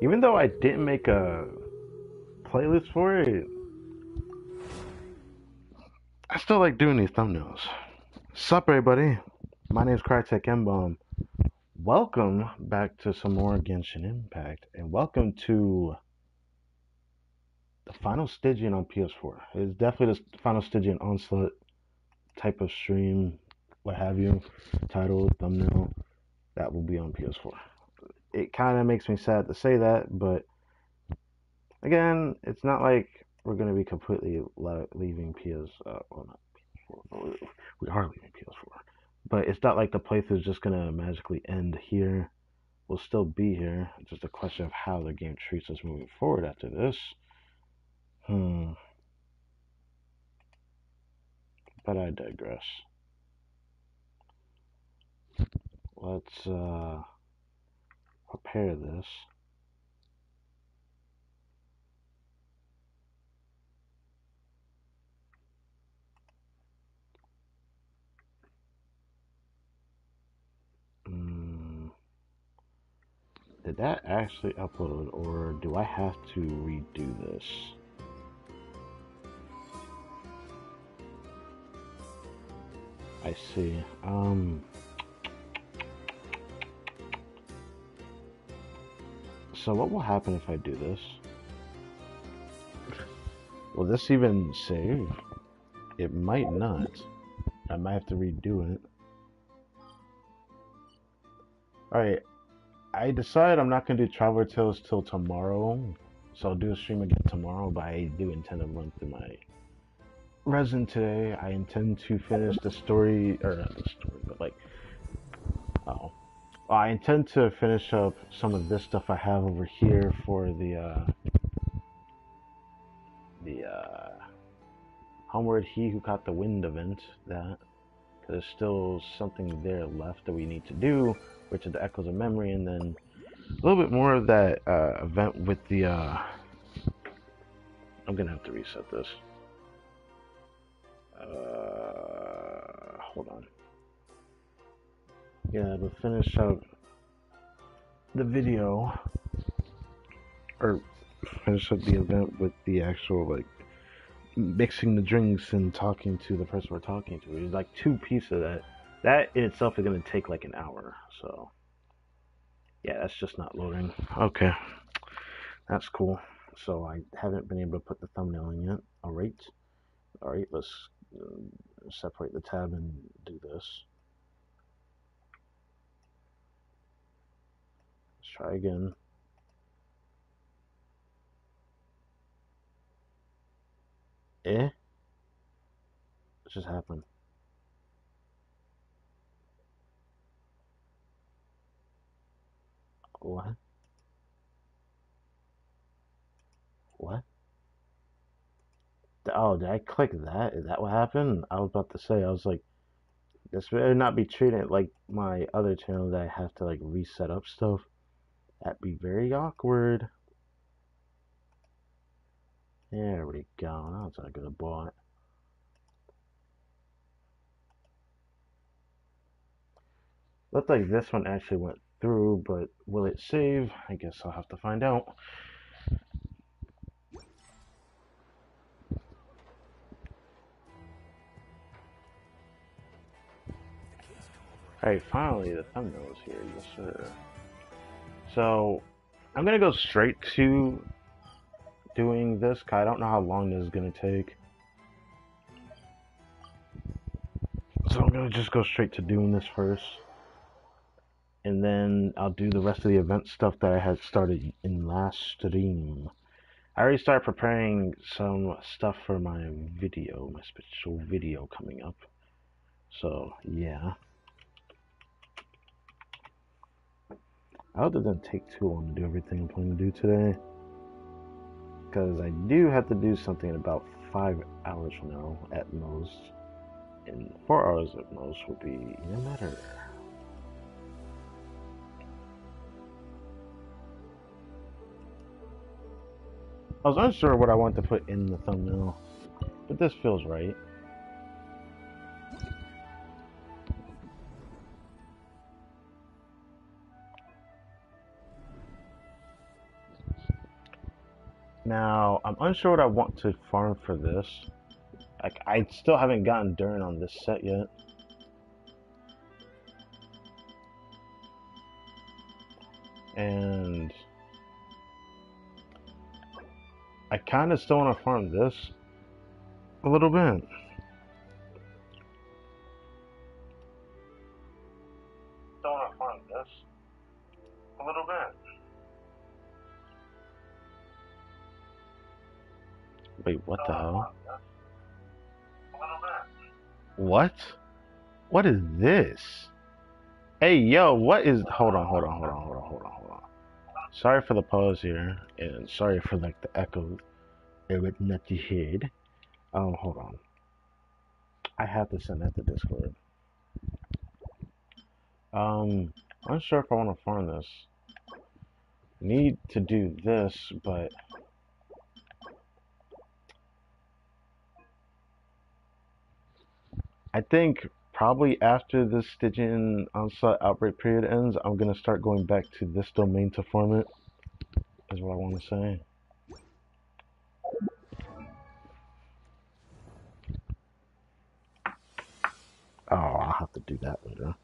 Even though I didn't make a playlist for it, I still like doing these thumbnails. Sup, everybody? My name is Crytek M-Bomb. Welcome back to some more Genshin Impact, and welcome to the final Stygian on PS4. It's definitely the final Stygian ONSLAUGHT type of stream, what have you, title, thumbnail, that will be on PS4. It kind of makes me sad to say that, but again, it's not like we're going to be completely leaving PS, well, not PS4, we are leaving PS4, but it's not like the playthrough is just going to magically end here. We'll still be here. It's just a question of how the game treats us moving forward after this. But I digress. Let's prepare this. Did that actually upload, or do I have to redo this? I see. So what will happen if I do this? Will this even save? It might not. I might have to redo it. Alright, I decided I'm not going to do Traveler Tales till tomorrow. So I'll do a stream again tomorrow, but I do intend to run through my resin today. I intend to finish the story, or not the story, but like, I intend to finish up some of this stuff I have over here for the Homeward He Who Caught the Wind event, because there's still something there left that we need to do, which is the Echoes of Memory, and then a little bit more of that event with the, I'm gonna have to reset this. Hold on. Yeah, but finish up the video, or finish up the event with the actual, like, mixing the drinks and talking to the person we're talking to. It's like two pieces of that. That in itself is going to take like an hour. So, yeah, that's just not loading. Okay, that's cool. So I haven't been able to put the thumbnail in yet. Alright, let's separate the tab and do this. Let's try again. What just happened? What? What? Oh, did I click that? Is that what happened? I was about to say, I was like, this better not be treated like my other channel that I have to like reset up stuff. That'd be very awkward. There we go. Now it's not gonna bot. Looks like this one actually went through, but will it save? I guess I'll have to find out. Alright, finally the thumbnail is here. Yes, sir. So, I'm gonna go straight to doing this, cause I don't know how long this is gonna take. So I'm gonna just go straight to doing this first. And then I'll do the rest of the event stuff that I had started in last stream. I already started preparing some stuff for my video, my special video coming up. So, yeah. I hope it doesn't take too long to do everything I'm planning to do today. Because I do have to do something in about 5 hours from now at most. And 4 hours at most would be even better. I was unsure what I want to put in the thumbnail, but this feels right. Now, I'm unsure what I want to farm for this. Like, I still haven't gotten Durin on this set yet. And I kind of still want to farm this a little bit. Still want to farm this a little bit. Wait, what the hell? What? What is this? Hey, yo, what is... Hold on. Sorry for the pause here, and sorry for, like, the echo with nutty head. Hold on. I have to send that to Discord. I'm not sure if I want to farm this. Need to do this, but... I think probably after this Stygian onslaught outbreak period ends, I'm going to start going back to this domain to farm it, is what I want to say. Oh, I'll have to do that later.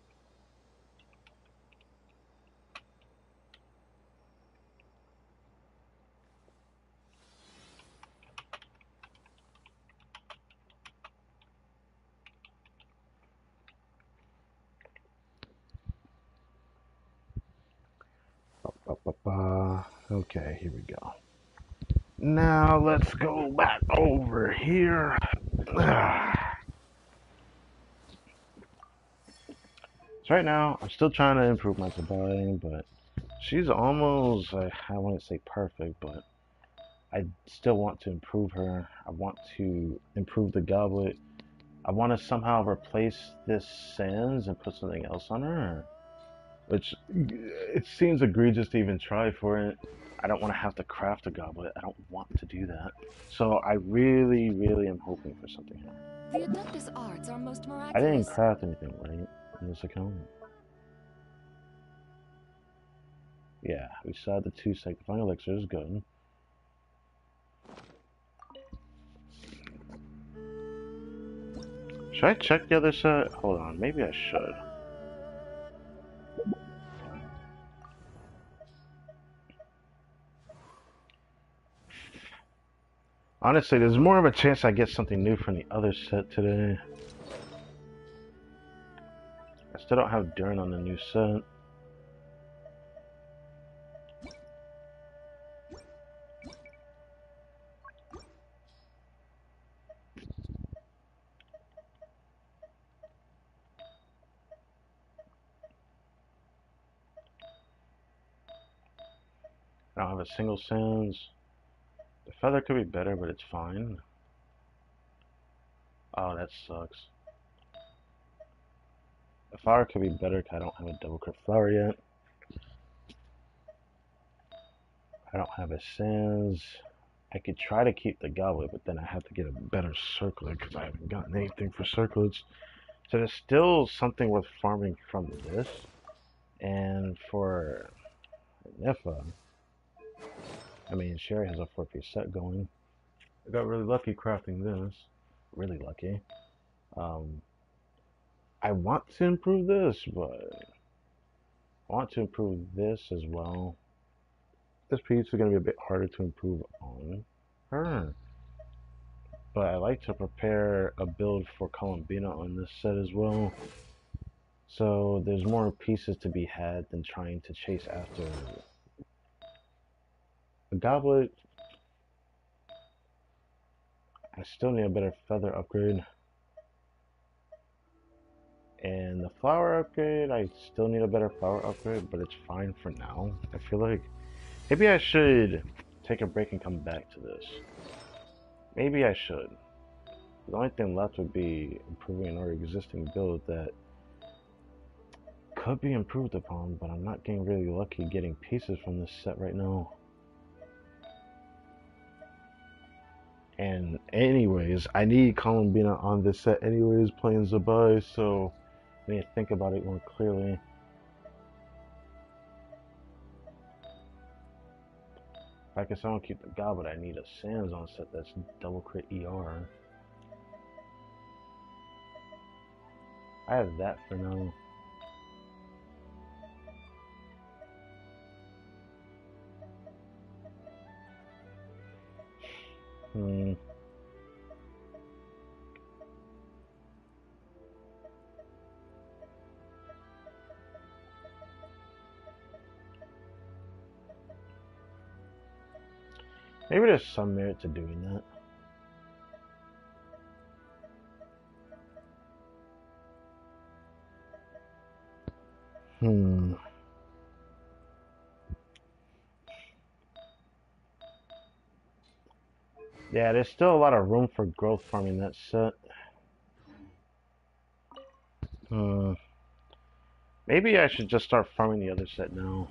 Okay, here we go. Now let's go back over here. So right now, I'm still trying to improve my Stygian, but she's almost, I wouldn't say perfect, but I still want to improve her. I want to improve the goblet. I want to somehow replace this Sans and put something else on her, which it seems egregious to even try for it. I don't want to have to craft a goblet. I don't want to do that. So I really am hoping for something here. The Adductus arts are most miraculous. I didn't craft anything right in this account. Yeah, we saw the 2 sanctifying elixirs, good. Should I check the other set? Hold on, maybe I should. Honestly, there's more of a chance I get something new from the other set today. I still don't have Durin on the new set. I don't have a single Sans. The feather could be better, but it's fine. Oh, that sucks. The flower could be better because I don't have a double crit flower yet. I don't have a Sans. I could try to keep the goblet, but then I have to get a better circlet because I haven't gotten anything for circlets. So there's still something worth farming from this. And for Nifa, I mean, Sherry has a 4-piece set going. I got really lucky crafting this. Really lucky. I want to improve this, but I want to improve this as well. This piece is going to be a bit harder to improve on her. But I like to prepare a build for Columbina on this set as well. So there's more pieces to be had than trying to chase after a goblet. I still need a better feather upgrade. And the flower upgrade, I still need a better flower upgrade, but it's fine for now. I feel like maybe I should take a break and come back to this. Maybe I should. The only thing left would be improving an already existing build that could be improved upon, but I'm not getting really lucky getting pieces from this set right now. And anyways, I need Columbina on this set anyways, playing Zabai, so I need to think about it more clearly. If I can somehow keep the god, but I need a Sans on set that's double crit ER. I have that for now. Maybe there's some merit to doing that. Yeah, there's still a lot of room for growth farming that set. Maybe I should just start farming the other set now.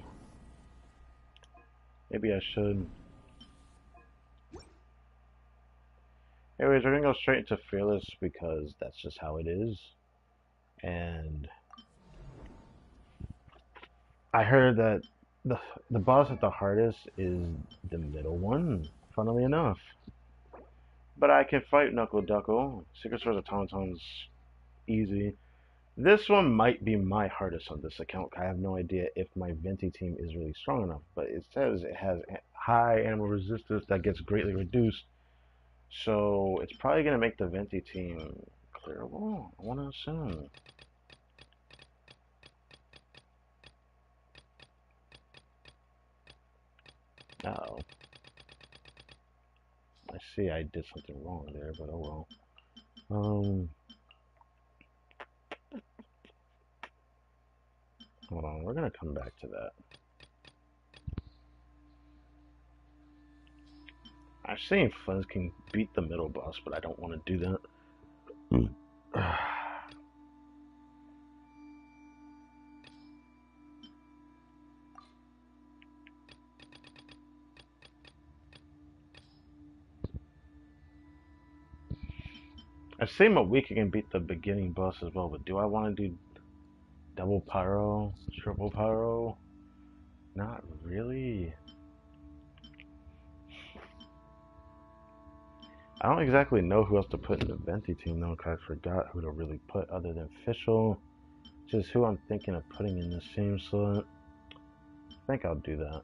Maybe I should. Anyways, we're gonna go straight into Fearless because that's just how it is. And I heard that the boss at the hardest is the middle one, funnily enough. But I can fight Knuckle Duckle. Secret Swords Automaton's easy. This one might be my hardest on this account. I have no idea if my Venti team is really strong enough, but it says it has high animal resistance that gets greatly reduced. So it's probably going to make the Venti team clearable, I want to assume. Uh-oh. I see I did something wrong there, but oh well. Hold on, we're going to come back to that. I've seen Flens can beat the middle boss, but I don't want to do that. I've seen Mawika can beat the beginning boss as well, but do I want to do double pyro, triple pyro? Not really. I don't exactly know who else to put in the Venti team though, because I forgot who to really put other than Fischl. Just who I'm thinking of putting in the same slot. I think I'll do that.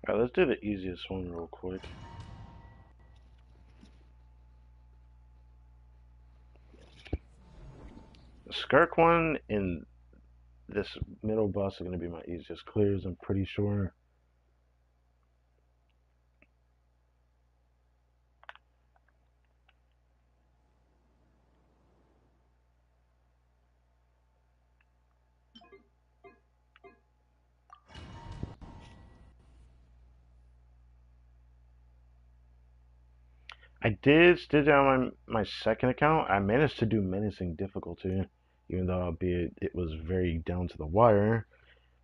Alright, let's do the easiest one real quick. The Skirk one and this middle boss are going to be my easiest clears, I'm pretty sure. I did Stygian on my second account. I managed to do menacing difficulty, even though albeit it was very down to the wire.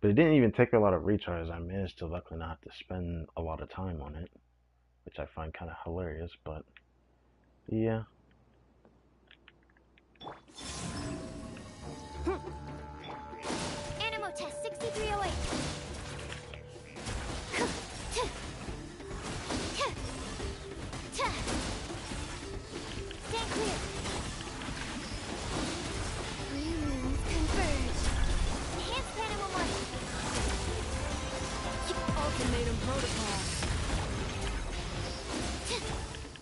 But it didn't even take a lot of retries. I managed to luckily not have to spend a lot of time on it, which I find kind of hilarious, but yeah. Animal test 6308. Stand clear. Three moons converge. Enhanced animal muscle. Ultimatum protocol.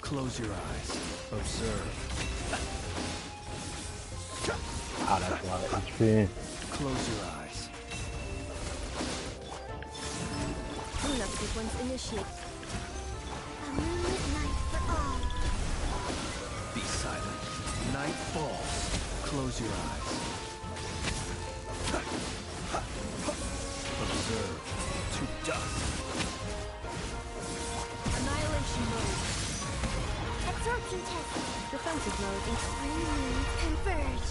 Close your eyes. Observe. Ah, that's a lot of HP. Close your eyes. Cleanup sequence initiate. A moonlit night for all. Be silent. Night falls. Close your eyes. Observe. To dust. Annihilation mode. Absorption test. Defensive mode. Three moons converge.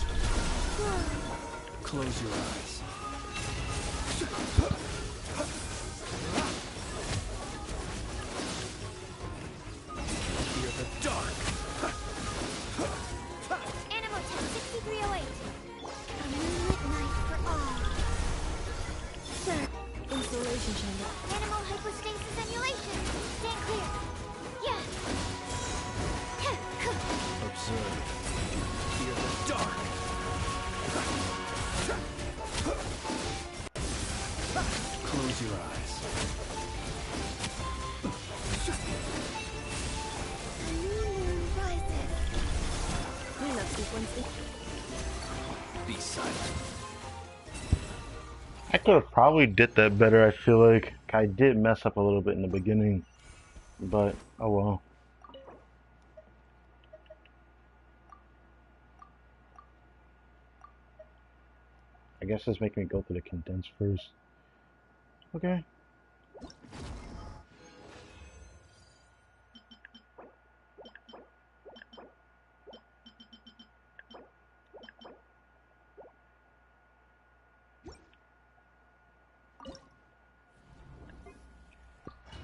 Close your eyes. Annihilation chamber. Animal hypostasis simulation. Stand clear. Yeah. Observe. Fear the dark. Close your eyes. A new moon rises. Cleanup sequence. Be silent. I could have probably did that better, I feel like. I did mess up a little bit in the beginning, but oh well. I guess it's making me go through the condensed first. Okay.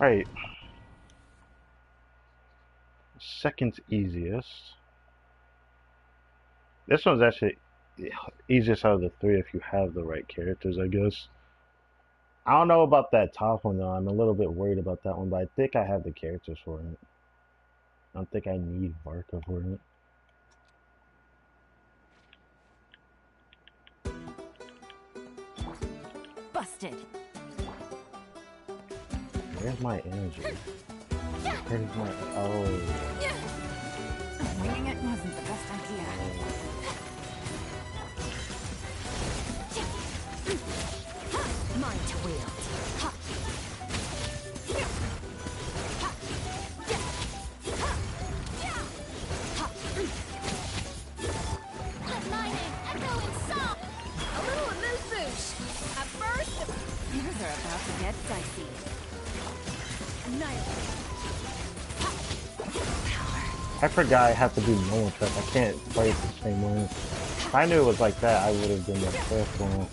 Alright. Second easiest. This one's actually easiest out of the three if you have the right characters, I guess. I don't know about that top one though. I'm a little bit worried about that one, but I think I have the characters for it. I don't think I need Varka for it. Busted. Where's my energy? Where's my... Oh. Winging it wasn't the best idea. Mine to wield. Let lightning echo in song. A little amuse bouche. At first, Things are about to get dicey. Annihilate. I forgot I have to do no effect. I can't play it the same way. If I knew it was like that, I would have been the first one.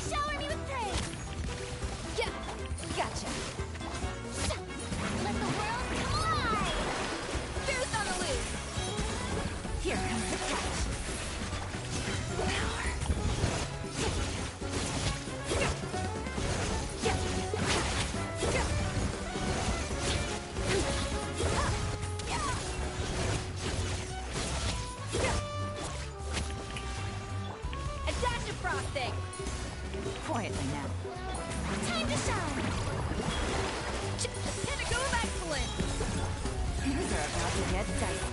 shower me with praise. Yeah, gotcha. Let the world come alive. Boost on the loose. Here comes the catch. Adaptive frosting. Quietly now. Time to shine. Pinnacle of excellence. Things are about to get dicey.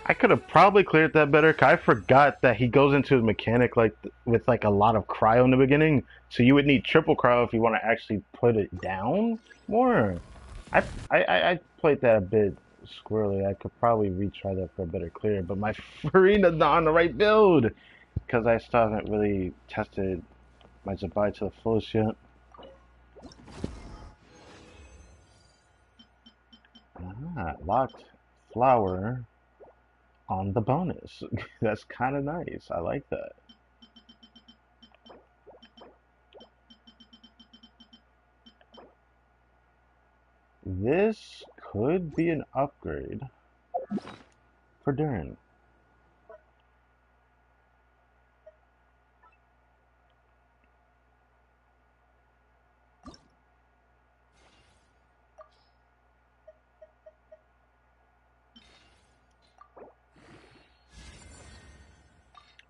I could have probably cleared that better. 'Cause I forgot that he goes into his mechanic like with like a lot of cryo in the beginning. So you would need triple cryo if you want to actually put it down more. I played that a bit squirrely. I could probably retry that for a better clear. But my Farina's not on the right build because I still haven't really tested my Zabai to the fullest yet. Ah, locked flower on the bonus. That's kind of nice. I like that. This could be an upgrade for Durin.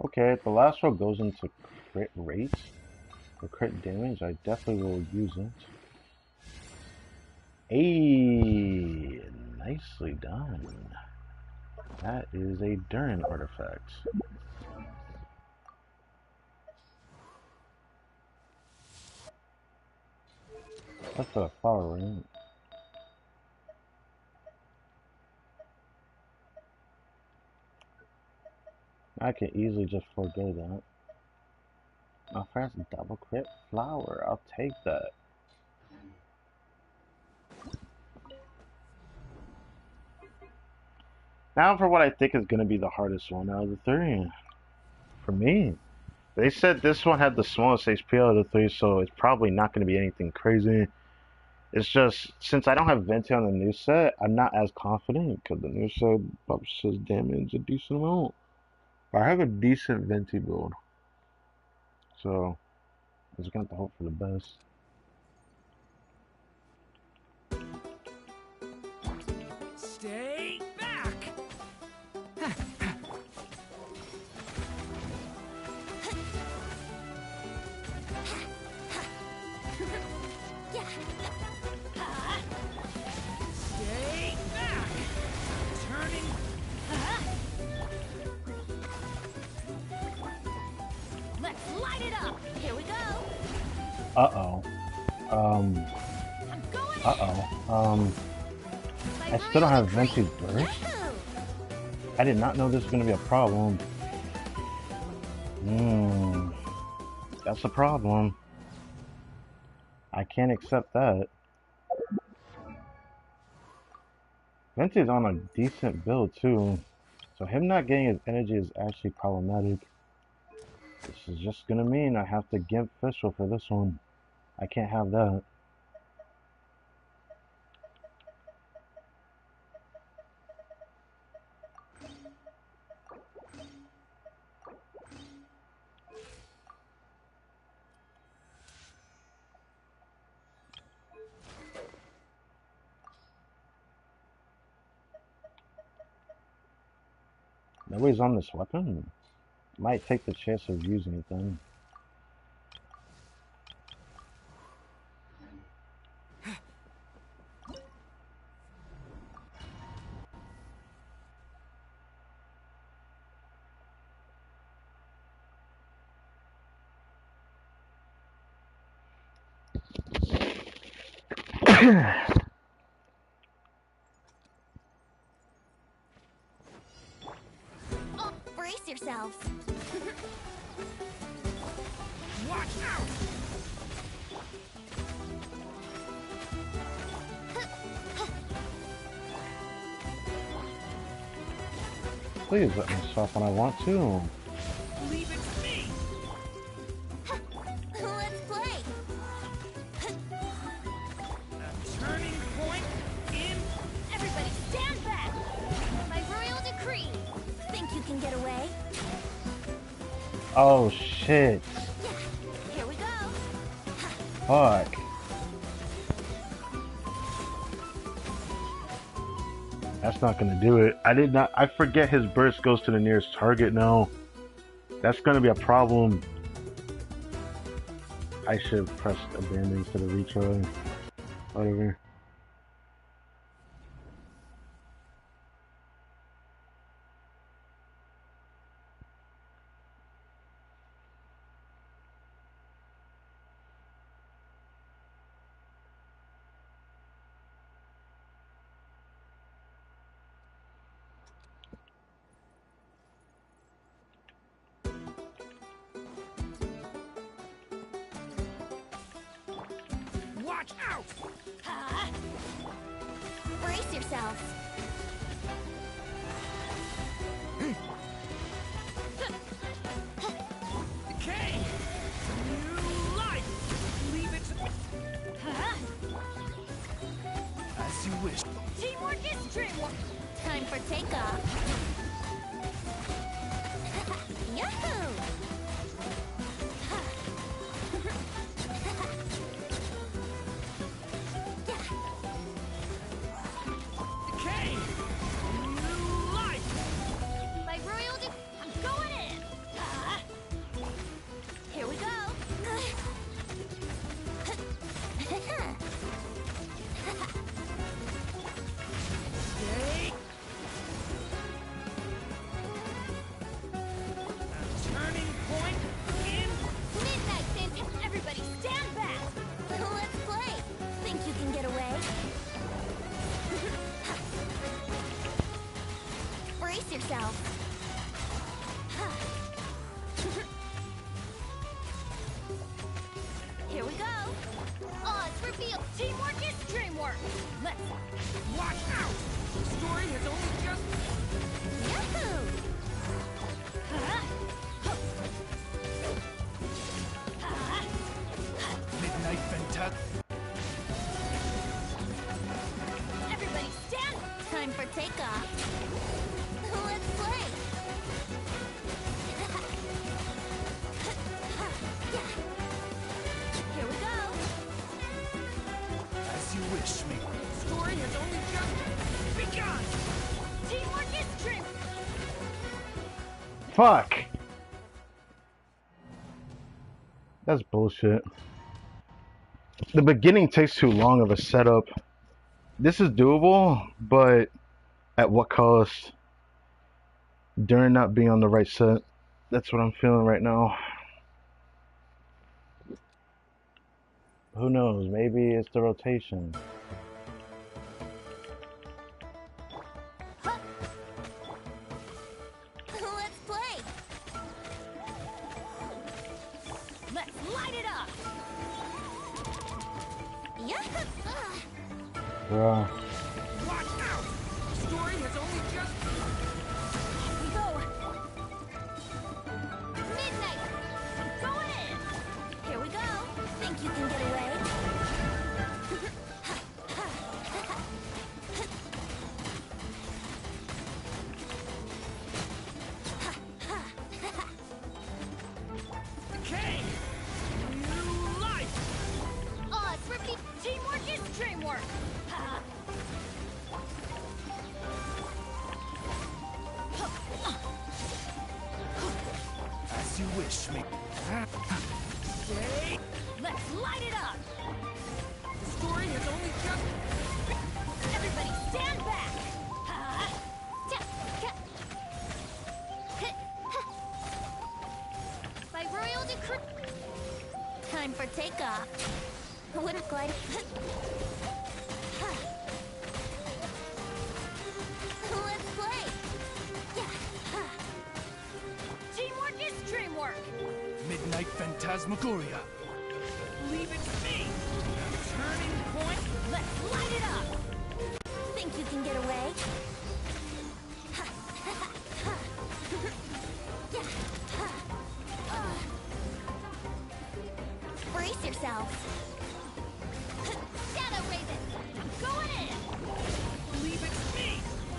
Okay, if the last row goes into crit rate or crit damage, I definitely will use it. Hey, nicely done. That is a Durin artifact. That's a flower, right? I can easily just forego that. My first double crit flower. I'll take that. Now for what I think is going to be the hardest one out of the three. For me. They said this one had the smallest HP out of the three, so it's probably not going to be anything crazy. It's just since I don't have Venti on the new set, I'm not as confident because the new set publishes damage a decent amount. I have a decent Venti build, so I'm just gonna have to hope for the best. Stay back! Stay back! Turning. Let's light it up. Here we go. Uh-oh. Um, I'm going in. uh-oh. My I still don't have royal Venti decree. burst? Yahoo! I did not know this was gonna be a problem. That's a problem. I can't accept that. Venti's on a decent build too, so him not getting his energy is actually problematic. This is just gonna mean I have to gimp Fischl for this one. I can't have that. Nobody's on this weapon. Might take the chance of using it then. Oh, brace yourselves. Watch out! Please let me swap when I want to. Leave it to me! Let's play. A turning point in. Everybody stand back. My royal decree. Think you can get away? Oh shit. Yeah. Here we go. Fuck. That's not gonna do it. I forget his burst goes to the nearest target now. That's gonna be a problem. I should have pressed abandon instead of retry. Whatever. Watch out! Brace yourselves. Decay! New life! Leave it to. As you wish. Teamwork is dreamwork. Time for takeoff. Yahoo! Decay! New life! My royal I'm going in. Here we go. Stay. A turning point in. Midnight Santa. Everybody stand back. Let's play. Think you can get away? Brace yourself. Here we go. Odds revealed. Teamwork is dreamwork. Let's Watch out! The story has only just. Yahoo! Midnight Fantastic. off. Let's play. Here we go. As you wish, me. Story has only just begun. Teamwork is strength. Fuck. That's bullshit. The beginning takes too long of a setup. This is doable, but at what cost? During not being on the right set. That's what I'm feeling right now. Who knows? Maybe it's the rotation. Let's play. Let's light it up. Yeah. Bruh. Watch out! Story has only just... Here we go. Midnight. Going in. Here we go. Think you can get away? Okay! New life! Oh, it's repeat. Teamwork is dreamwork. As you wish, me. Stay. Let's light it up. The story has only just... Everybody stand back. By royal decree. Time for takeoff. Wouldn't glide. Let's play. Teamwork is dreamwork. Midnight Phantasmagoria. Leave it to me. Turning point. Let's light it up. Think you can get away? Brace yourselves. Shadow Raven, I'm going in. Leave it to me.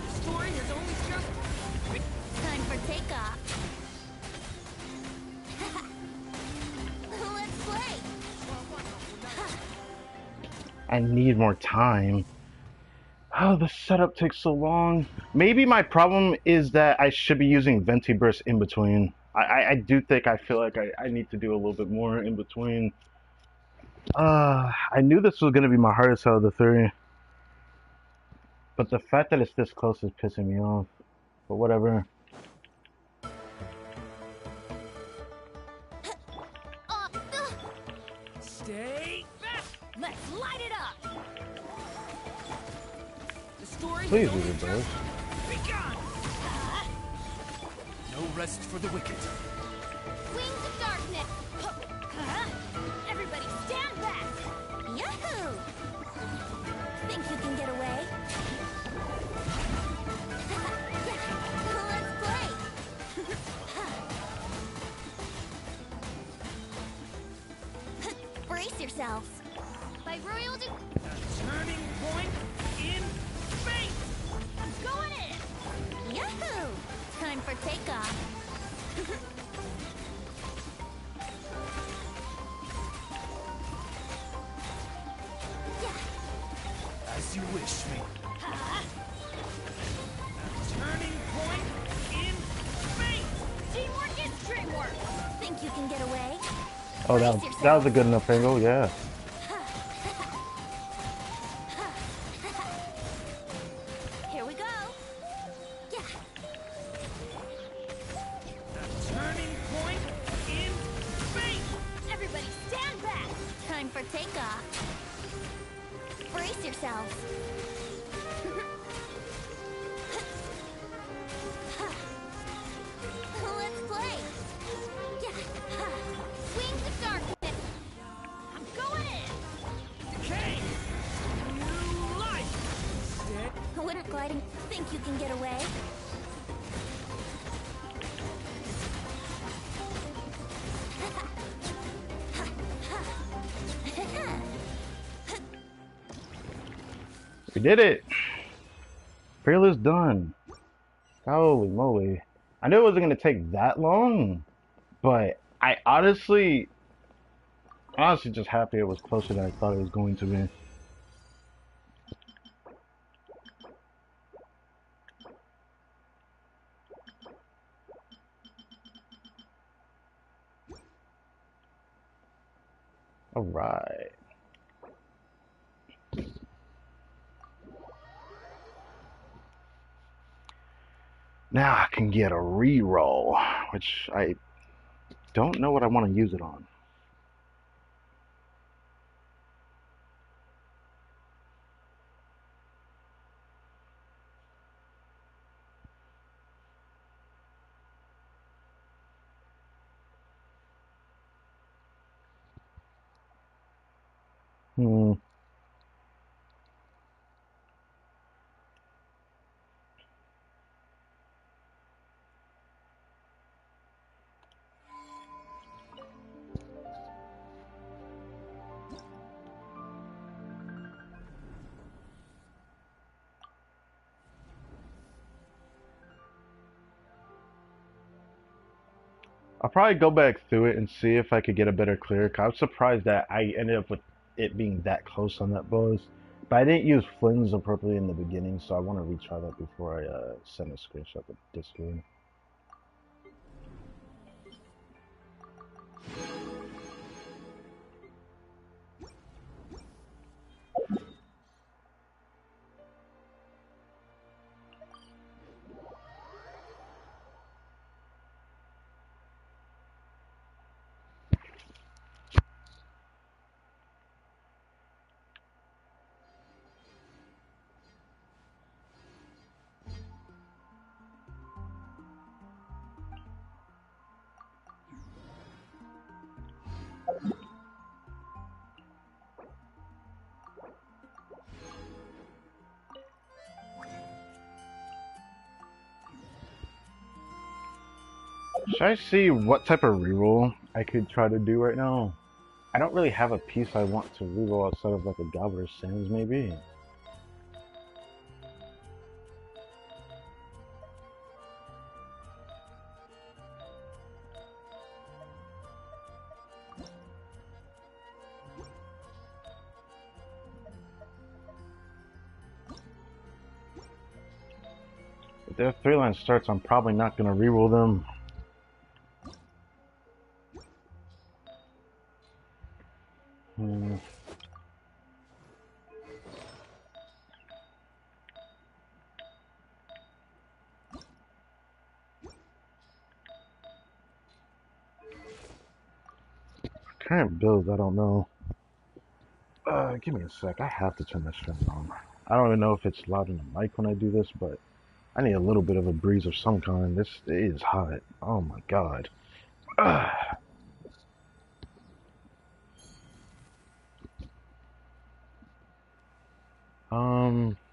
The story has only just... Time for takeoff. Let's play. I need more time. Oh, the setup takes so long. Maybe my problem is that I should be using Venti Burst in between. I do think I feel like I need to do a little bit more in between. I knew this was going to be my hardest out of the three. But the fact that it's this close is pissing me off. But whatever. Stay back. Let's light it up. The story Please has use only it, bro. just begun. No rest for the wicked. Wings of darkness. Everybody stand back. Yahoo! Think you can get away? Let's play. Brace yourselves. By royal Turning point in space. I'm going in. Yahoo! Time for takeoff. As you wish, me. Turning point in space. Teamwork is dreamwork. Think you can get away? Oh, that was a good enough angle, yeah. Here we go. Yeah. Turning point in space. Everybody stand back. Time for takeoff. Brace yourselves. Let's play. Yeah. Wings of darkness. I'm going in. Decay. New life. Stay. Winter gliding. Think you can get away? We did it. Fearless done. Holy moly. I knew it wasn't going to take that long, but I honestly just happy it was closer than I thought it was going to be. All right. Now I can get a reroll, which I don't know what I want to use it on. Hmm. I'll probably go back through it and see if I could get a better clear. 'Cause I was surprised that I ended up with it being that close on that boss. But I didn't use flings appropriately in the beginning, so I want to retry that before I send a screenshot to Discord. Should I see what type of reroll I could try to do right now? I don't really have a piece I want to reroll outside of like a Goblet of Sands, maybe. If they have 3-line starts, I'm probably not going to reroll them. Hmm. Current builds, I don't know. Give me a sec. I have to turn this fan on. I don't even know if it's loud in the mic when I do this, but I need a little bit of a breeze of some kind. This is hot. Oh my god. Ugh.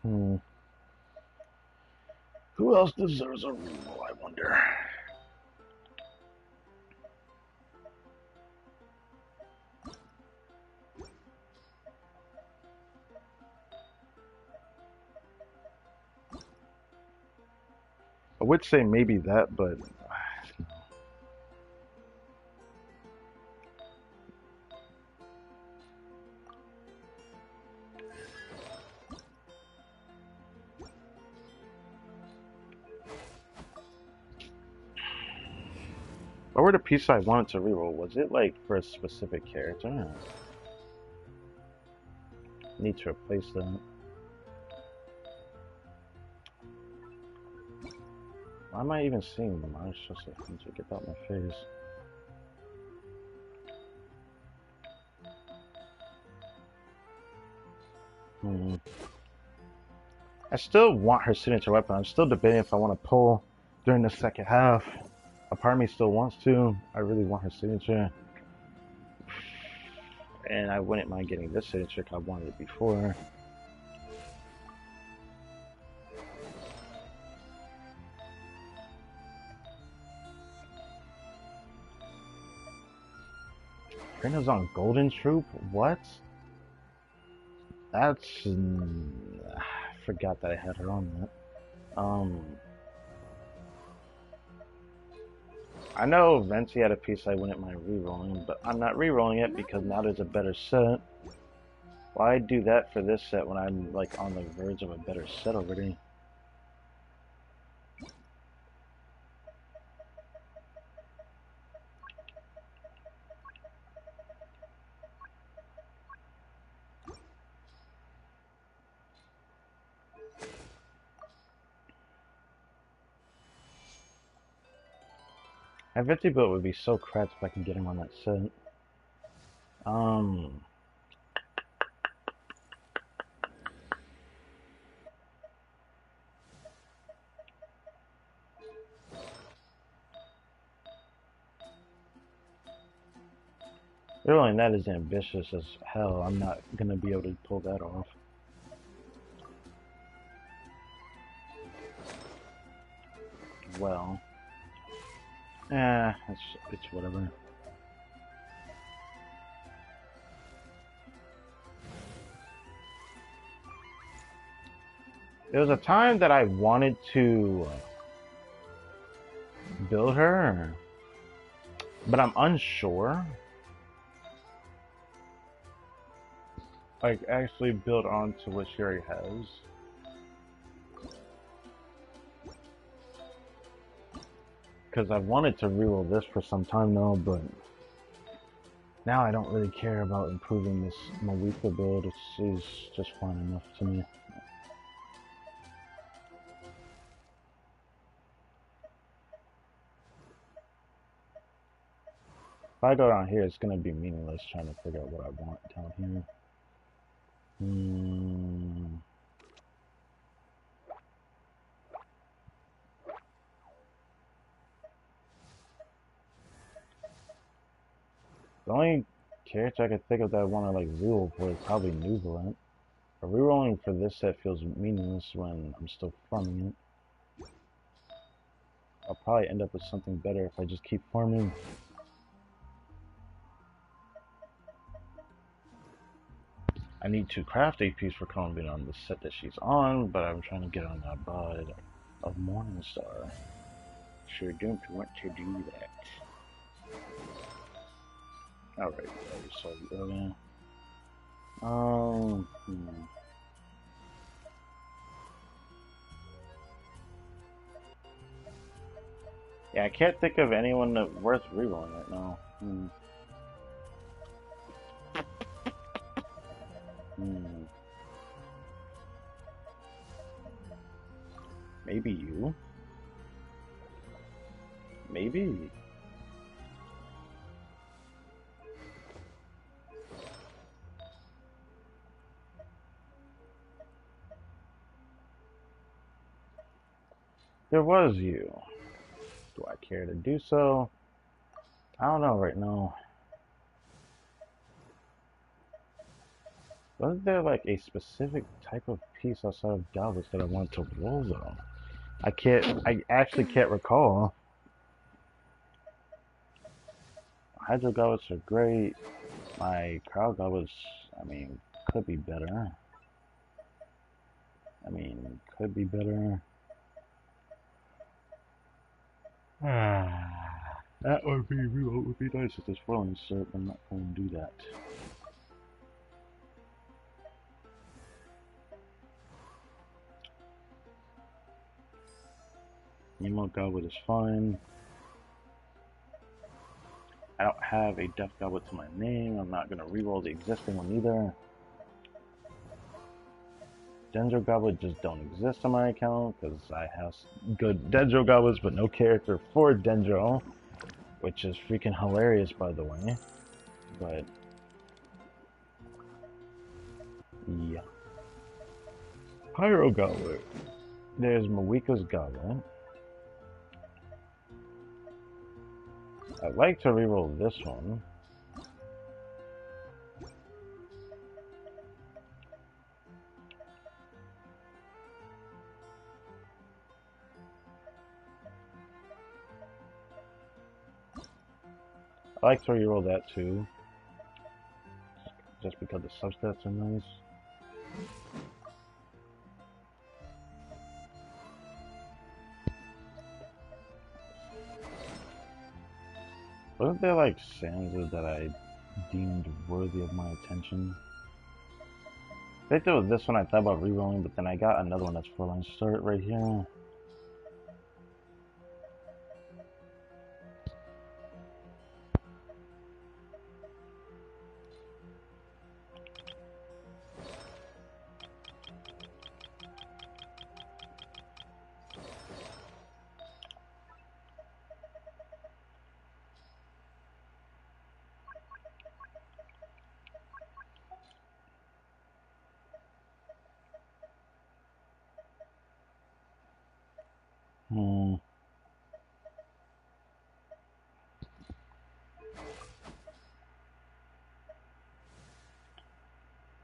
Hmm. Who else deserves a reroll, I wonder? I would say maybe that, but what were the pieces I wanted to reroll? Was it like for a specific character? Need to replace that. Why am I even seeing them? I was just like, need to get out my face. Hmm. I still want her signature weapon. I'm still debating if I want to pull during the second half. A part of me still wants to. I really want her signature. And I wouldn't mind getting this signature because I wanted it before. Trina's on Golden Troop? What? That's... I forgot that I had her on that. I know Venti had a piece I wouldn't mind rerolling, but I'm not rerolling it because now there's a better set. Why do that for this set when I'm like on the verge of a better set already? A Venti build would be so cracked if I can get him on that set. Rerolling that is ambitious as hell. I'm not gonna be able to pull that off. Well, it's whatever. There was a time that I wanted to build her, but I'm unsure. Like, actually build onto what she already has. Because I've wanted to reroll this for some time now, but now I don't really care about improving this Mawika build. It's just fine enough to me. If I go down here, it's going to be meaningless trying to figure out what I want down here. The only character I could think of that I want to like reroll for is probably Nuvolent. But rerolling for this set feels meaningless when I'm still farming it. I'll probably end up with something better if I just keep farming. I need to craft a piece for Columbine on the set that she's on, but I'm trying to get on that bod of Morningstar. Sure don't want to do that. Alright, I saw you earlier. Yeah, I can't think of anyone that's worth rerolling right now. Maybe you? Maybe. There was you. Do I care to do so? I don't know right now. Wasn't there like a specific type of piece outside of goblets that I want to roll though? I actually can't recall. Hydro goblets are great. My crowd goblets, I mean, could be better. Could be better. That would be nice if this rolling set, but I'm not going to do that. Nemo Goblet is fine. I don't have a Death Goblet to my name. I'm not going to reroll the existing one either. Dendro Goblet just don't exist on my account because I have good Dendro Goblets but no character for Dendro, which is freaking hilarious by the way. But yeah. Pyro Goblet. There's Mawika's Goblet. I'd like to reroll this one. I like to reroll that too. Just because the substats are nice. Wasn't there like Sansa that I deemed worthy of my attention? I think there was this one I thought about rerolling, but then I got another one that's 4-line start right here.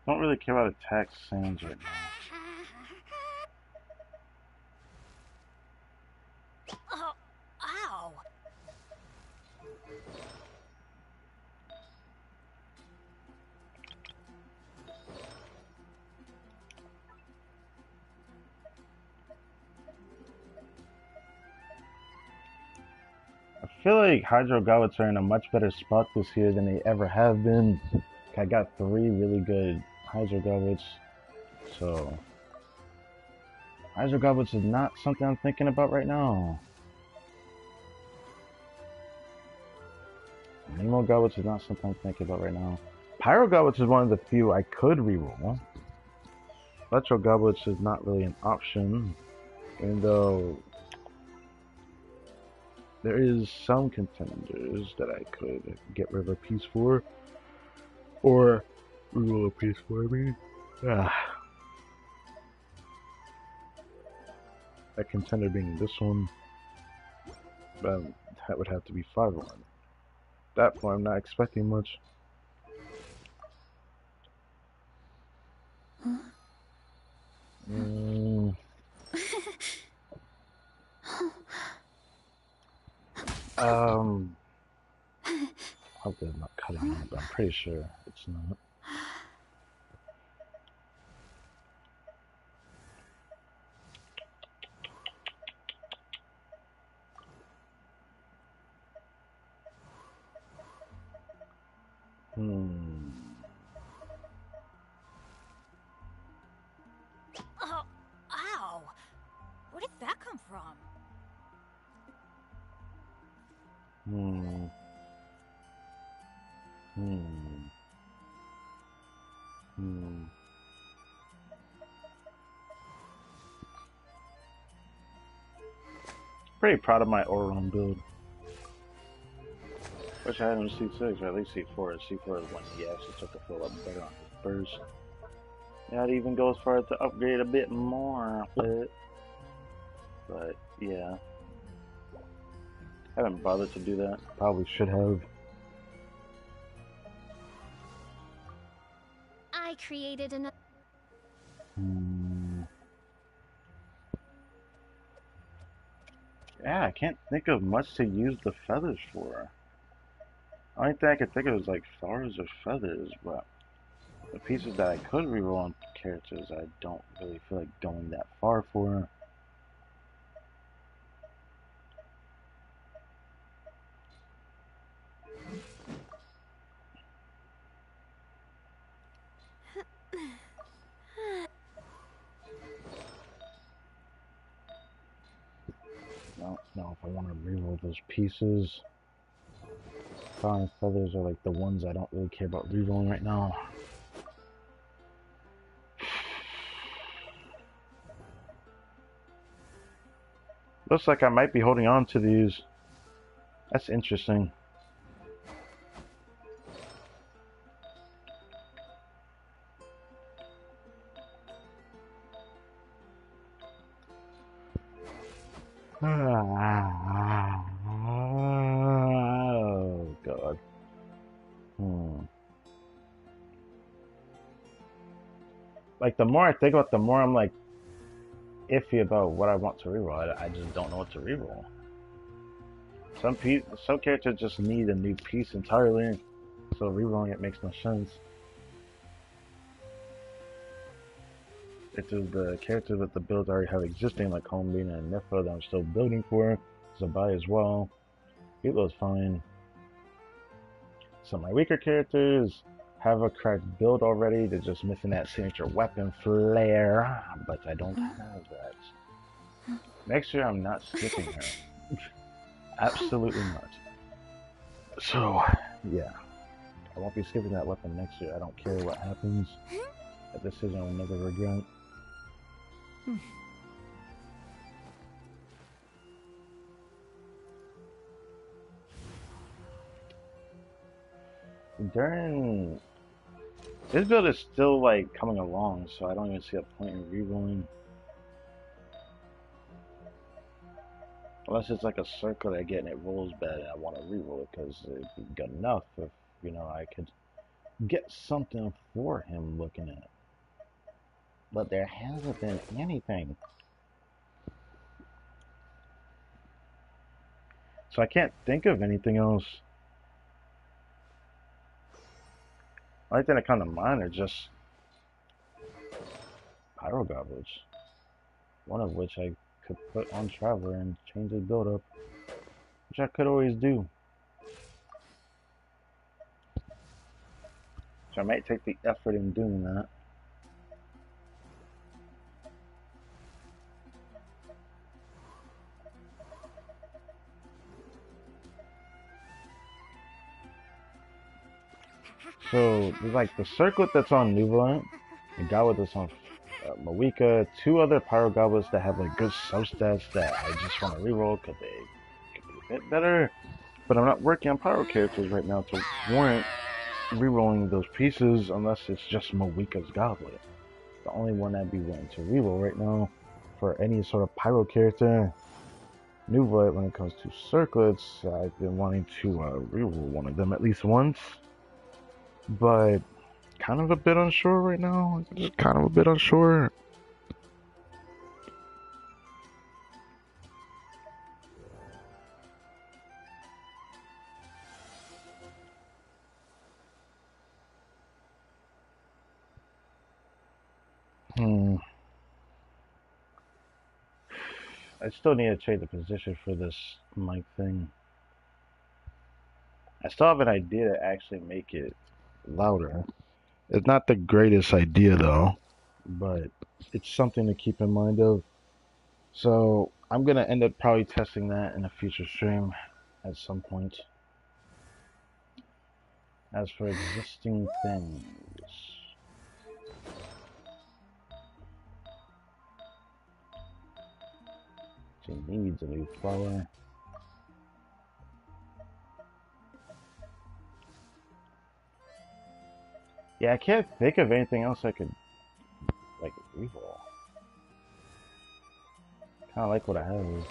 I don't really care about attack Sans right now. Oh, ow. I feel like Hydro Goblets are in a much better spot this year than they ever have been. I got 3 really good Hydro Goblets, so Hydro Goblets is not something I'm thinking about right now. Nemo Goblets is not something I'm thinking about right now. Pyro Goblets is one of the few I could reroll. Electro Goblets is not really an option, even though there is some contenders that I could get rid of a piece for, or reroll a piece for me. A contender being this one, but that would have to be 5-1. At that point, I'm not expecting much. I hope they're not cutting it, but I'm pretty sure it's not. Oh, ow. Where did that come from? Pretty proud of my Auron build. Wish I had him C6 or at least C4. C4 is when he actually took a full up better on his burst. Yeah, I'd even go as far as to upgrade a bit more. But yeah. Haven't bothered to do that. Probably should have. I created an. Yeah, I can't think of much to use the feathers for. The only thing I could think of is like Thars or feathers, but the pieces that I could reroll on characters, I don't really feel like going that far for. I don't know if I want to reroll those pieces. Fire and feathers are like the ones I don't really care about rerolling right now. Looks like I might be holding on to these. That's interesting. Oh God. Like the more I think about it, the more I'm like iffy about what I want to reroll. I just don't know what to reroll. Some characters just need a new piece entirely, so rerolling it makes no sense. If there's the characters that the builds already have existing, like Homebane and Niffa, that I'm still building for, Zabai as well. Hitler's fine. some of my weaker characters have a correct build already. They're just missing that signature weapon flare, but I don't have that. Next year, I'm not skipping her. Absolutely not. So, yeah. I won't be skipping that weapon next year. I don't care what happens. That decision I'll never regret. During... This build is still, like, coming along, so I don't even see a point in rerolling. Unless it's like a circle that I get and it rolls bad and I want to reroll it because it'd be good enough if, you know, I could get something for him looking at. But there hasn't been anything. So I can't think of anything else. The only thing that comes to mind are just pyro goblets. One of which I could put on Traveler and change his build up. Which I could always do. So I might take the effort in doing that. So, there's like the circlet that's on Nuvolant, the goblet that's on Mawika, 2 other pyro goblets that have like good substats that I just want to reroll because they could be a bit better. But I'm not working on pyro characters right now to warrant rerolling those pieces unless it's just Mawika's goblet. The only one I'd be willing to reroll right now for any sort of pyro character. Nuvolant, when it comes to circlets, I've been wanting to reroll one of them at least once. But kind of a bit unsure right now. Just kind of a bit unsure. I still need to change the position for this mic thing. I still have an idea to actually make it louder. It's not the greatest idea though, but it's something to keep in mind of. So I'm gonna end up probably testing that in a future stream at some point. As for existing things, she needs a new flower. Yeah, I can't think of anything else I could, like, reroll. Kinda like what I have.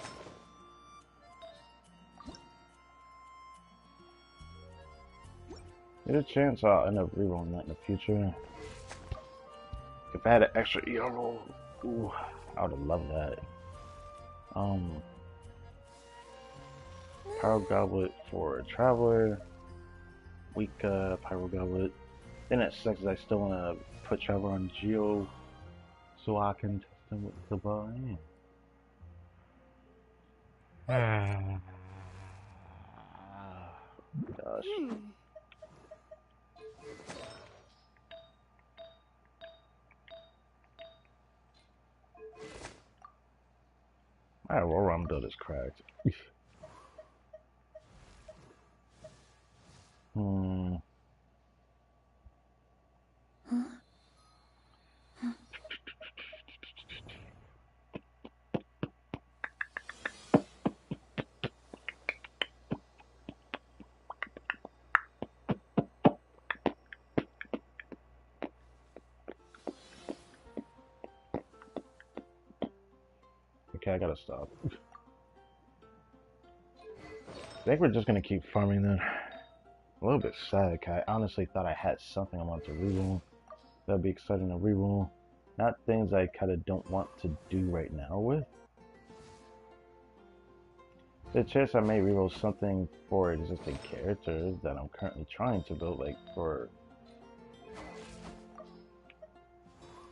There's a chance I'll end up rerolling that in the future. If I had an extra ER roll, ooh, I would have loved that. Pyro Goblet for Traveler. Weak Pyro Goblet. Then it sucks that I still want to put Traveler on Geo so I can test him with the bar. Gosh. My Aurora build is cracked. Okay, I gotta stop. I think we're just gonna keep farming then. A little bit sad, I honestly thought I had something I wanted to reroll. That'd be exciting to reroll. Not things I kinda don't want to do right now with. The chance I may reroll something for existing characters that I'm currently trying to build, like for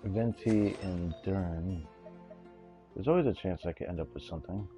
Venti and Dern. There's always a chance I could end up with something.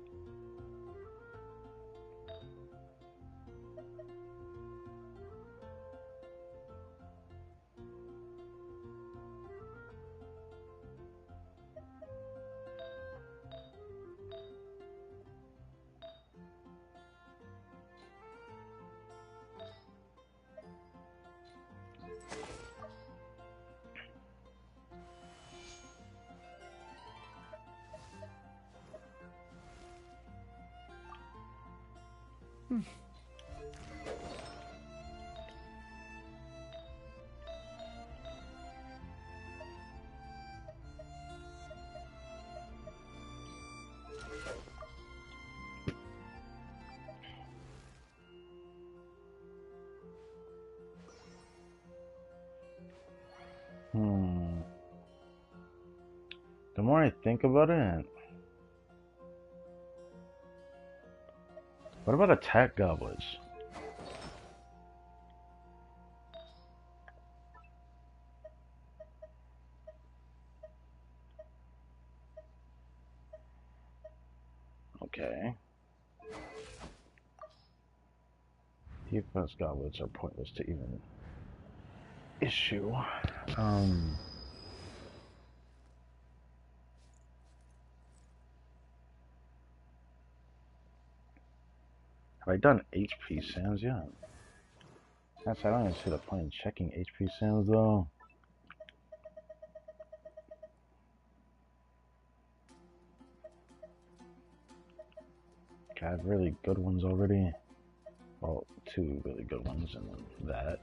The more I think about it, what about attack goblets? Okay. Defense goblets are pointless to even issue. Have I done HP sands yet? That's, I don't even see the point in checking HP sands though. Okay, I have really good ones already. Well, 2 really good ones and then that.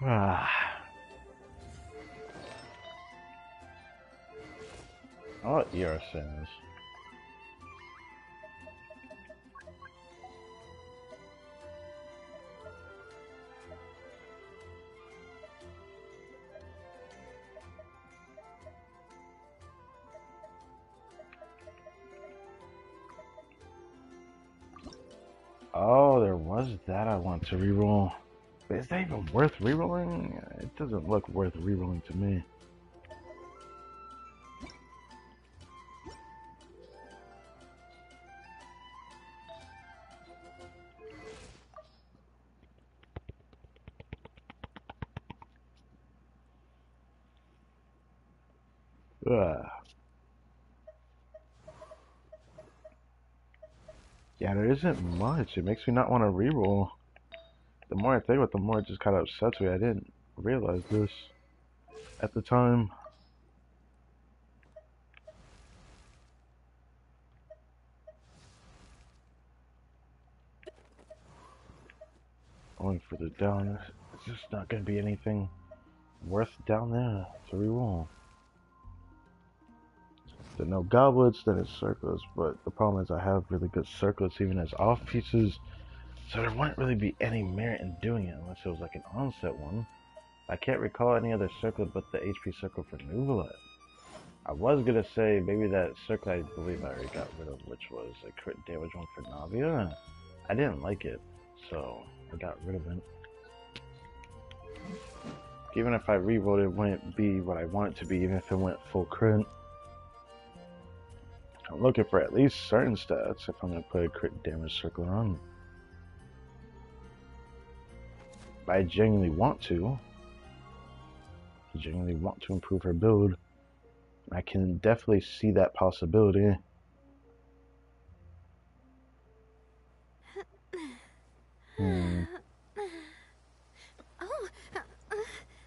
Ah. I want ER sands. Oh, there was that I want to reroll. But is that even worth rerolling? It doesn't look worth rerolling to me. Ugh. Yeah, there isn't much. It makes me not want to reroll. The more I think about it, the more it just kind of upsets me. I didn't realize this at the time. Going further down, it's just not going to be anything worth down there to reroll. There are no goblets, then it's circlets, but the problem is I have really good circlets even as off pieces, so there wouldn't really be any merit in doing it unless it was like an onset one. I can't recall any other circlet but the HP circle for Nuvalet. I was gonna say maybe that circle I believe I already got rid of, which was a crit damage one for Navia. I didn't like it, so I got rid of it. Even if I rerolled it, wouldn't be what I want it to be, even if it went full crit. I'm looking for at least certain stats if I'm going to put a crit damage circle on. But I genuinely want to. I genuinely want to improve her build. I can definitely see that possibility.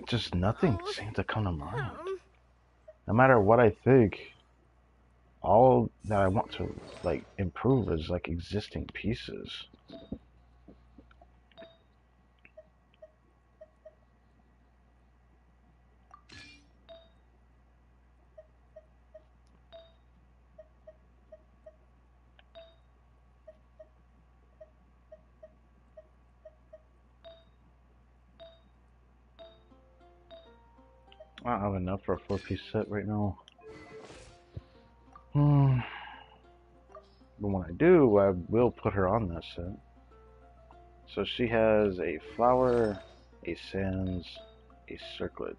Just nothing seems to come to mind. No matter what I think, all that I want to like improve is like existing pieces. I don't have enough for a 4-piece set right now. But when I do, I will put her on that set. So she has a flower, a sands, a circlet.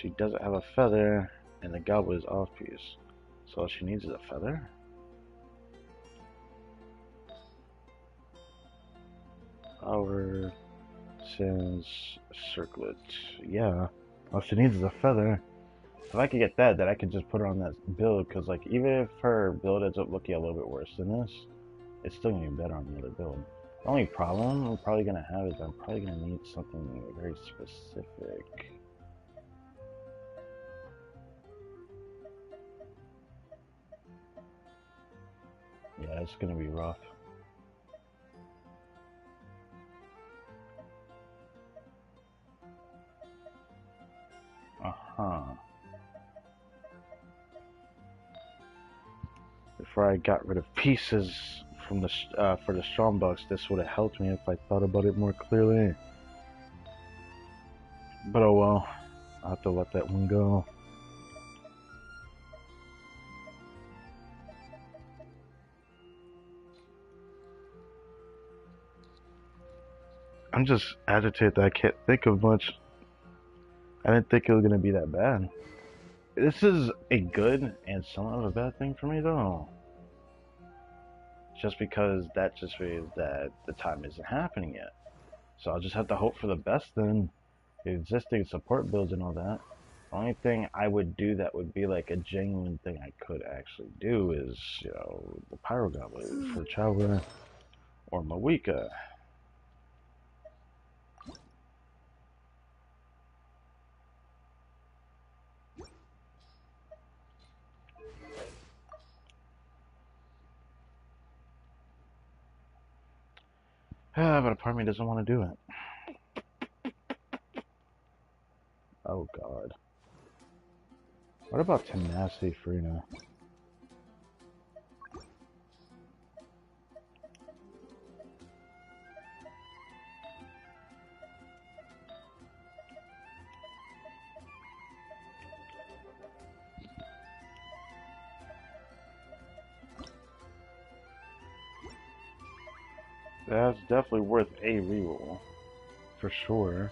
She doesn't have a feather, and the goblet is off piece. So all she needs is a feather. Flower, sands, circlet. Yeah, all she needs is a feather. If I could get that, then I could just put her on that build, because like even if her build ends up looking a little bit worse than this, it's still gonna be better on the other build. The only problem I'm probably gonna have is I'm probably gonna need something very specific. Yeah, it's gonna be rough. Uh-huh. Before I got rid of pieces from the for the strongbox, this would have helped me if I thought about it more clearly. But oh well, I'll have to let that one go. I'm just agitated that I can't think of much. I didn't think it was gonna be that bad. This is a good and somewhat of a bad thing for me though. Just because that just means that the time isn't happening yet. So I'll just have to hope for the best then. The existing support builds and all that. The only thing I would do that would be like a genuine thing I could actually do is, you know, the Pyro Goblet for Chowra or Mawika. But a part of me doesn't want to do it. Oh god. What about Tenacity Frina? That's definitely worth a reroll. For sure.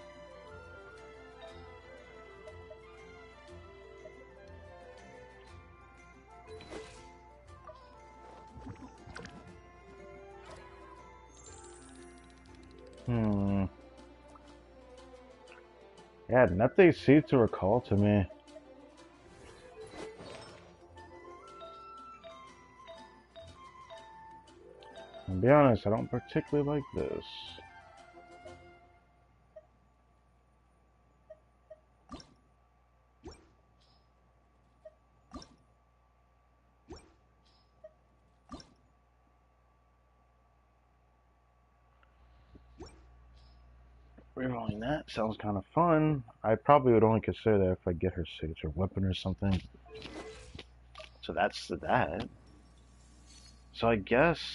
Yeah, nothing seems to recall to me. I'll be honest, I don't particularly like this. Rerolling that sounds kind of fun. I probably would only consider that if I get her signature weapon or something. So that's that. So I guess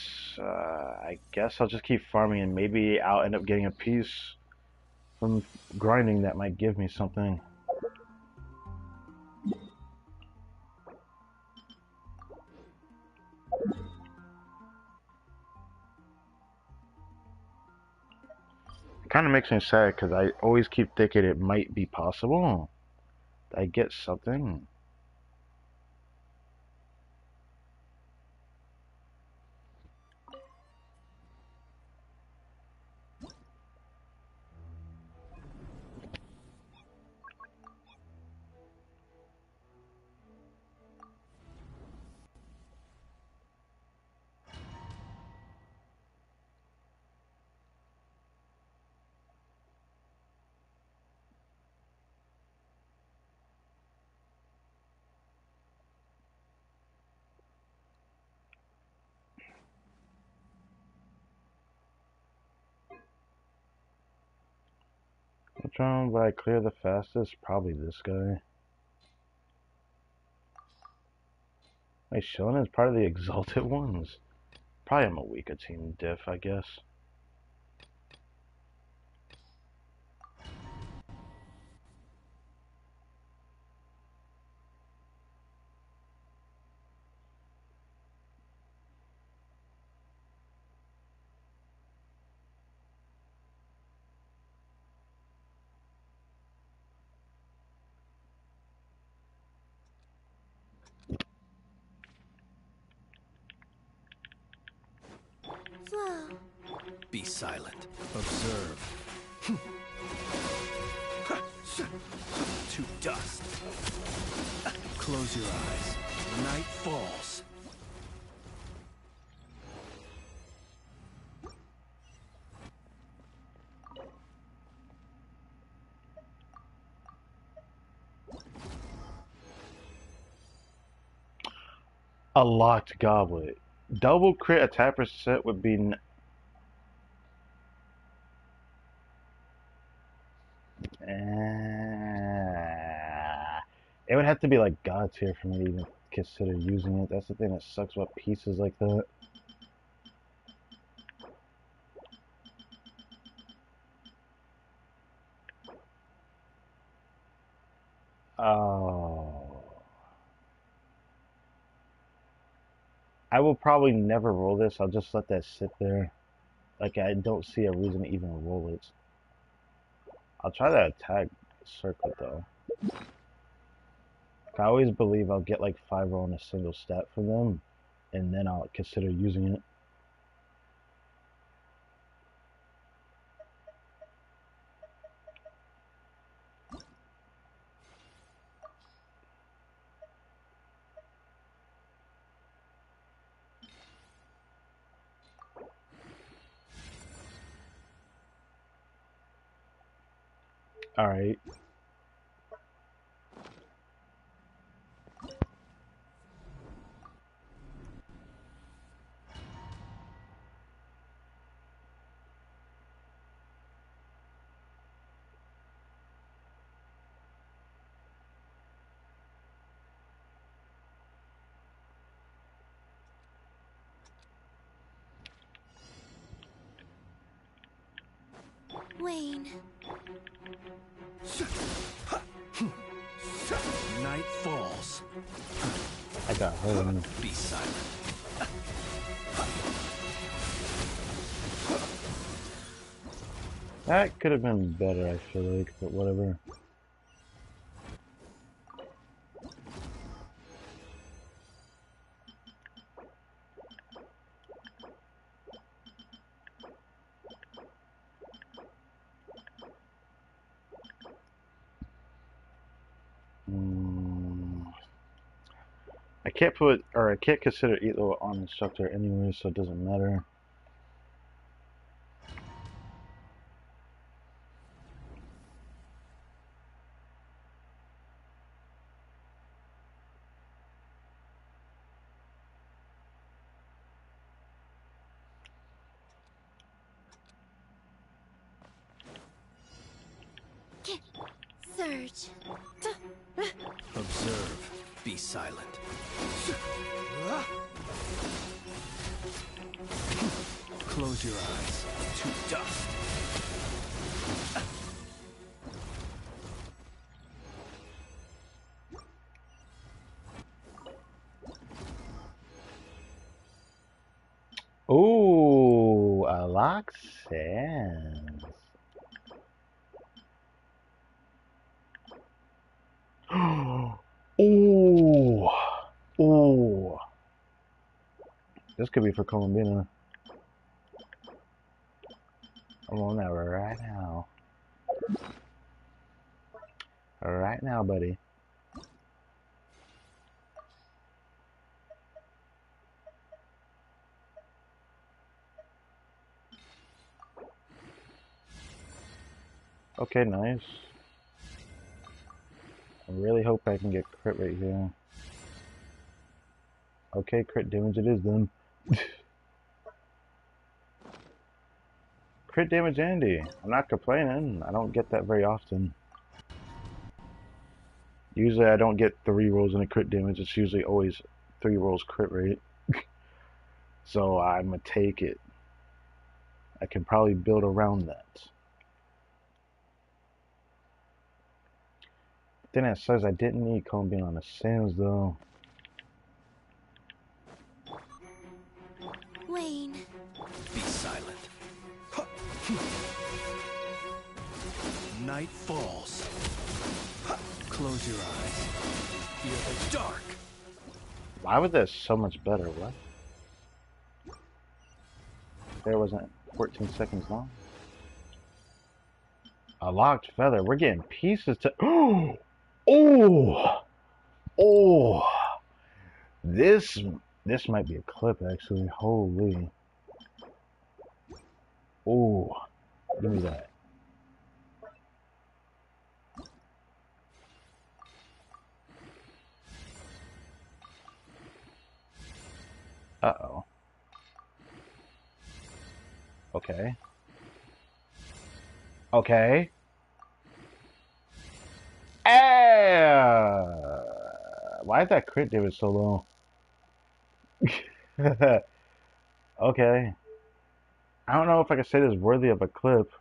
I'll just keep farming and maybe I'll end up getting a piece from grinding that might give me something. It kind of makes me sad because I always keep thinking it might be possible that I get something. Which one would I clear the fastest? Probably this guy. Wait, Shilin is part of the Exalted Ones. Probably I'm a weaker team diff, I guess. Flow. Be silent. Observe. To dust. Close your eyes. Night falls. A locked goblet. Double crit attack percent would be. It would have to be like God tier for me to even consider using it. That's the thing that sucks about pieces like that. Oh. I will probably never roll this. I'll just let that sit there. Like, I don't see a reason to even roll it. I'll try that attack circuit, though. I always believe I'll get like 5 roll in a single stat from them, and then I'll consider using it. Alright. Wayne. Night falls. I got her. Be silent. That could have been better, I feel like, but whatever. I can't put, or I can't consider Elo on instructor anyway, so it doesn't matter. Surge. Observe. Be silent. Close your eyes. To dust. Ooh, a lock sands. Ooh, ooh. This could be for Columbina. I'm on that right now. Right now, buddy. Okay, nice. I really hope I can get crit right here. Okay, crit damage it is then. Crit damage Andy. I'm not complaining. I don't get that very often. Usually I don't get 3 rolls in a crit damage. It's usually always 3 rolls crit rate. So I'm gonna take it. I can probably build around that. Then it says I didn't need Columbine on the sands though. Wayne. Be silent. Night falls. Close your eyes. Feel the dark. Why was that so much better? What? There wasn't 14 seconds long. A locked feather. We're getting pieces to. Oh! Oh! Oh! This might be a clip actually. Holy. Oh! Give me that. Uh-oh. Okay. Okay. Why is that crit damage so low? Okay. I don't know if I can say this is worthy of a clip,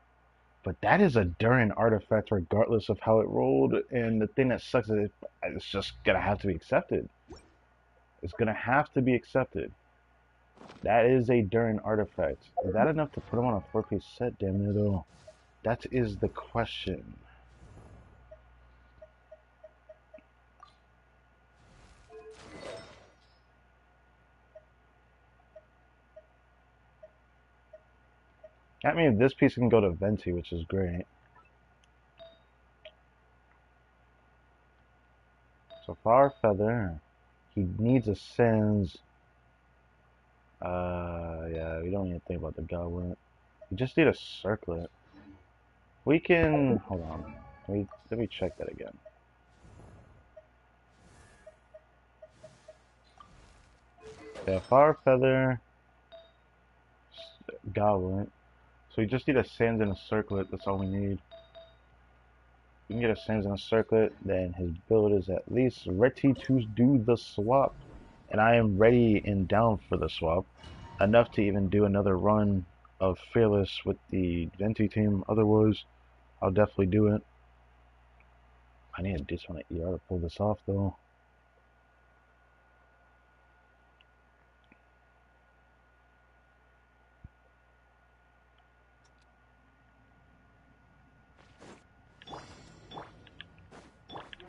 but that is a Durin artifact regardless of how it rolled. And the thing that sucks is it's just gonna have to be accepted. It's gonna have to be accepted. That is a Durin artifact. Is that enough to put him on a 4-piece set? Damn near though. That is the question. That means this piece can go to Venti, which is great. So Flower Feather. He needs a Sins. Yeah, we don't need to think about the Goblet. We just need a Circlet. We can... Hold on. Let me check that again. Yeah, Flower Feather. Goblet. So we just need a Sands and a Circlet. That's all we need. We can get a Sands and a Circlet. Then his build is at least ready to do the swap. And I am ready and down for the swap. Enough to even do another run of Fearless with the Venti team. Otherwise, I'll definitely do it. I need a decent ER to pull this off, though.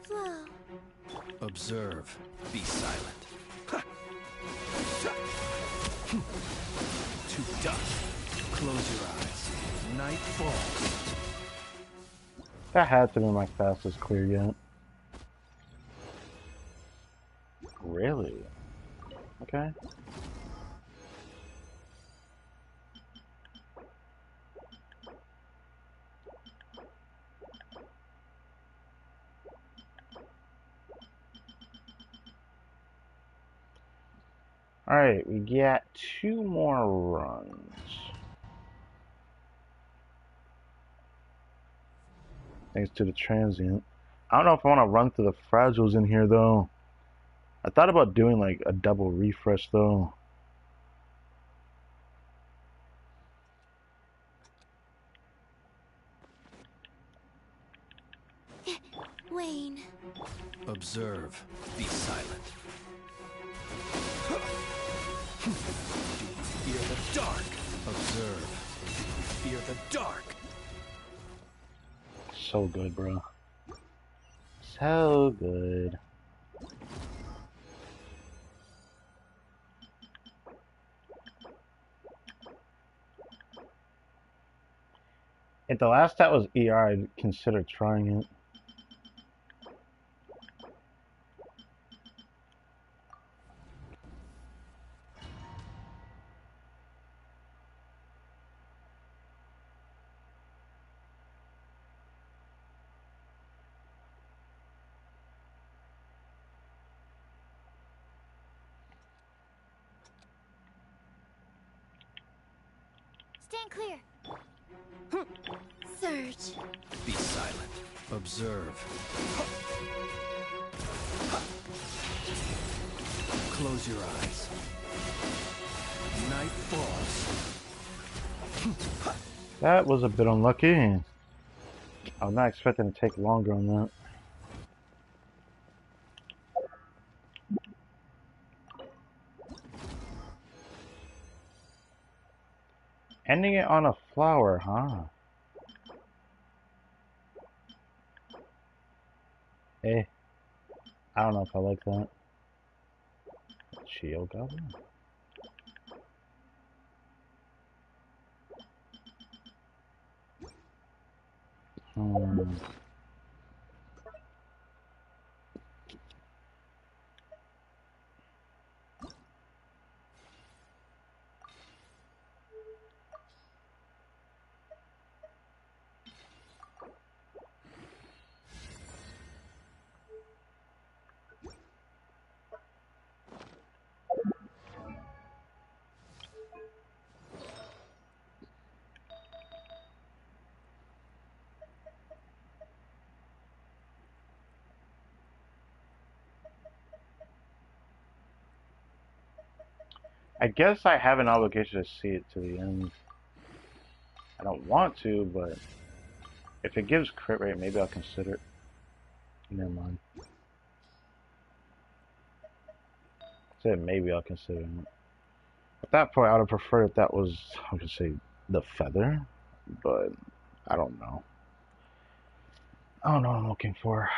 Flow. Observe. Be silent. To dust. Close your eyes. Night falls. That had to be my fastest clear yet. Really? Okay. Alright, we got 2 more runs. Thanks to the transient. I don't know if I want to run through the fragiles in here though. I thought about doing like a double refresh though. Wayne. Observe. Be silent. Do you fear the dark? Observe. Do you fear the dark? So good, bro. So good. If the last stat was ER, I'd consider trying it. Stand clear. Surge. Be silent. Observe. Close your eyes. Night falls. That was a bit unlucky. I was not expecting to take longer on that. Ending it on a flower, huh? Eh. I don't know if I like that. Shield Goblin? Hmm. I guess I have an obligation to see it to the end. I don't want to, but if it gives crit rate, maybe I'll consider it. Never mind. I said maybe I'll consider it. At that point, I would have preferred if that was, how to say, the feather, but I don't know. I don't know what I'm looking for.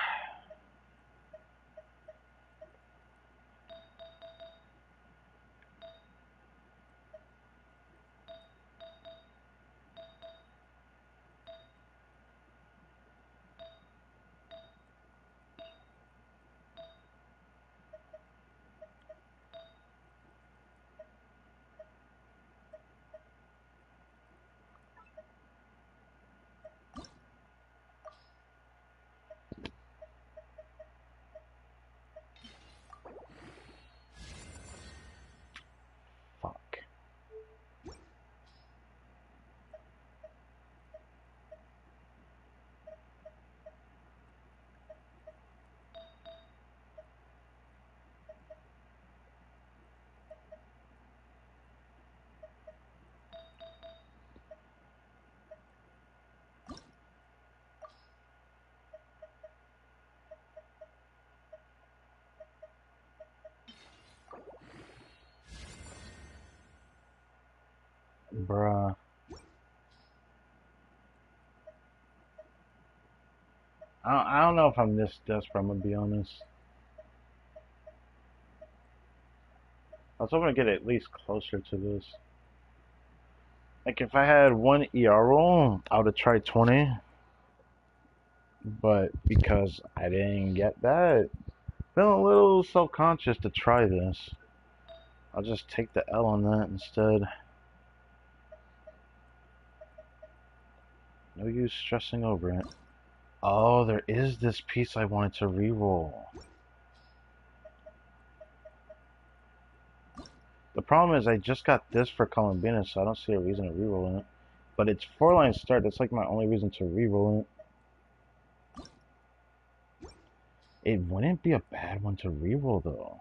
Fuck. Bruh. I don't know if I'm this desperate, I'm gonna be honest. I was hoping to get at least closer to this. Like, if I had one ER roll, I would have tried 20. But because I didn't get that, feeling a little self-conscious to try this. I'll just take the L on that instead. No use stressing over it. Oh, there is this piece I wanted to reroll. The problem is I just got this for Columbina, so I don't see a reason to reroll it. But it's 4-line start. That's like my only reason to reroll it. It wouldn't be a bad one to reroll though.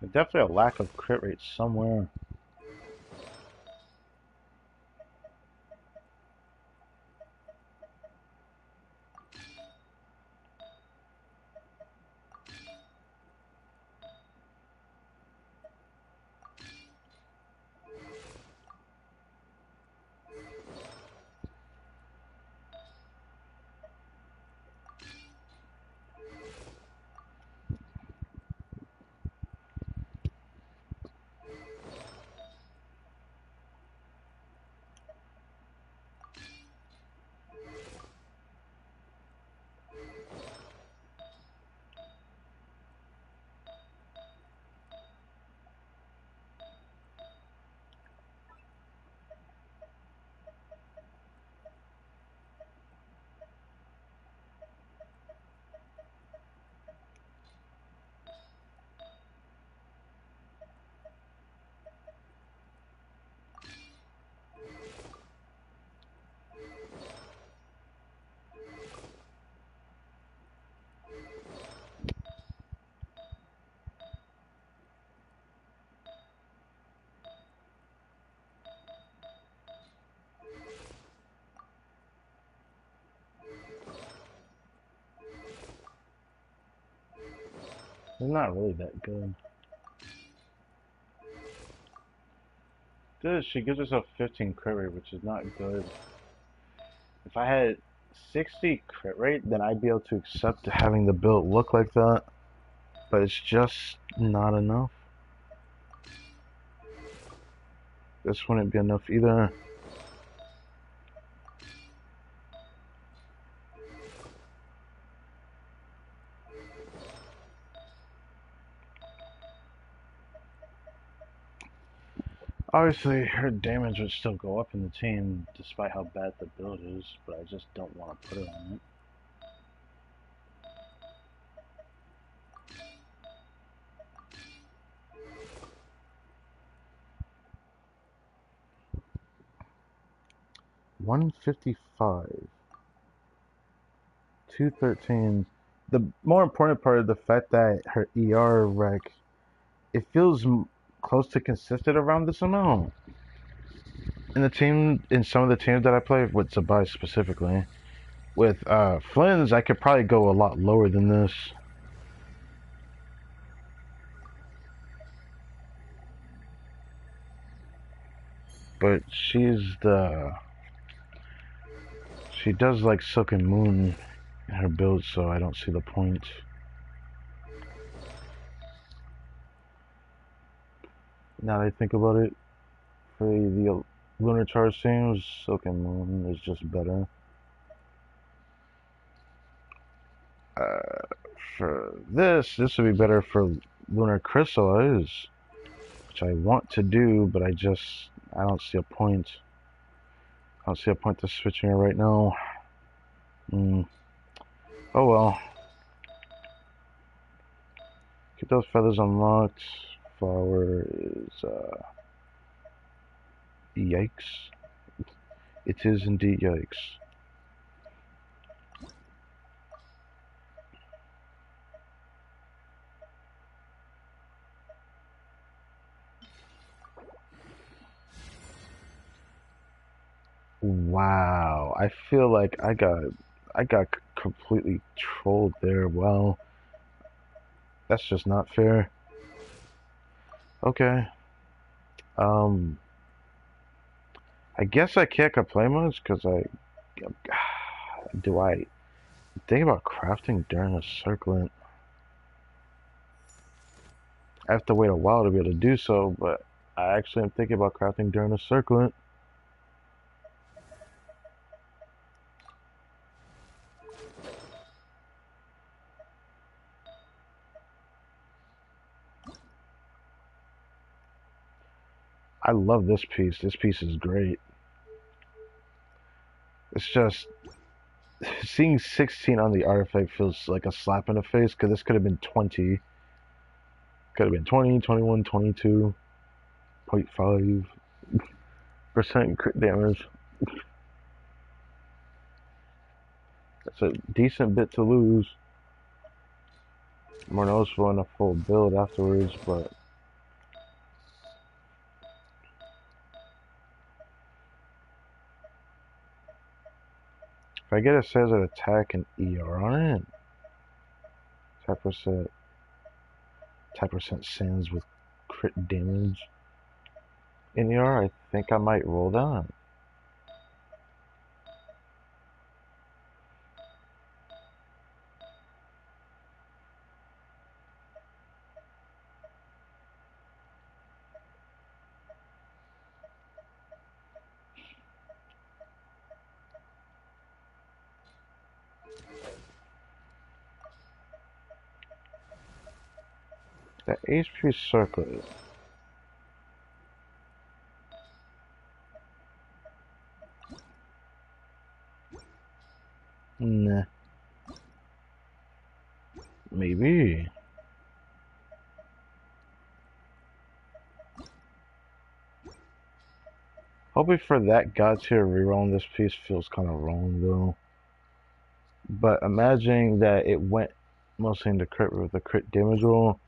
There's definitely a lack of crit rate somewhere. It's not really that good. This, she gives herself 15 crit rate, which is not good. If I had 60 crit rate, then I'd be able to accept having the build look like that. But it's just not enough. this wouldn't be enough either. Obviously, her damage would still go up in the team, despite how bad the build is, but I just don't want to put her on it. $155, $213. The more important part of the fact that her ER rec, it feels close to consistent around this amount. In some of the teams that I play with Zabai specifically, with Flynn's, I could probably go a lot lower than this. But she does like Silk and Moon in her build, so I don't see the point. Now that I think about it, for the Lunar Charge teams, Silk and Moon is just better. For this would be better for Lunar Chrysalis, which I want to do, but I don't see a point. I don't see a point to switching her right now. Oh well. Keep those feathers unlocked. Flower is, yikes. It is indeed yikes. Wow, I feel like I got completely trolled there. Well, that's just not fair. Okay. Um, I guess I can't complain much because do I think about crafting during a circlet? I have to wait a while to be able to do so, but I actually am thinking about crafting during a circlet. I love this piece. This piece is great. It's just seeing 16 on the artifact feels like a slap in the face because this could have been 20. Could have been 20, 21, 22.5% crit damage. That's a decent bit to lose. More noticeable in a full build afterwards, but if I get a says an attack and ER on it, 10%, 10% sands with crit damage in ER, I think I might roll that. The HP circlet. Nah. Maybe. Hoping for that god tier reroll on this piece feels kind of wrong though. But imagining that it went mostly into crit with a crit damage roll,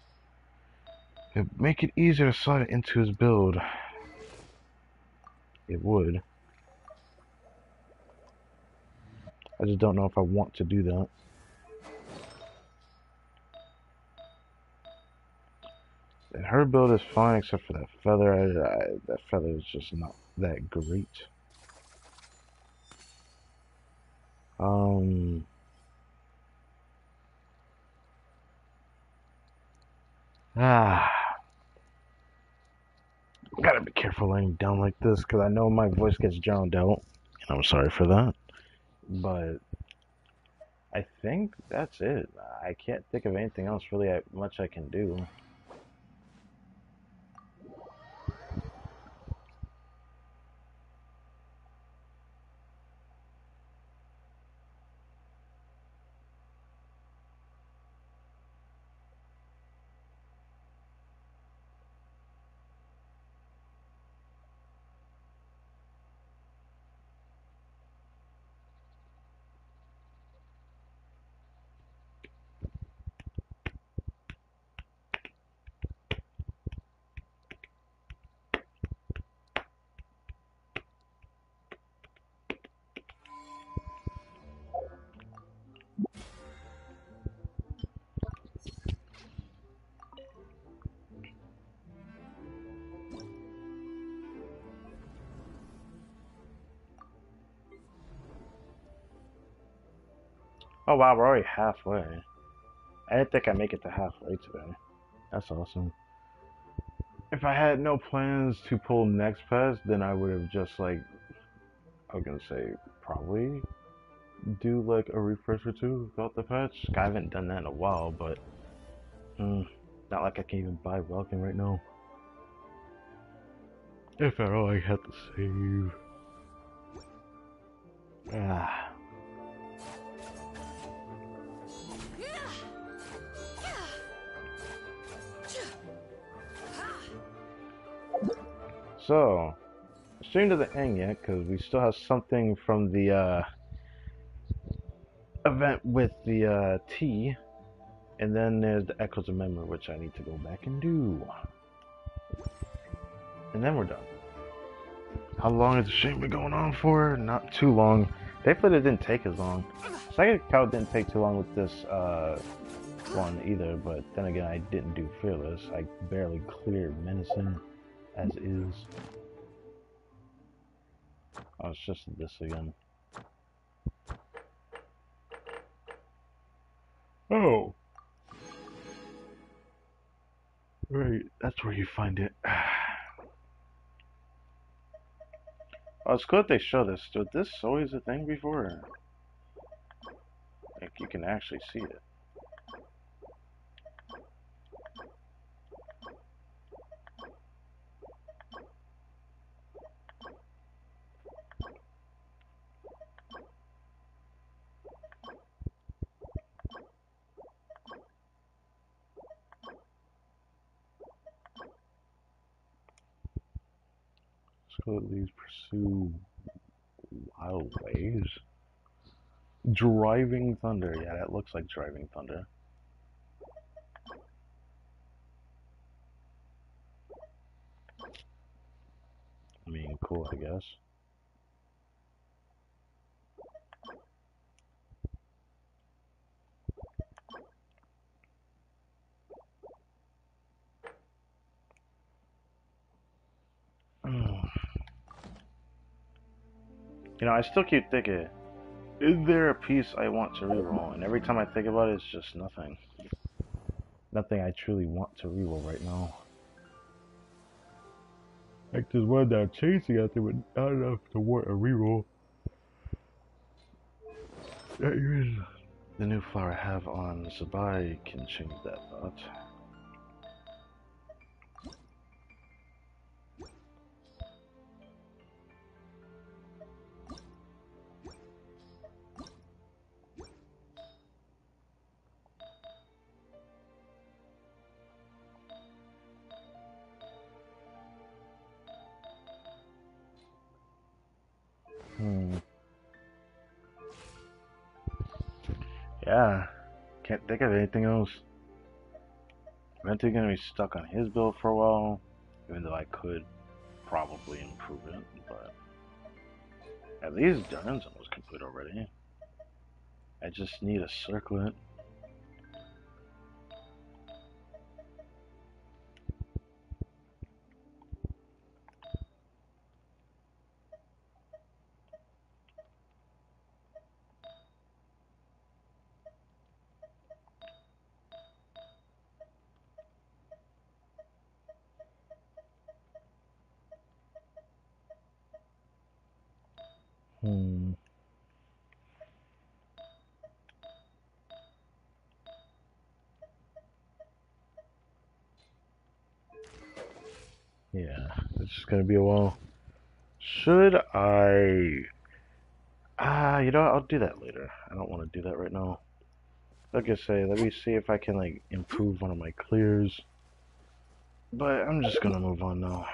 it'd make it easier to slide it into his build. It would. I just don't know if I want to do that. And her build is fine except for that feather. That feather is just not that great. Ah. Gotta be careful laying down like this because I know my voice gets drowned out, and I'm sorry for that. But I think that's it. I can't think of anything else really much I can do. Oh wow, we're already halfway. I didn't think I'd make it to halfway today. That's awesome. If I had no plans to pull next pass, then I would have just like, I was gonna say, probably do like a refresh or two without the patch. I haven't done that in a while, but not like I can even buy Welcome right now. If at all, I had to save. Ah. So, straight to the end yet, because we still have something from the event with the tea, and then there's the Echoes of Memory, which I need to go back and do. And then we're done. How long has the stream been going on for? Not too long. Thankfully, it didn't take as long. Second Cow didn't take too long with this one either, but then again, I didn't do Fearless. I barely cleared Menacing as is. Oh, it's just this again. Oh! Right, that's where you find it. Oh, it's good they show this. Was this always a thing before? Like, you can actually see it. So these pursue wild waves. Driving Thunder. Yeah, that looks like Driving Thunder. I mean, cool, I guess. You know, I still keep thinking, is there a piece I want to reroll? And every time I think about it, it's just nothing. Nothing I truly want to reroll right now. Like there's one that I'm chasing out there, but not enough to warrant a reroll. The new flower I have on Sabai can change that thought. Yeah, can't think of anything else. I'm mentally gonna be stuck on his build for a while, even though I could probably improve it, but at least Durin's almost complete already. I just need a circlet. Hmm. Yeah, it's just gonna be a while. Should I? You know what? I'll do that later. I don't want to do that right now. Like I say, let me see if I can like improve one of my clears. But I'm just gonna move on now.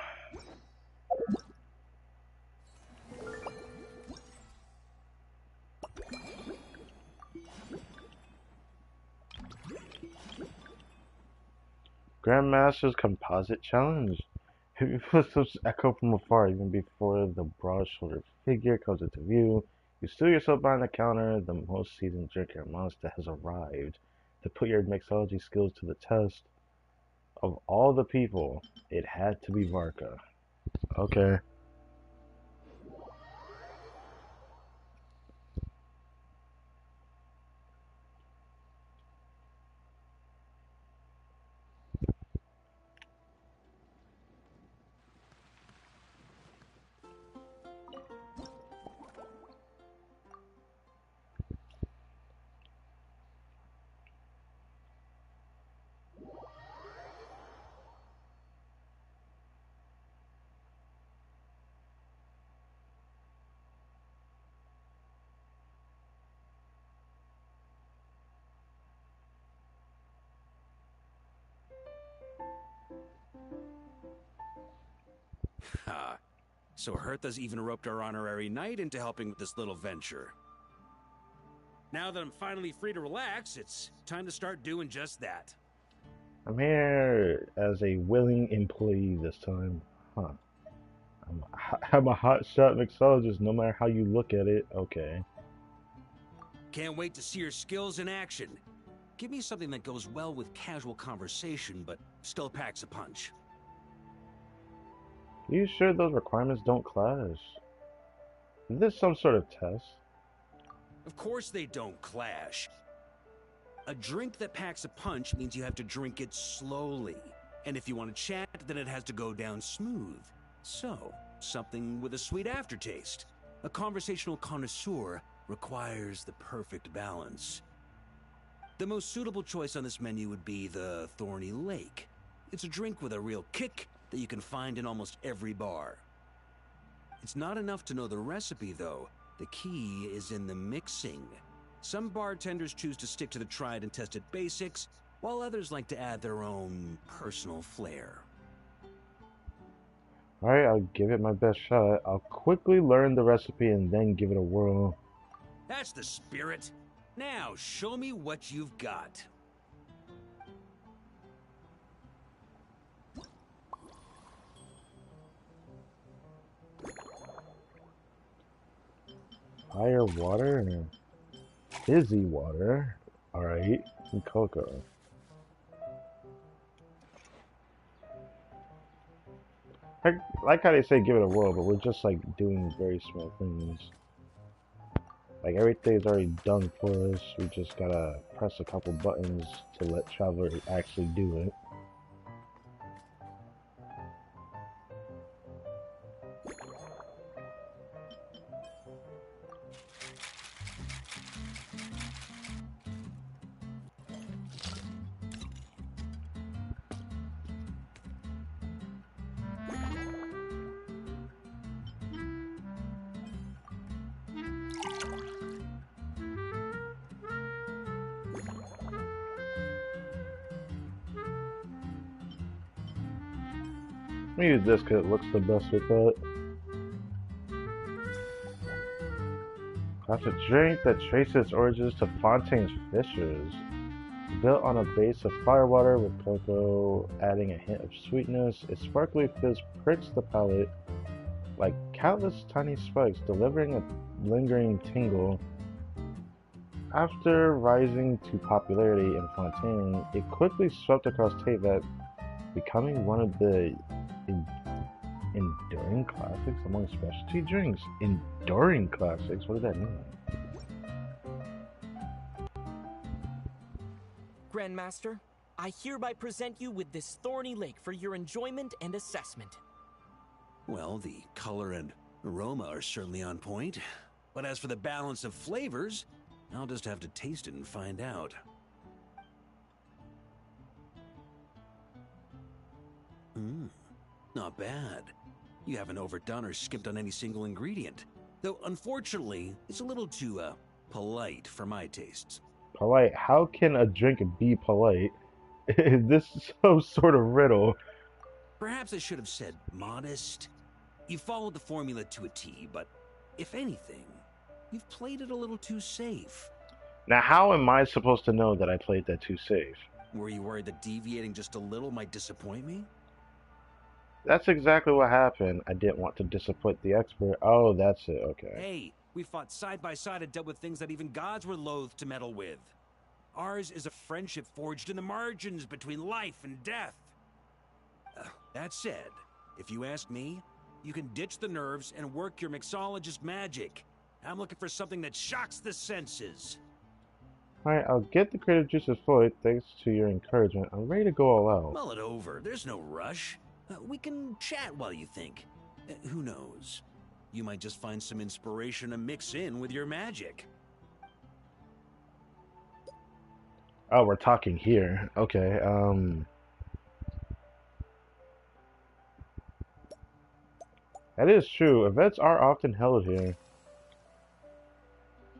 Grandmaster's Composite Challenge. If you footsteps echo from afar, even before the broad-shouldered figure comes into view, you steal yourself behind the counter. The most seasoned drinker monster has arrived to put your mixology skills to the test. Of all the people, it had to be Varka. Okay. Ha. So Hertha's even roped our honorary knight into helping with this little venture. Now that I'm finally free to relax, it's time to start doing just that. I'm here as a willing employee this time. Huh. I'm a hotshot mixologist no matter how you look at it. Okay. Can't wait to see your skills in action. Give me something that goes well with casual conversation, but still packs a punch. You sure those requirements don't clash? Is this some sort of test? Of course they don't clash. A drink that packs a punch means you have to drink it slowly. And if you want to chat, then it has to go down smooth. So, something with a sweet aftertaste. A conversational connoisseur requires the perfect balance. The most suitable choice on this menu would be the Thorny Lake. It's a drink with a real kick that you can find in almost every bar. It's not enough to know the recipe, though. The key is in the mixing. Some bartenders choose to stick to the tried and tested basics, while others like to add their own personal flair. Alright, I'll give it my best shot. I'll quickly learn the recipe and then give it a whirl. That's the spirit. Now, show me what you've got. Fire water and fizzy water. Alright, and cocoa. I like how they say give it a whirl, but we're just like doing very small things. Like everything's already done for us. We just gotta press a couple buttons to let Traveler actually do it. I'm gonna use this because it looks the best with that. That's a drink that traces its origins to Fontaine's Fishers. Built on a base of firewater with cocoa, adding a hint of sweetness, its sparkly fizz pricks the palate like countless tiny spikes, delivering a lingering tingle. After rising to popularity in Fontaine, it quickly swept across Teyvat, becoming one of the enduring classics among specialty drinks. Enduring classics? What does that mean? Grandmaster, I hereby present you with this Thorny Lake for your enjoyment and assessment. Well, the color and aroma are certainly on point. But as for the balance of flavors, I'll just have to taste it and find out. Not bad. You haven't overdone or skipped on any single ingredient. Though, unfortunately, it's a little too, polite for my tastes. Polite? How can a drink be polite? Is this some sort of riddle? Perhaps I should have said modest. You followed the formula to a T, but if anything, you've played it a little too safe. Now, how am I supposed to know that I played that too safe? Were you worried that deviating just a little might disappoint me? That's exactly what happened. I didn't want to disappoint the expert. Oh, that's it. Okay. Hey, we fought side by side and dealt with things that even gods were loath to meddle with. Ours is a friendship forged in the margins between life and death. That said, if you ask me, you can ditch the nerves and work your mixologist magic. I'm looking for something that shocks the senses. Alright, I'll get the creative juices flowing thanks to your encouragement. I'm ready to go all out. Mull it over. There's no rush. We can chat while you think. Who knows? You might just find some inspiration to mix in with your magic. Oh, we're talking here. Okay, that is true. Events are often held here.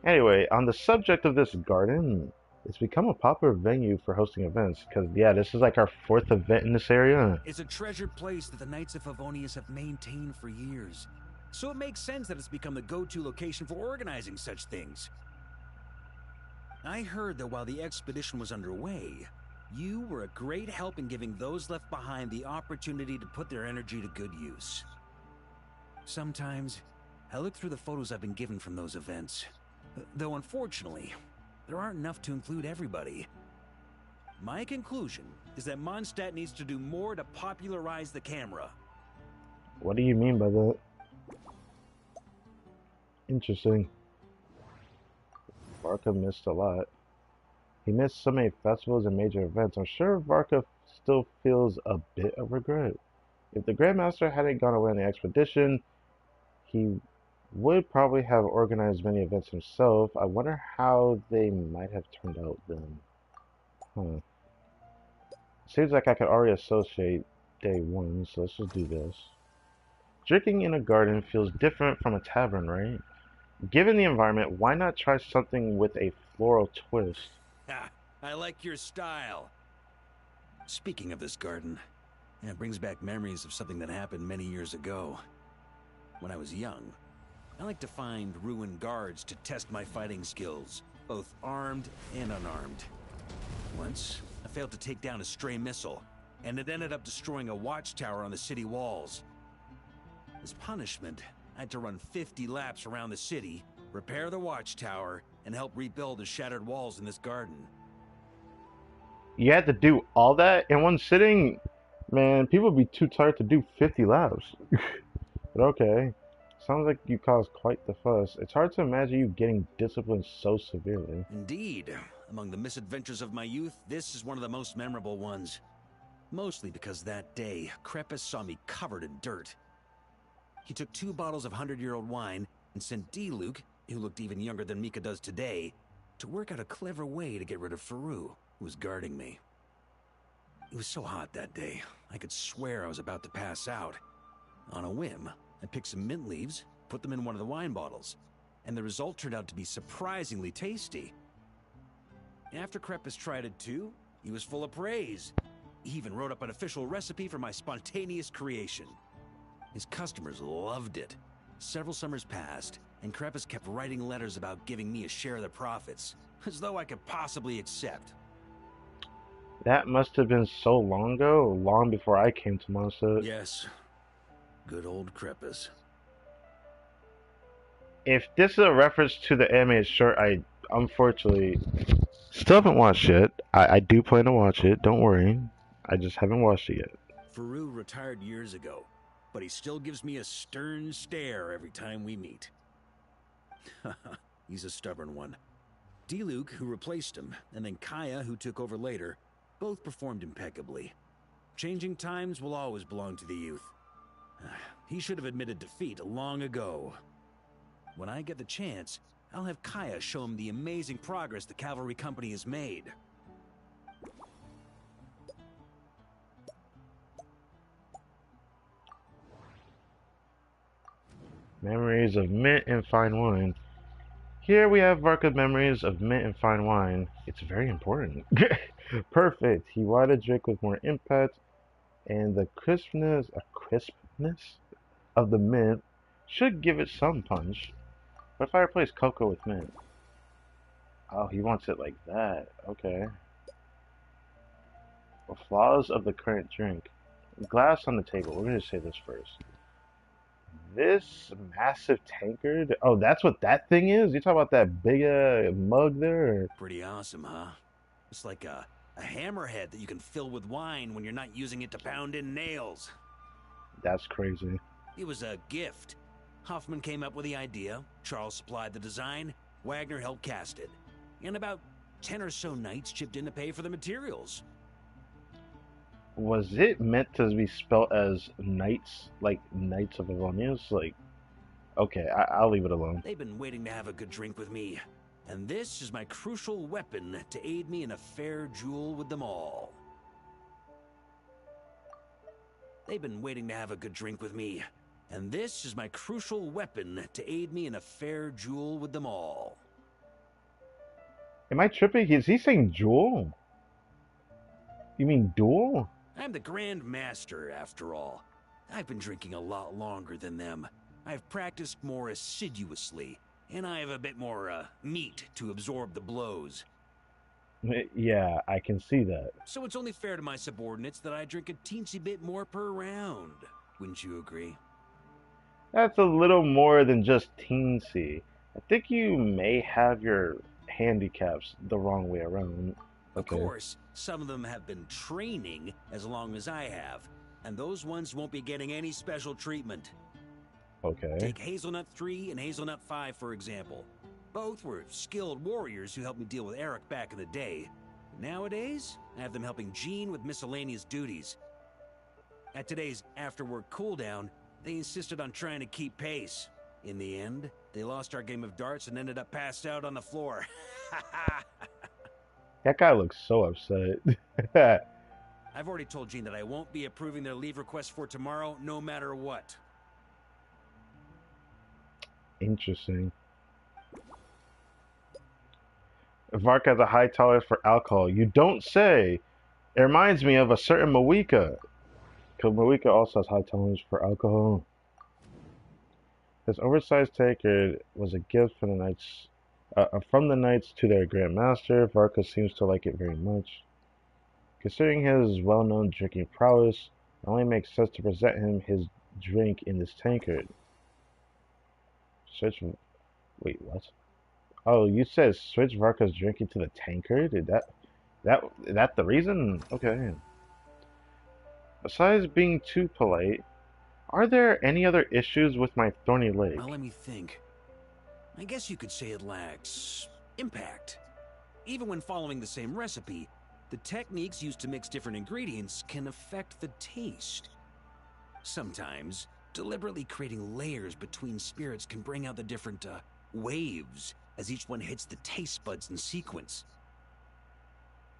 Anyway, on the subject of this garden, it's become a popular venue for hosting events. Because, yeah, this is like our 4th event in this area. It's a treasured place that the Knights of Favonius have maintained for years. So it makes sense that it's become the go-to location for organizing such things. I heard that while the expedition was underway, you were a great help in giving those left behind the opportunity to put their energy to good use. Sometimes, I look through the photos I've been given from those events. Though unfortunately, there aren't enough to include everybody. My conclusion is that Mondstadt needs to do more to popularize the camera. What do you mean by that? Interesting. Varka missed a lot. He missed so many festivals and major events. I'm sure Varka still feels a bit of regret. If the Grandmaster hadn't gone away on the expedition, he would probably have organized many events himself. I wonder how they might have turned out then. Seems like I could already associate day 1, so let's just do this. Drinking in a garden feels different from a tavern, right? Given the environment, why not try something with a floral twist? Ha! I like your style. Speaking of this garden, it brings back memories of something that happened many years ago. When I was young, I liked to find ruined guards to test my fighting skills, both armed and unarmed. Once, I failed to take down a stray missile, and it ended up destroying a watchtower on the city walls. As punishment, I had to run 50 laps around the city, repair the watchtower, and help rebuild the shattered walls in this garden. You had to do all that in one sitting? Man, people would be too tired to do 50 laps. But okay. Sounds like you caused quite the fuss. It's hard to imagine you getting disciplined so severely. Indeed. Among the misadventures of my youth, this is one of the most memorable ones. Mostly because that day, Crepus saw me covered in dirt. He took 2 bottles of 100-year-old wine and sent D-Luke, who looked even younger than Mika does today, to work out a clever way to get rid of Faru, who was guarding me. It was so hot that day, I could swear I was about to pass out. On a whim, I picked some mint leaves, put them in one of the wine bottles, and the result turned out to be surprisingly tasty. After Crepus tried it too, he was full of praise. He even wrote up an official recipe for my spontaneous creation. His customers loved it. Several summers passed, and Crepus kept writing letters about giving me a share of the profits, as though I could possibly accept. That must have been so long ago, long before I came to Mondstadt. Yes. Good old Crepus. If this is a reference to the animated short, I unfortunately still haven't watched it. I do plan to watch it, don't worry. I just haven't watched it yet. Faru retired years ago, but he still gives me a stern stare every time we meet. He's a stubborn one. D-Luke, who replaced him, and then Kaya, who took over later, both performed impeccably. Changing times will always belong to the youth. He should have admitted defeat long ago. When I get the chance, I'll have Kaya show him the amazing progress the cavalry company has made. Memories of mint and fine wine. Here we have Varka's memories of mint and fine wine. It's very important. Perfect. He wanted a drink with more impact, and the crispness of the mint should give it some punch. What if I replace cocoa with mint? Oh, he wants it like that. Okay. The flaws of the current drink. Glass on the table. We're gonna say this first. This massive tankard. Oh, that's what that thing is. You talk about that big mug there? Or... Pretty awesome, huh? It's like a hammerhead that you can fill with wine when you're not using it to pound in nails. That's crazy. It was a gift. Hoffman came up with the idea, Charles supplied the design, Wagner helped cast it. And about 10 or so knights chipped in to pay for the materials. Was it meant to be spelled as knights, like Knights of Avonius? Like, okay, I'll leave it alone. They've been waiting to have a good drink with me. And this is my crucial weapon to aid me in a fair duel with them all. They've been waiting to have a good drink with me. And this is my crucial weapon to aid me in a fair duel with them all. Am I tripping? Is he saying jewel? You mean duel? I'm the Grand Master, after all. I've been drinking a lot longer than them. I've practiced more assiduously, and I have a bit more, meat to absorb the blows. Yeah, I can see that. So it's only fair to my subordinates that I drink a teensy bit more per round. Wouldn't you agree? That's a little more than just teensy. I think you may have your handicaps the wrong way around. Okay. Of course, some of them have been training as long as I have, and those ones won't be getting any special treatment. Okay. Take Hazelnut 3 and Hazelnut 5, for example. Both were skilled warriors who helped me deal with Eric back in the day. Nowadays, I have them helping Jean with miscellaneous duties. At today's after-work cooldown, they insisted on trying to keep pace. In the end, they lost our game of darts and ended up passed out on the floor. That guy looks so upset. I've already told Jean that I won't be approving their leave request for tomorrow, no matter what. Interesting. Vark has a high tolerance for alcohol. You don't say. It reminds me of a certain Moika. Because Moika also has high tolerance for alcohol. This oversized tankard was a gift from the knights to their Grand Master. Varka seems to like it very much. Considering his well-known drinking prowess, it only makes sense to present him his drink in this tankard. Wait, what? Oh, you said switch Varka's drinking to the tankard? Is that the reason? Okay. Besides being too polite, are there any other issues with my thorny leg? Well, let me think. I guess you could say it lacks impact. Even when following the same recipe, the techniques used to mix different ingredients can affect the taste. Sometimes, deliberately creating layers between spirits can bring out the different waves as each one hits the taste buds in sequence.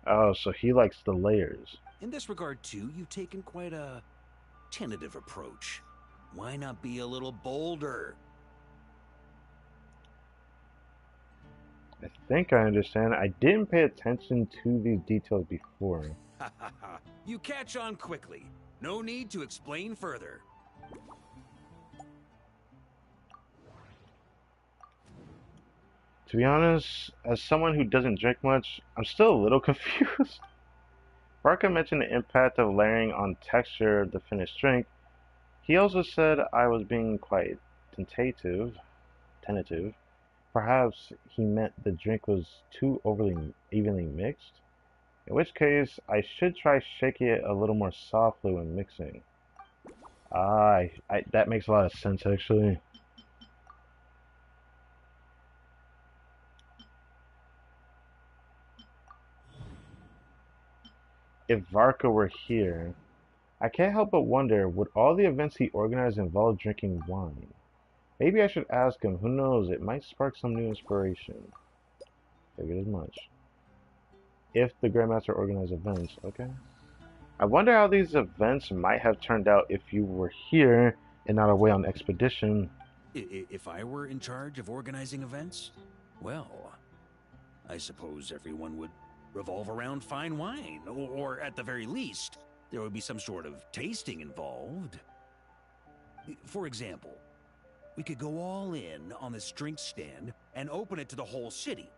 Oh, so he likes the layers. In this regard, too, you've taken quite a tentative approach. Why not be a little bolder? I think I understand. I didn't pay attention to these details before. You catch on quickly. No need to explain further. To be honest, as someone who doesn't drink much, I'm still a little confused. Barker mentioned the impact of layering on texture of the finished drink. He also said I was being quite tentative. Perhaps he meant the drink was too overly evenly mixed. In which case, I should try shaking it a little more softly when mixing. That makes a lot of sense, actually. If Varka were here, I can't help but wonder, would all the events he organized involve drinking wine? Maybe I should ask him. Who knows? It might spark some new inspiration. Figured as much. If the Grandmaster organized events, okay. I wonder how these events might have turned out if you were here and not away on expedition. If I were in charge of organizing events, well, I suppose everyone would revolve around fine wine, or at the very least, there would be some sort of tasting involved. For example, we could go all in on this drink stand and open it to the whole city,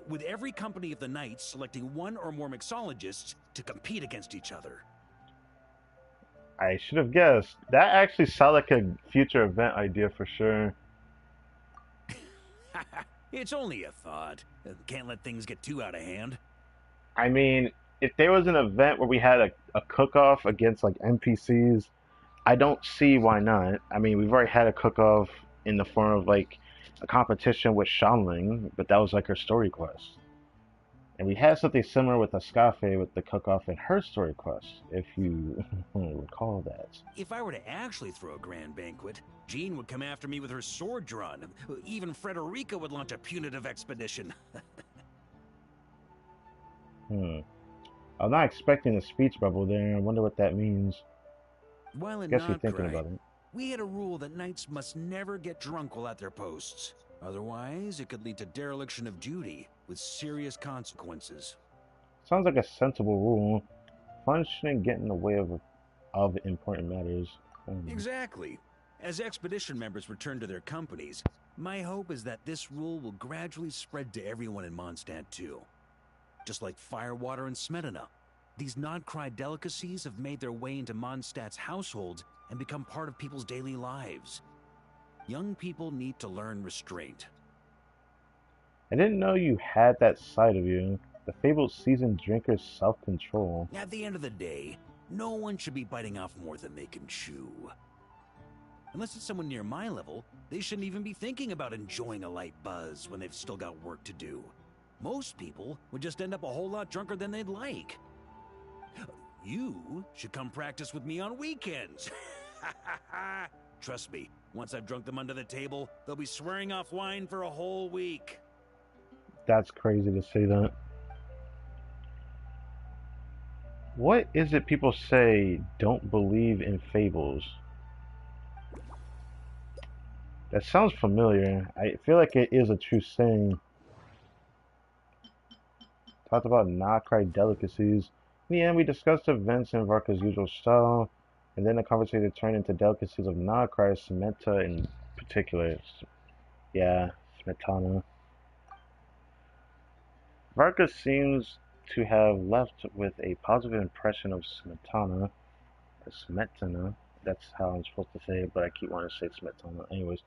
with every company of the night selecting one or more mixologists to compete against each other. I should have guessed. That actually sounds like a future event idea for sure. It's only a thought. Can't let things get too out of hand. I mean, if there was an event where we had a cook-off against like NPCs, I don't see why not. I mean, we've already had a cook-off in the form of like a competition with Shanling, but that was like her story quest. And we had something similar with Ascafe with the cook-off in her story quest, if you recall that. If I were to actually throw a grand banquet, Jean would come after me with her sword drawn. Even Frederica would launch a punitive expedition. I'm not expecting a speech bubble there. I wonder what that means. While in Guess you're thinking Notcry, about it. we had a rule that knights must never get drunk while at their posts. Otherwise, it could lead to dereliction of duty, with serious consequences. Sounds like a sensible rule. Fun shouldn't get in the way of important matters. Exactly. As expedition members return to their companies, my hope is that this rule will gradually spread to everyone in Mondstadt too. Just like firewater and Smetana, these Notcry delicacies have made their way into Mondstadt's households and become part of people's daily lives. Young people need to learn restraint. I didn't know you had that side of you. The fabled seasoned drinker's self-control. At the end of the day, no one should be biting off more than they can chew. Unless it's someone near my level, they shouldn't even be thinking about enjoying a light buzz when they've still got work to do. Most people would just end up a whole lot drunker than they'd like. You should come practice with me on weekends. Trust me, once I've drunk them under the table, they'll be swearing off wine for a whole week. That's crazy to say that. What is it people say don't believe in fables? That sounds familiar. I feel like it is a true saying. Talked about Notcry delicacies. In the end, we discussed events in Varka's usual style, and then the conversation turned into delicacies of Notcry, Smeta in particular. Yeah, Smetana. Varka seems to have left with a positive impression of Smetana, or Smetana. That's how I'm supposed to say it, but I keep wanting to say Smetana. Anyways,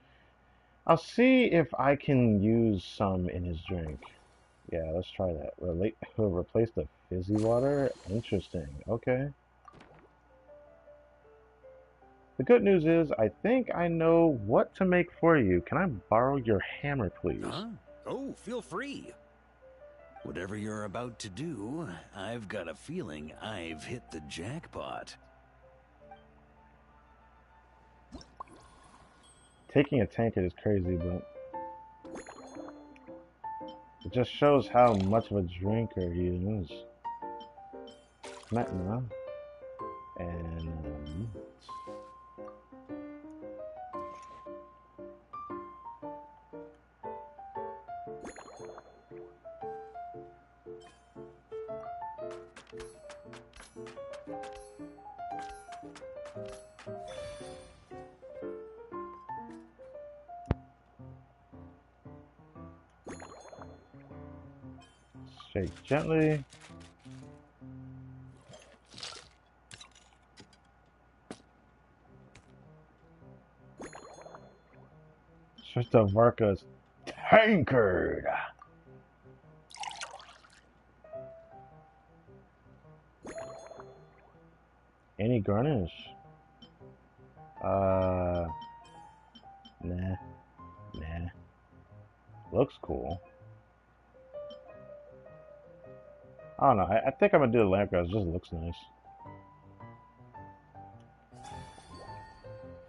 I'll see if I can use some in his drink. Yeah, let's try that. Replace the fizzy water? Interesting. Okay. The good news is, I think I know what to make for you. Can I borrow your hammer, please? Huh? Oh, feel free. Whatever you're about to do, I've got a feeling I've hit the jackpot. Taking a tankard is crazy, but it just shows how much of a drinker he is. Metna and shake gently. Switch to Varka's tankard. Any garnish? Nah. Looks cool. I don't know. I think I'm gonna do the lamp grass. It just looks nice.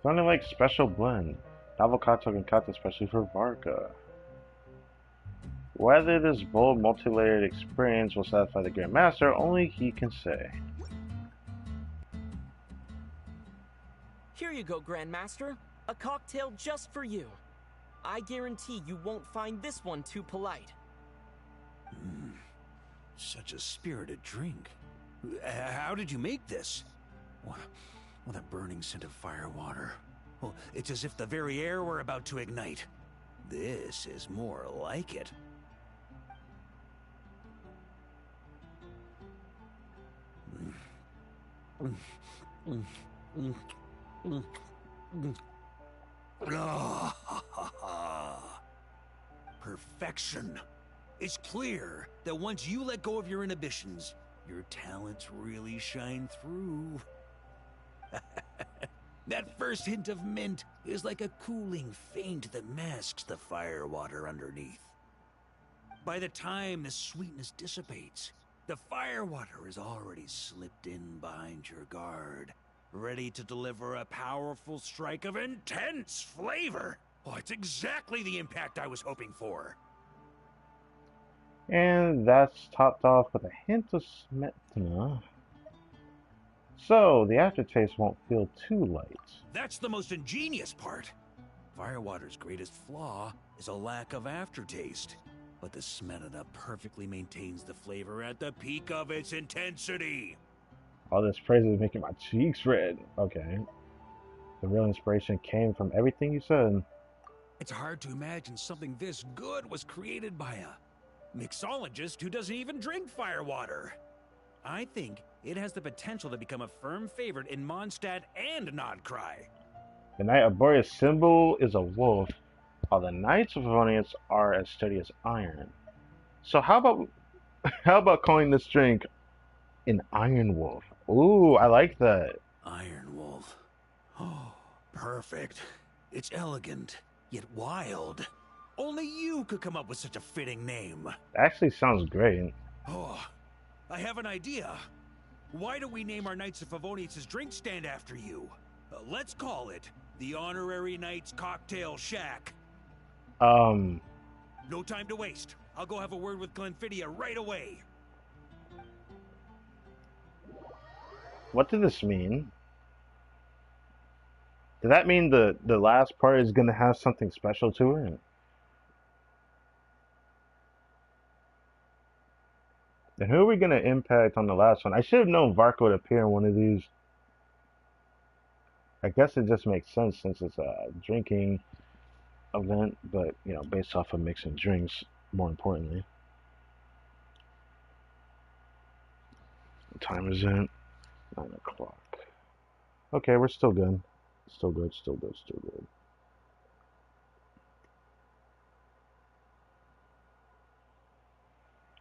Running like special blend. Novel cocktail concoct especially for Varka. Whether this bold, multi-layered experience will satisfy the Grand Master, only he can say. Here you go, Grandmaster. A cocktail just for you. I guarantee you won't find this one too polite. Such a spirited drink. How did you make this? What a burning scent of firewater. Well, it's as if the very air were about to ignite. This is more like it. Perfection. It's clear that once you let go of your inhibitions, your talents really shine through. That first hint of mint is like a cooling feint that masks the firewater underneath. By the time the sweetness dissipates, the firewater is already slipped in behind your guard, ready to deliver a powerful strike of intense flavor. Oh, it's exactly the impact I was hoping for. And that's topped off with a hint of smetana. So the aftertaste won't feel too light. That's the most ingenious part. Firewater's greatest flaw is a lack of aftertaste, but the smetana perfectly maintains the flavor at the peak of its intensity. All this praise is making my cheeks red. Okay. The real inspiration came from everything you said. It's hard to imagine something this good was created by a mixologist who doesn't even drink firewater. I think it has the potential to become a firm favorite in Mondstadt and Nodcry. The Knight of Boreas symbol is a wolf, while the Knights of Favonius are as sturdy as iron. So how about calling this drink an Iron Wolf? Ooh, I like that. Iron Wolf. Oh, perfect. It's elegant, yet wild. Only you could come up with such a fitting name. Actually sounds great. Oh, I have an idea. Why don't we name our Knights of Favonius' drink stand after you? Let's call it the Honorary Knights Cocktail Shack. No time to waste. I'll go have a word with Glenfiddich right away. What did this mean? Does that mean the last part is gonna have something special to it? And who are we gonna impact on the last one? I should have known Varka would appear in one of these. I guess it just makes sense since it's a drinking event, but you know, based off of mixing drinks, more importantly. What time is it? 9 o'clock. Okay, we're still good. Still good, still good, still good.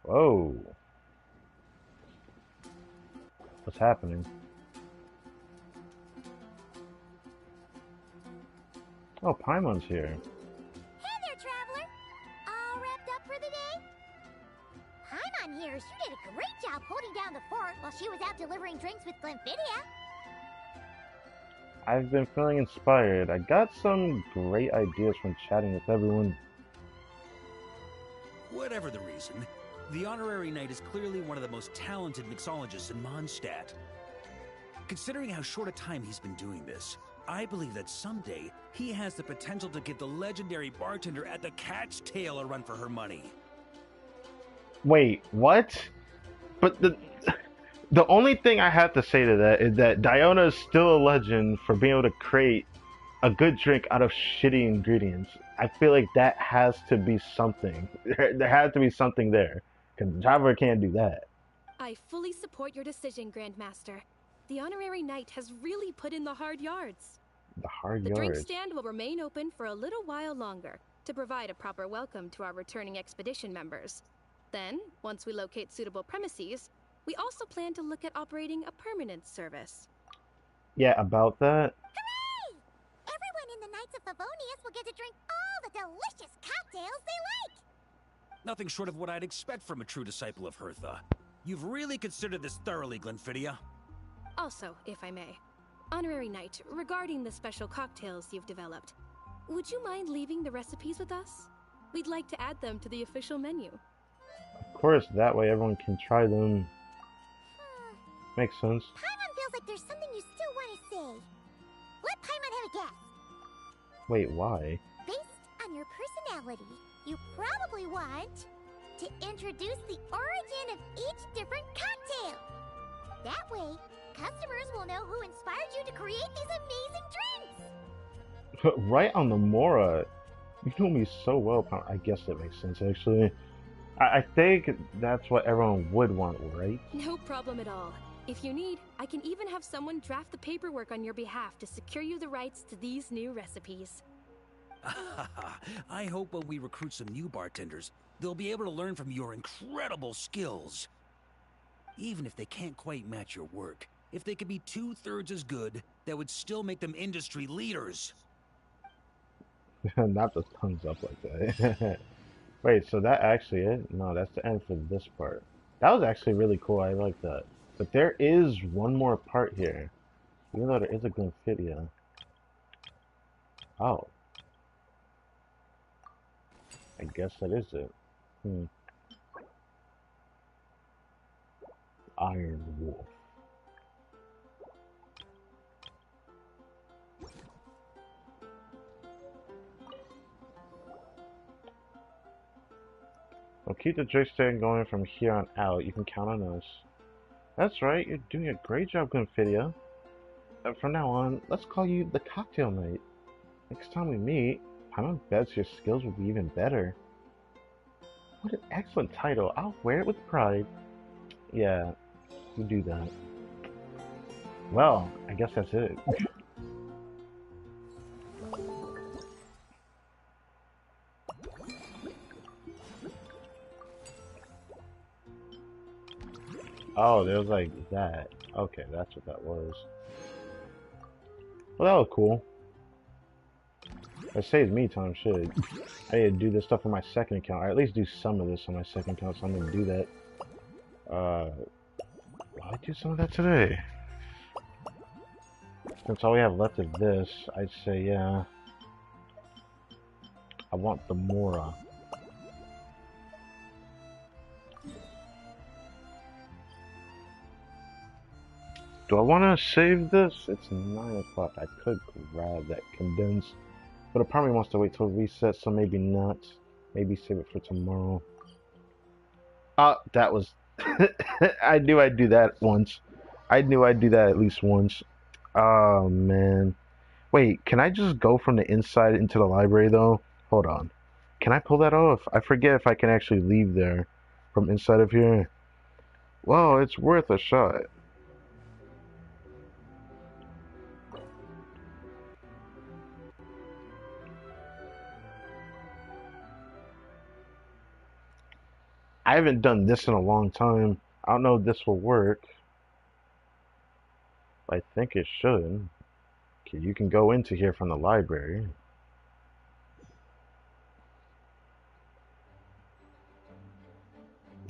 Whoa. What's happening? Oh, Paimon's here. Hey there, traveler. All wrapped up for the day? Paimon here. She did a great job holding down the fort while she was out delivering drinks with Glenfiddich. I've been feeling inspired. I got some great ideas from chatting with everyone. Whatever the reason, the Honorary Knight is clearly one of the most talented mixologists in Mondstadt. Considering how short a time he's been doing this, I believe that someday he has the potential to give the legendary bartender at the Cat's Tail a run for her money. Wait, what? But the only thing I have to say to that is that Diona is still a legend for being able to create a good drink out of shitty ingredients. I feel like that has to be something. There has to be something there. Because Java can't do that. I fully support your decision, Grandmaster. The Honorary Knight has really put in the hard yards. The hard The yards. drink stand will remain open for a little while longer to provide a proper welcome to our returning expedition members. Then, once we locate suitable premises, we also plan to look at operating a permanent service. Yeah, about that. Hooray! Everyone in the Knights of Favonius will get to drink all the delicious cocktails they like. Nothing short of what I'd expect from a true disciple of Hertha. You've really considered this thoroughly, Glenfiddich. Also, if I may, Honorary Knight, regarding the special cocktails you've developed, Would you mind leaving the recipes with us? We'd like to add them to the official menu. Of course, that way everyone can try them. Makes sense. Paimon feels like there's something you still want to say. Let Paimon have a guess. Wait, why? Based on your personality, you probably want to introduce the origin of each different cocktail. That way, customers will know who inspired you to create these amazing drinks. Right on the Mora. You know me so well, I guess that makes sense, actually. I think that's what everyone would want, right? No problem at all. If you need, I can even have someone draft the paperwork on your behalf to secure you the rights to these new recipes. I hope when we recruit some new bartenders, they'll be able to learn from your incredible skills. Even if they can't quite match your work, if they could be 2/3 as good, that would still make them industry leaders. Not the thumbs up like that. Wait, so that actually it? No, that's the end for this part. That was actually really cool. I like that. But there is one more part here. Even though there is a Glymphidia. Oh. I guess that is it. Iron Wolf. We'll keep the joystick going from here on out. You can count on us. That's right, you're doing a great job, Glymphidia. From now on, let's call you the Cocktail Knight. Next time we meet, Paimon bets your skills will be even better. What an excellent title. I'll wear it with pride. Yeah, you do that. Well, I guess that's it. Oh, there was like that. Okay, that's what that was. Well, that was cool. It saves me time, shit. I need to do this stuff on my second account, or at least do some of this on my second account, so I'm gonna do that. Will I do some of that today? Since all we have left is this, I'd say, yeah. I want the Mora. Do I want to save this? It's 9 o'clock. I could grab that condensed. But it probably wants to wait till reset, so maybe not. Maybe save it for tomorrow. That was... I knew I'd do that once. I knew I'd do that at least once. Oh, man. Wait, can I just go from the inside into the library, though? Hold on. Can I pull that off? I forget if I can actually leave there from inside of here. Well, it's worth a shot. I haven't done this in a long time. I don't know if this will work. I think it should. Okay, you can go into here from the library.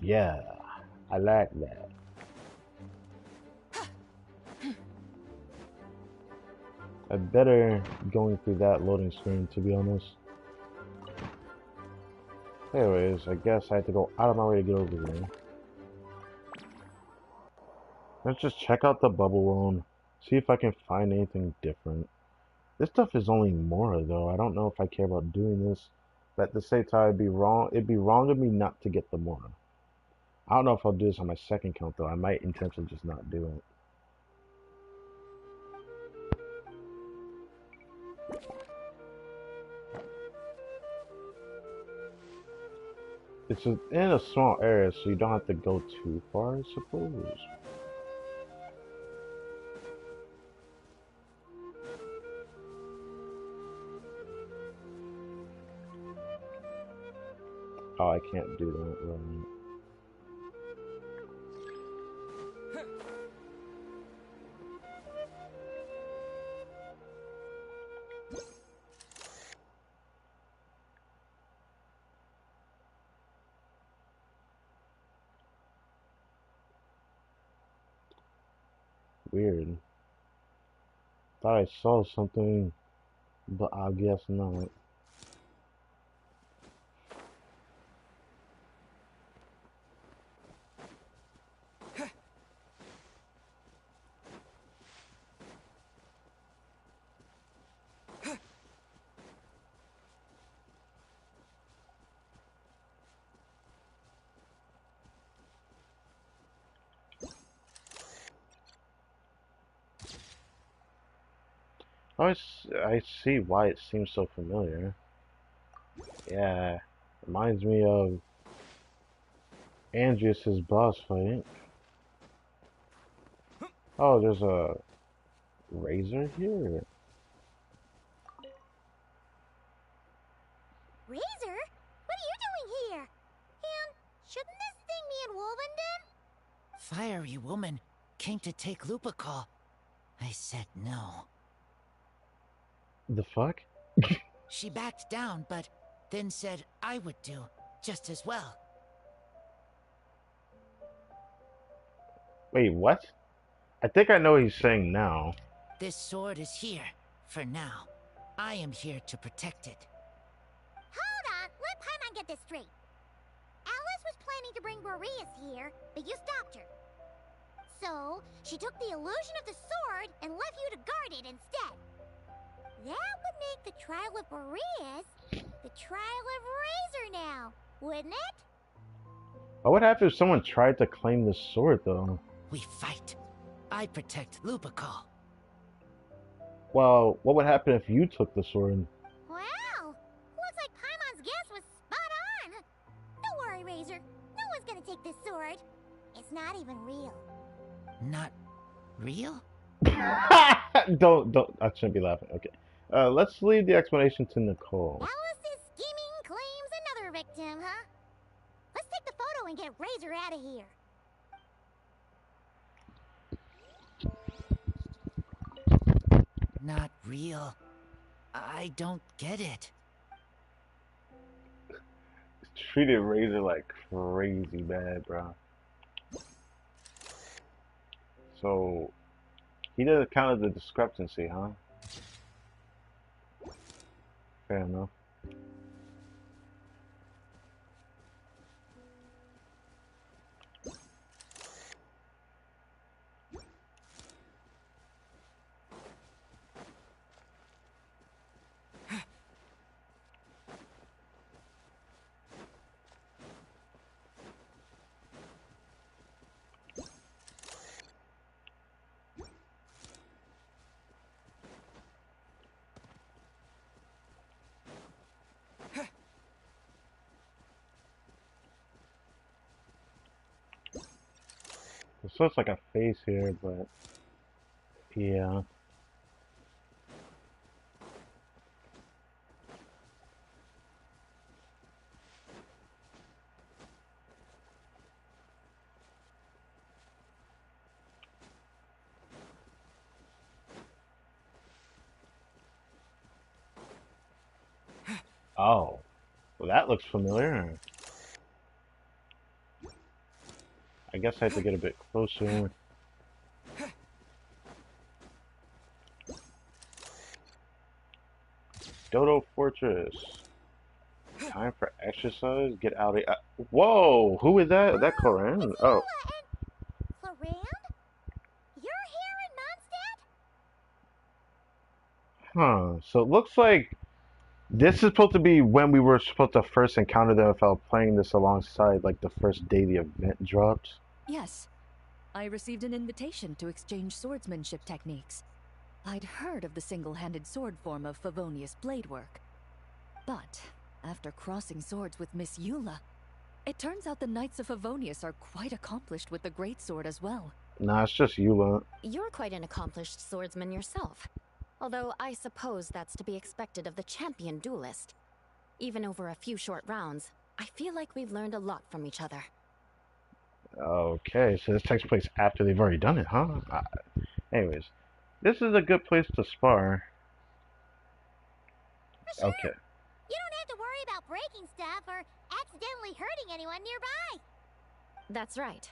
Yeah, I like that. I better going through that loading screen, to be honest. Anyways, I guess I have to go out of my way to get over here. Let's just check out the bubble room, see if I can find anything different. This stuff is only Mora, though. I don't know if I care about doing this, but at the same time, it'd be wrong of me not to get the Mora. I don't know if I'll do this on my second count, though. I might intentionally just not do it. It's in a small area, so you don't have to go too far, I suppose. Oh, I can't do that right. Weird. Thought I saw something. but I guess not. I see why it seems so familiar. Yeah, reminds me of Andreas's boss fight. Oh, there's a razor here. Razor? What are you doing here? And shouldn't this thing be in Wolvenden? Fiery woman came to take Lupical. I said no. The fuck? She backed down, but then said I would do just as well. Wait, what? I think I know what he's saying now. This sword is here, for now. I am here to protect it. Hold on, let Paimon get this straight. Alice was planning to bring Boreas here, but you stopped her. So, she took the illusion of the sword and left you to guard it instead. That would make the trial of Boreas the trial of Razor now, wouldn't it? What would happen if someone tried to claim the sword, though? We fight. I protect Lupical. Well, what would happen if you took the sword? Wow! Looks like Paimon's guess was spot on. Don't worry, Razor. No one's gonna take this sword. It's not even real. Not real? don't. I shouldn't be laughing. Okay. Let's leave the explanation to Nicole. Alice's scheming claims another victim, huh? Let's take the photo and get Razor out of here. Not real. I don't get it. Treated Razor like crazy bad, bro. So, he did account of the discrepancy, huh? Fair enough. This looks like a face here, but yeah. Oh, well, that looks familiar. I guess I have to get a bit closer. Dodo Fortress. Time for exercise. Get out of. Whoa! Who is that? Is that Corinne? Oh. Florand? You're here in Mondstadt? Huh. So it looks like this is supposed to be when we were supposed to first encounter them if I was playing this alongside like the first day the event dropped. Yes. I received an invitation to exchange swordsmanship techniques. I'd heard of the single-handed sword form of Favonius blade work. But after crossing swords with Miss Eula, it turns out the Knights of Favonius are quite accomplished with the greatsword as well. Nah, it's just Eula. You're quite an accomplished swordsman yourself. Although I suppose that's to be expected of the champion duelist. Even over a few short rounds, I feel like we've learned a lot from each other. Okay, so this takes place after they've already done it, huh? Anyways, this is a good place to spar. Sure. Okay. You don't have to worry about breaking stuff or accidentally hurting anyone nearby. That's right.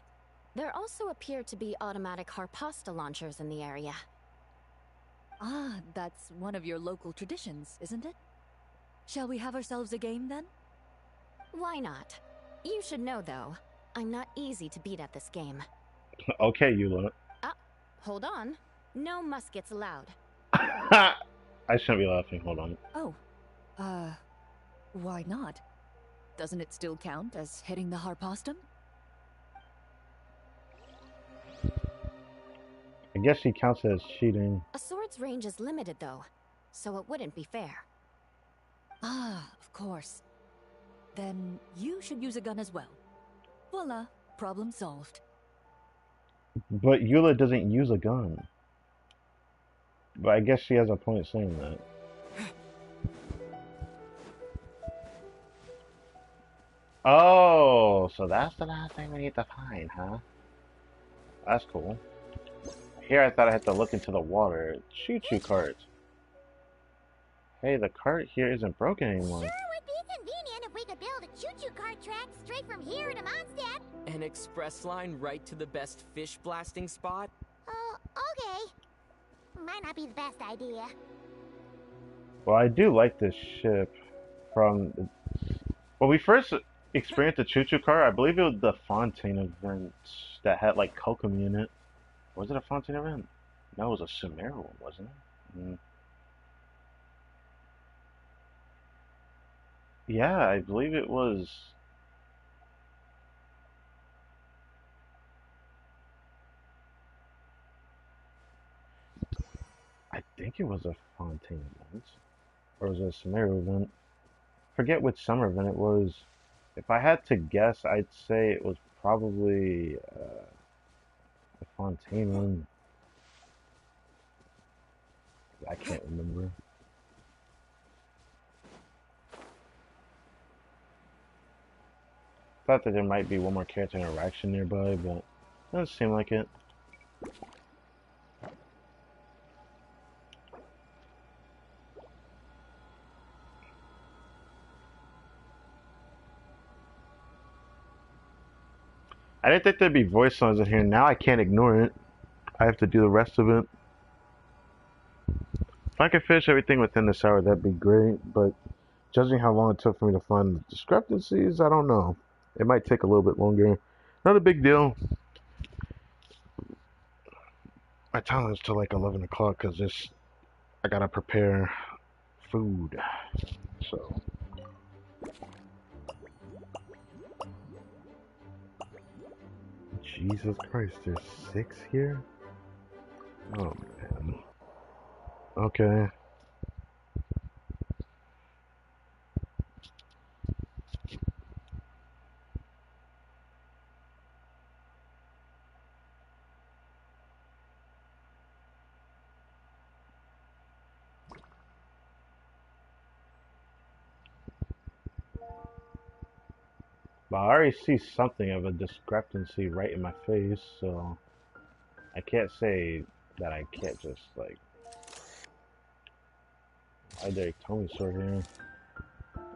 There also appear to be automatic Harpasta launchers in the area. Ah, that's one of your local traditions, isn't it? Shall we have ourselves a game then? Why not? You should know, though, I'm not easy to beat at this game. Okay, Eula. Ah, hold on. No muskets allowed. I shouldn't be laughing. Hold on. Oh, why not? Doesn't it still count as hitting the harpastum? I guess she counts as cheating. A sword's range is limited, though, so it wouldn't be fair. Ah, of course. Then you should use a gun as well. Voila, problem solved. But Eula doesn't use a gun. But I guess she has a point saying that. Oh, so that's the last thing we need to find, huh? That's cool. Here I thought I had to look into the water. Choo-choo carts. Hey, the cart here isn't broken anymore. Sure would be convenient if we could build a choo-choo cart track straight from here to Mondstadt. An express line right to the best fish blasting spot? Oh, okay. Might not be the best idea. Well, I do like this ship from... When we first experienced the choo-choo cart, I believe it was the Fontaine event that had like Kokomi in it. Was it a Fontaine event? No, it was a Sumeru one, wasn't it? Mm. Yeah, I believe it was. I think it was a Fontaine event. Or was it a Sumeru event? Forget which summer event it was. If I had to guess, I'd say it was probably the Fontaine one. I can't remember. Thought that there might be one more character interaction nearby, but it doesn't seem like it. I didn't think there'd be voice lines in here. Now I can't ignore it. I have to do the rest of it. If I could finish everything within this hour, that'd be great, but judging how long it took for me to find the discrepancies, I don't know. It might take a little bit longer. Not a big deal. My time is till like 11 o'clock because I gotta prepare food. So. Jesus Christ, there's 6 here? Oh man. Okay. But I already see something of a discrepancy right in my face, so I can't say that I can't just like. Why there Tommy sword here?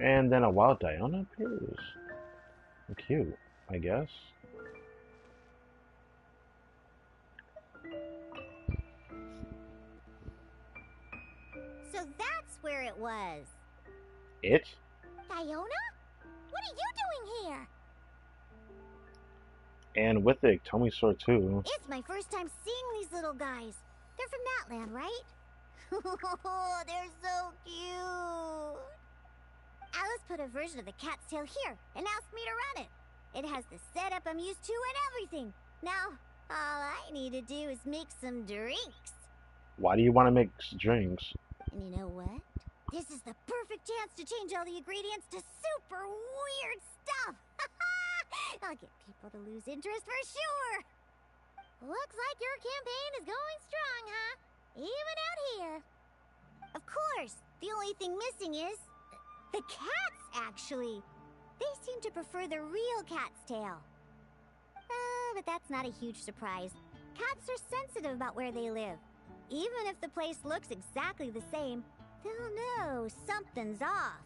And then a wild Diana appears. Cute, I guess. So that's where it was. It? Diona? What are you doing here? And with the Tommy sword too. It's my first time seeing these little guys. They're from that land, right? They're so cute. Alice put a version of the cat's tail here and asked me to run it. It has the setup I'm used to and everything. Now, all I need to do is make some drinks. Why do you want to make drinks? And you know what? This is the perfect chance to change all the ingredients to super weird stuff. I'll get people to lose interest for sure. Looks like your campaign is going strong, huh? Even out here. Of course, the only thing missing is the cats, actually. They seem to prefer the real cat's tail. But that's not a huge surprise. Cats are sensitive about where they live. Even if the place looks exactly the same, they'll know something's off.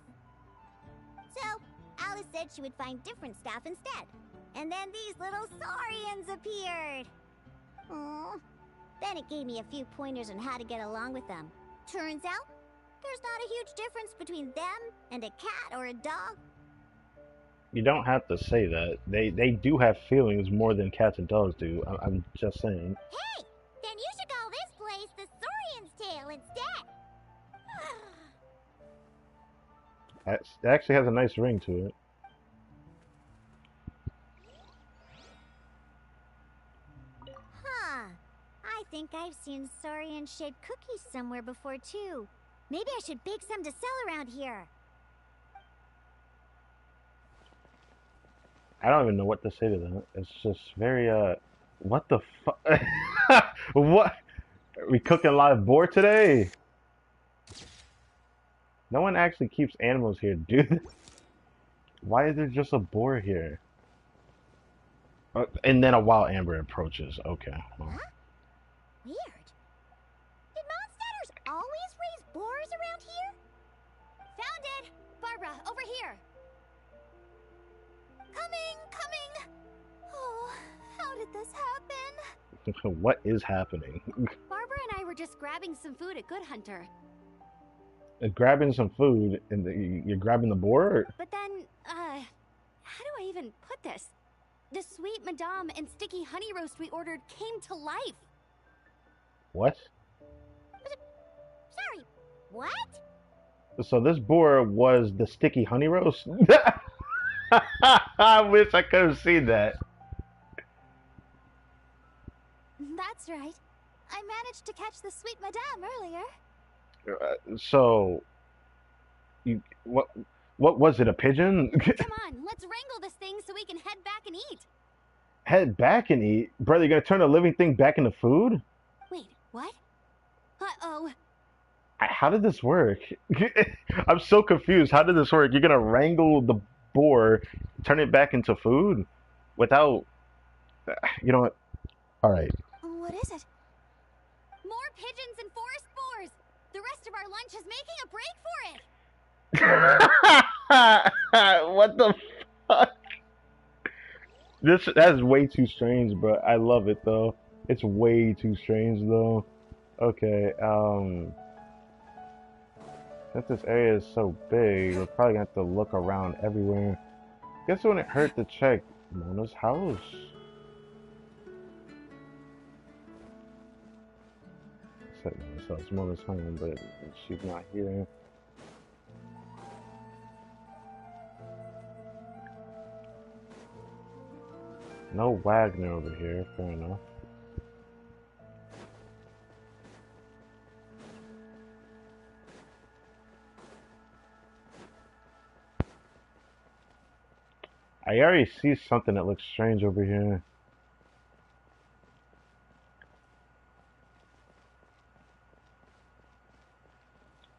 So, Alice said she would find different staff instead. And then these little saurians appeared. Aww. They Then it gave me a few pointers on how to get along with them. Turns out, there's not a huge difference between them and a cat or a dog. You don't have to say that. They do have feelings more than cats and dogs do. I'm just saying. Hey! Then you should call this place the Saurian's Tail instead! It actually has a nice ring to it. Huh. I think I've seen Saurian-shaped cookies somewhere before, too. Maybe I should bake some to sell around here. I don't even know what to say to that. It's just very, what the fuck? What? Are we cooking live boar today? No one actually keeps animals here, dude. Why is there just a boar here? And then a wild amber approaches. Okay. Well. Huh? Weird. Did monsters always raise boars around here? Found it! Barbara, over here! Coming! Oh, how did this happen? What is happening? Barbara and I were just grabbing some food at Good Hunter. Grabbing some food, and you're grabbing the boar? But then, how do I even put this? The sweet madame and sticky honey roast we ordered came to life. What? Sorry, what? So this boar was the sticky honey roast? I wish I could have seen that. That's right. I managed to catch the sweet madame earlier. So, what was it, a pigeon? Come on, let's wrangle this thing so we can head back and eat. Head back and eat? Brother, you're gonna turn a living thing back into food? Wait, what? Uh-oh. How did this work? I'm so confused. How did this work? You're gonna wrangle the boar, turn it back into food? Without... You know what? Alright. What is it? More pigeons and forest boars! The rest of our lunch is making a break for it! What the fuck? That's way too strange, but I love it though. It's way too strange though. Okay, since this area is so big, we're probably gonna have to look around everywhere. Guess it wouldn't hurt to check Mona's house. I said Mona's house, Mona's home, but she's not here. No Wagner over here, fair enough. I already see something that looks strange over here.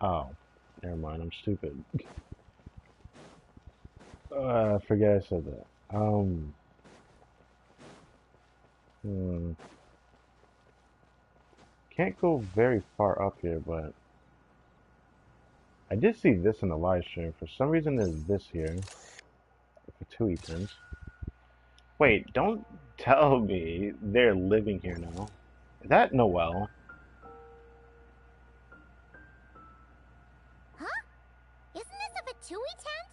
Oh, never mind, I'm stupid. I forget I said that. Can't go very far up here, but I did see this in the live stream. For some reason, there's this here. For 2 pins. Wait, don't tell me they're living here now. Is that Noelle? Huh? Isn't this a Fatui tent?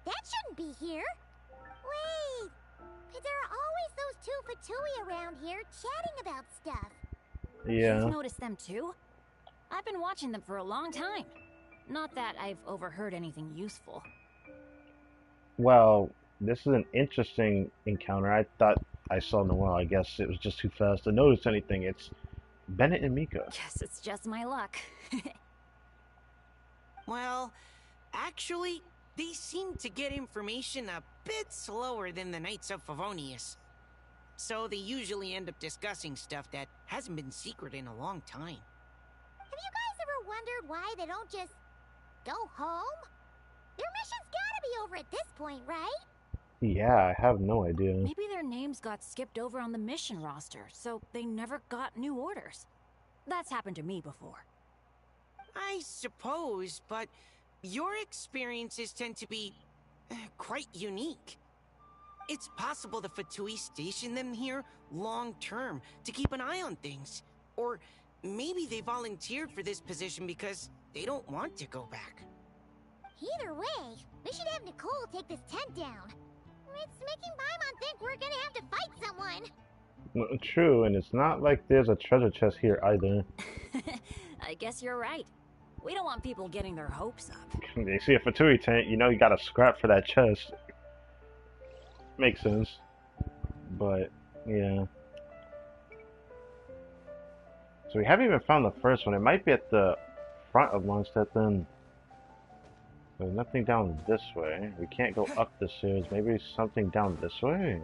That shouldn't be here. Wait, there are always those two Fatui around here chatting about stuff. Yeah. You've noticed them too? I've been watching them for a long time. Not that I've overheard anything useful. Well, this is an interesting encounter. I thought I saw Noelle. I guess it was just too fast to notice anything. It's Bennett and Mika. Guess it's just my luck. Well, actually, they seem to get information a bit slower than the Knights of Favonius. So they usually end up discussing stuff that hasn't been secret in a long time. Have you guys ever wondered why they don't just go home? Their mission's gotta be over at this point, right? Yeah, I have no idea. Maybe their names got skipped over on the mission roster, so they never got new orders. That's happened to me before. I suppose, but your experiences tend to be quite unique. It's possible the Fatui stationed them here long-term to keep an eye on things. Or maybe they volunteered for this position because they don't want to go back. Either way, we should have Nicole take this tent down. It's making Paimon think we're gonna have to fight someone. Well, true, and it's not like there's a treasure chest here either. I guess you're right. We don't want people getting their hopes up. They see a Fatui tent, you know you gotta scrap for that chest. Makes sense. But, yeah. So we haven't even found the first one. It might be at the front of Longstead then. There's nothing down this way. We can't go up the stairs. Maybe something down this way?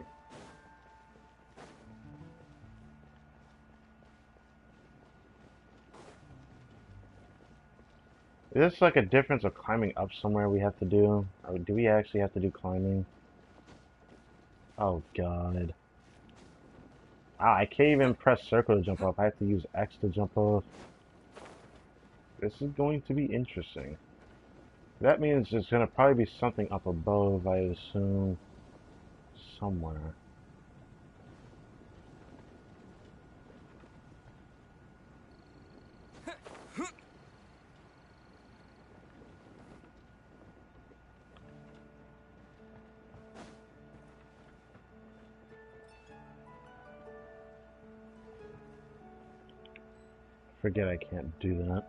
Is this like a difference of climbing up somewhere we have to do? Or do we actually have to do climbing? Oh god. Ah, I can't even press circle to jump off. I have to use X to jump off. This is going to be interesting. That means there's going to probably be something up above, I assume. Somewhere. Forget I can't do that.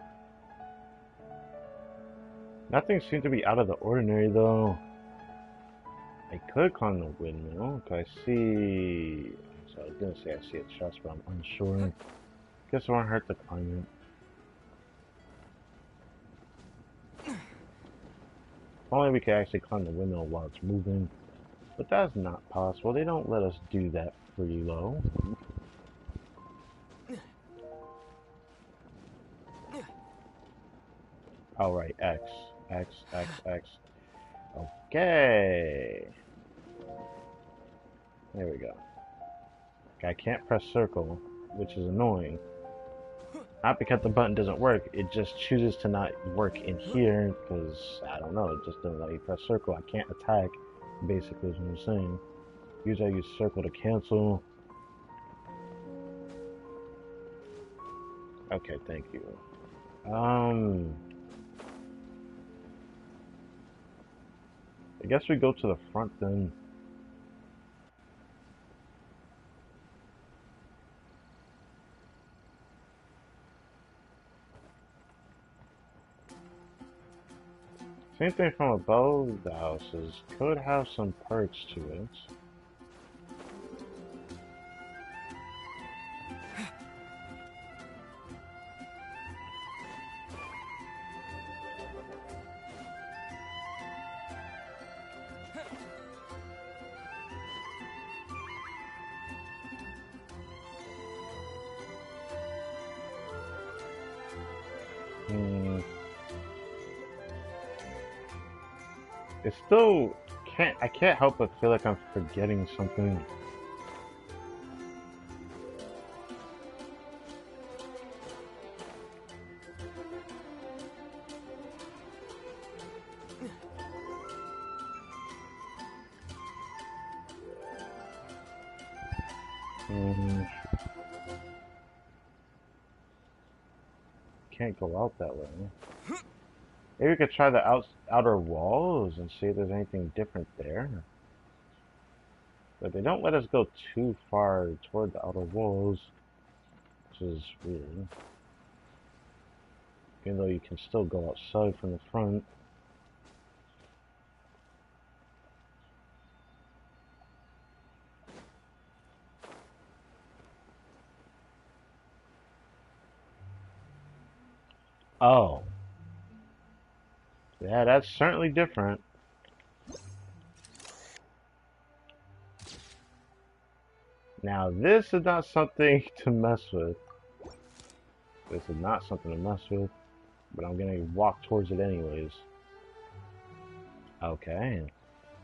Nothing seems to be out of the ordinary though. I could climb the windmill. Cause I see. So I was gonna say I see a chest, but I'm unsure. Guess it won't hurt to climb it. If only we could actually climb the windmill while it's moving. But that's not possible. They don't let us do that free low. Oh right, X. X, X, X. Okay. There we go. Okay, I can't press circle, which is annoying. Not because the button doesn't work, it just chooses to not work in here, because, I don't know, it just doesn't let me press circle. I can't attack, basically is what I'm saying. Usually I use circle to cancel. Okay, thank you. I guess we go to the front then. Same thing from above the houses. Could have some perks to it. It still I can't help but feel like I'm forgetting something. Can't go out that way. Maybe we could try the outer walls and see if there's anything different there. But they don't let us go too far toward the outer walls, which is weird. Even though you can still go outside from the front. Oh. Yeah, that's certainly different. Now, this is not something to mess with. This is not something to mess with, but I'm gonna walk towards it anyways. Okay.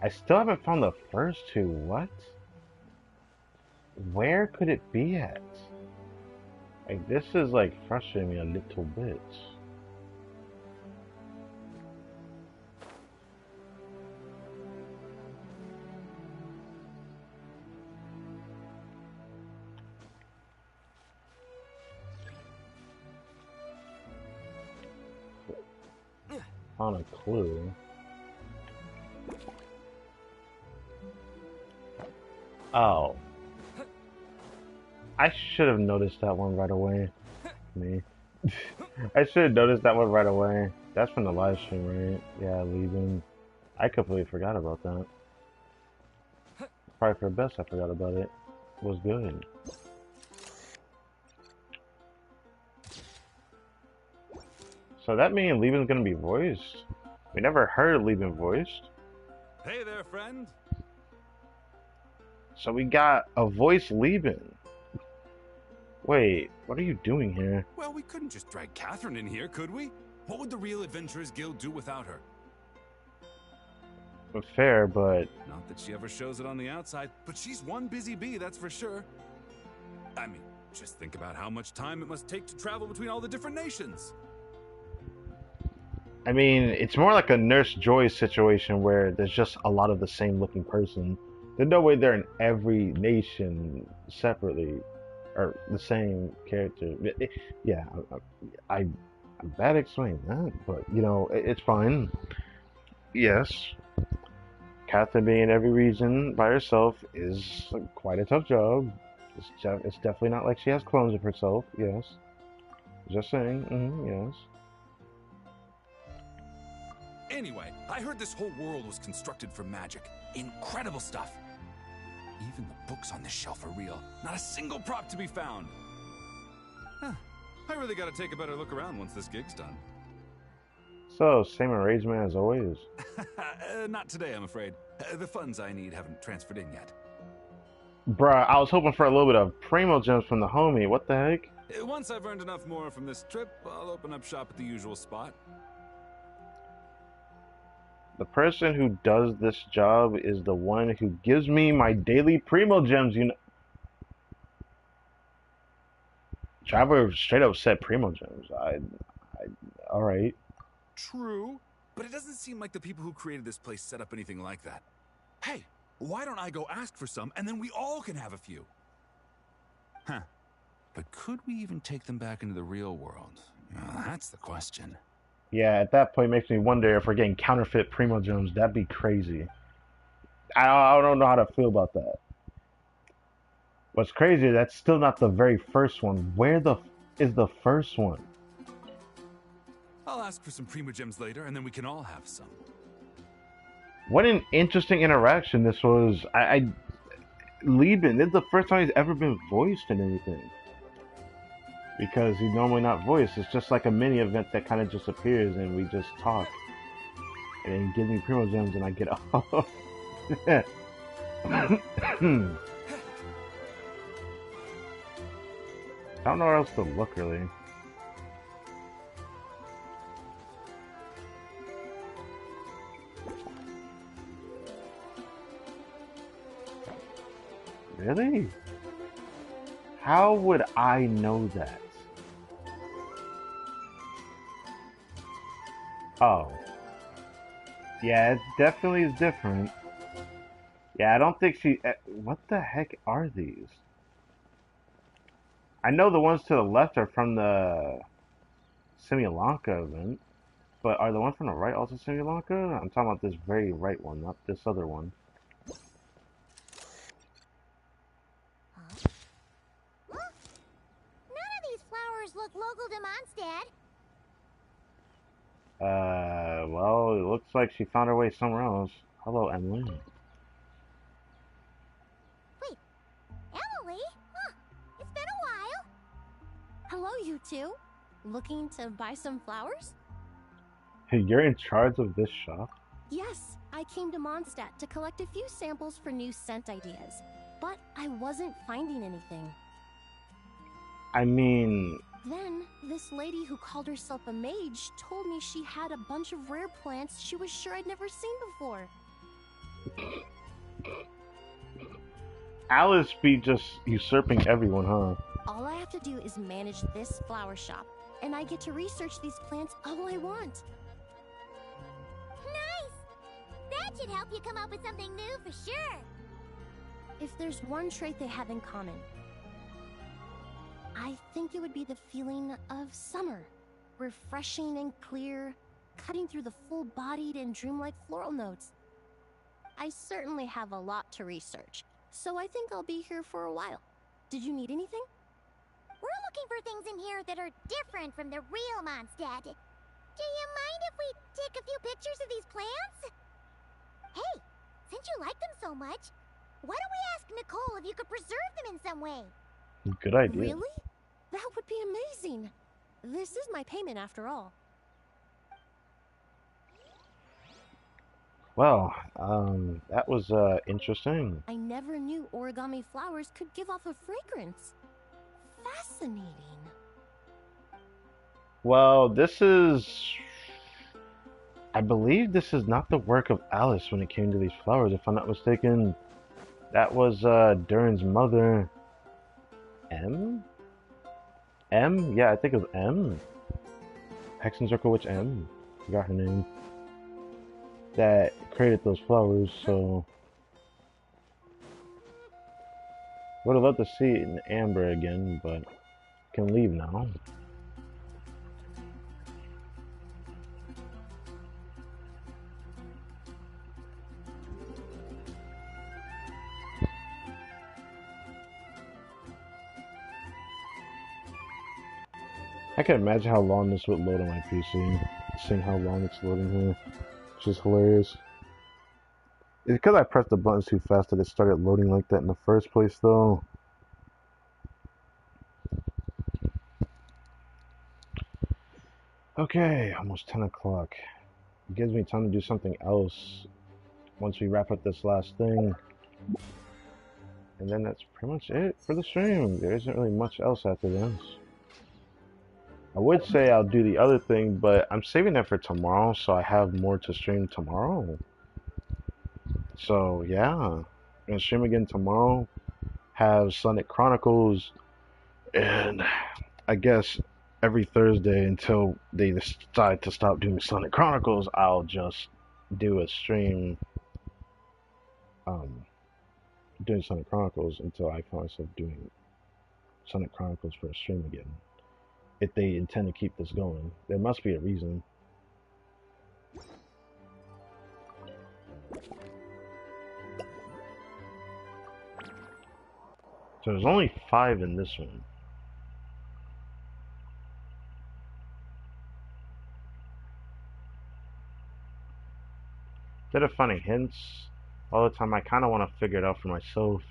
I still haven't found the first two. What? Where could it be at? Like, this is like frustrating me a little bit. found a clue. Oh. I should have noticed that one right away. Me. I should have noticed that one right away. That's from the live stream, right? Yeah, leaving. I completely forgot about that. Probably for the best I forgot about it. It was good. So that means Leaving's gonna be voiced? We never heard Leaving voiced. Hey there, friend. So we got a voice Leaving. Wait, what are you doing here? Well, we couldn't just drag Catherine in here, could we? What would the Real Adventurers Guild do without her? Fair, but... Not that she ever shows it on the outside, but she's one busy bee, that's for sure. I mean, just think about how much time it must take to travel between all the different nations. I mean, it's more like a Nurse Joy situation where there's just a lot of the same looking person. There's no way they're in every nation separately, or the same character. Yeah, I'm bad at explaining that, but you know, it's fine. Yes, Catherine being in every region by herself is quite a tough job. It's definitely not like she has clones of herself. Yes, just saying. Yes. Anyway, I heard this whole world was constructed for magic. Incredible stuff. Even the books on this shelf are real. Not a single prop to be found. Huh. I really gotta take a better look around once this gig's done. So, same arrangement as always? Not today, I'm afraid. The funds I need haven't transferred in yet. Bruh, I was hoping for a little bit of Primo Gems from the homie. What the heck? Once I've earned enough more from this trip, I'll open up shop at the usual spot. The person who does this job is the one who gives me my daily Primo Gems, you know. Traveler straight up said Primo Gems. Alright. True, but it doesn't seem like the people who created this place set up anything like that. Hey, why don't I go ask for some, and then we all can have a few? Huh. But could we even take them back into the real world? That's the question. Yeah, at that point, it makes me wonder if we're getting counterfeit Primo Gems. That'd be crazy. I don't know how to feel about that. What's crazy, that's still not the very first one. Where the is the first one? I'll ask for some Primo Gems later, and then we can all have some. What an interesting interaction this was. Lieben, this is the first time he's ever been voiced in anything. Because he's normally not voiced. It's just like a mini event that kind of just appears and we just talk. And then give me Primo Gems and I get off. I don't know where else to look, really. Really? How would I know that? Oh. Yeah, it definitely is different. Yeah, I don't think she... What the heck are these? I know the ones to the left are from the Simulanka event, but are the ones from the right also Simulanka? I'm talking about this very right one, not this other one. None of these flowers look local to Mondstadt. Well, it looks like she found her way somewhere else. Hello, Emily. Wait, Emily? Huh, it's been a while. Hello, you two. Looking to buy some flowers? You're in charge of this shop? Yes, I came to Mondstadt to collect a few samples for new scent ideas, but I wasn't finding anything. I mean... Then, this lady who called herself a mage told me she had a bunch of rare plants she was sure I'd never seen before. Alice be just usurping everyone, huh? All I have to do is manage this flower shop, and I get to research these plants all I want. Nice! That should help you come up with something new for sure. If there's one trait they have in common, I think it would be the feeling of summer. Refreshing and clear, cutting through the full-bodied and dreamlike floral notes. I certainly have a lot to research, so I think I'll be here for a while. Did you need anything? We're looking for things in here that are different from the real Mondstadt. Do you mind if we take a few pictures of these plants? Hey, since you like them so much, why don't we ask Nicole if you could preserve them in some way? Good idea. Really? That would be amazing. This is my payment after all. Well, that was interesting. I never knew origami flowers could give off a fragrance. Fascinating. Well, this is... I believe this is not the work of Alice when it came to these flowers, if I'm not mistaken. That was Durin's mother, M? M? Yeah, I think it was M. Hexen Circle Witch M. Forgot her name. That created those flowers, so... Would have loved to see it in amber again, but can leave now. I can imagine how long this would load on my PC, seeing how long it's loading here, which is hilarious. It's because I pressed the buttons too fast that it started loading like that in the first place, though. Okay, almost 10 o'clock. It gives me time to do something else once we wrap up this last thing. And then that's pretty much it for the stream. There isn't really much else after this. I would say I'll do the other thing, but I'm saving that for tomorrow, so I have more to stream tomorrow. So, yeah. I'm going to stream again tomorrow. Have Sonic Chronicles. And I guess every Thursday until they decide to stop doing Sonic Chronicles, I'll just do a stream doing Sonic Chronicles until I find myself doing Sonic Chronicles for a stream again. If they intend to keep this going. There must be a reason. So there's only 5 in this one. Instead of finding hints all the time, I kind of want to figure it out for myself.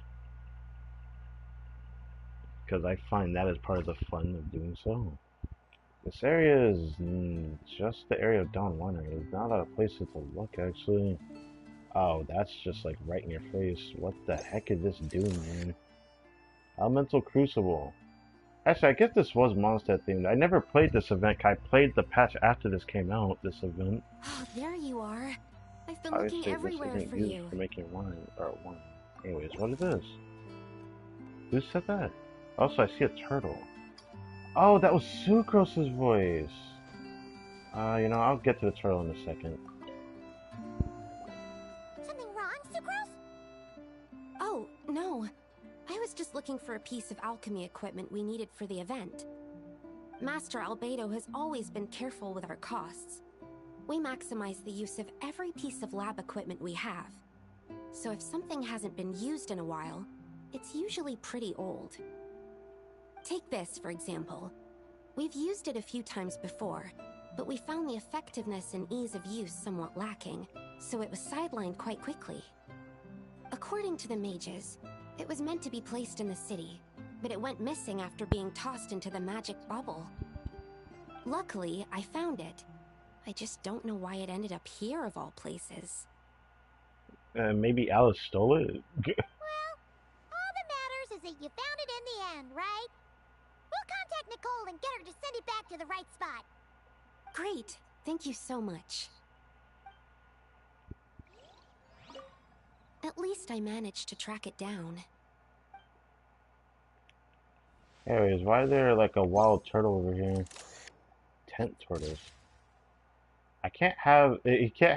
Because I find that as part of the fun of doing so. This area is just the area of Dawn Wonder. There's not a lot of places to look, actually. Oh, that's just like right in your face. What the heck is this doing, man? Elemental Crucible. Actually, I guess this was Mondstadt themed. I never played this event. I played the patch after this came out, this event. Oh, there you are. I've been Obviously, looking everywhere this isn't for used you. for making wine, or wine. Anyways, what is this? Who said that? Also, I see a turtle. Oh, that was Sucrose's voice. You know, I'll get to the turtle in a second. Something wrong, Sucrose? Oh, no. I was just looking for a piece of alchemy equipment we needed for the event. Master Albedo has always been careful with our costs. We maximize the use of every piece of lab equipment we have. So if something hasn't been used in a while, it's usually pretty old. Take this, for example. We've used it a few times before, but we found the effectiveness and ease of use somewhat lacking, so it was sidelined quite quickly. According to the mages, it was meant to be placed in the city, but it went missing after being tossed into the magic bubble. Luckily, I found it. I just don't know why it ended up here of all places. Maybe Alice stole it? Well, all that matters is that you found it in the end, right? We'll contact Nicole and get her to send it back to the right spot. Great. Thank you so much. At least I managed to track it down. Anyways, why is there like a wild turtle over here? Tent tortoise. It can't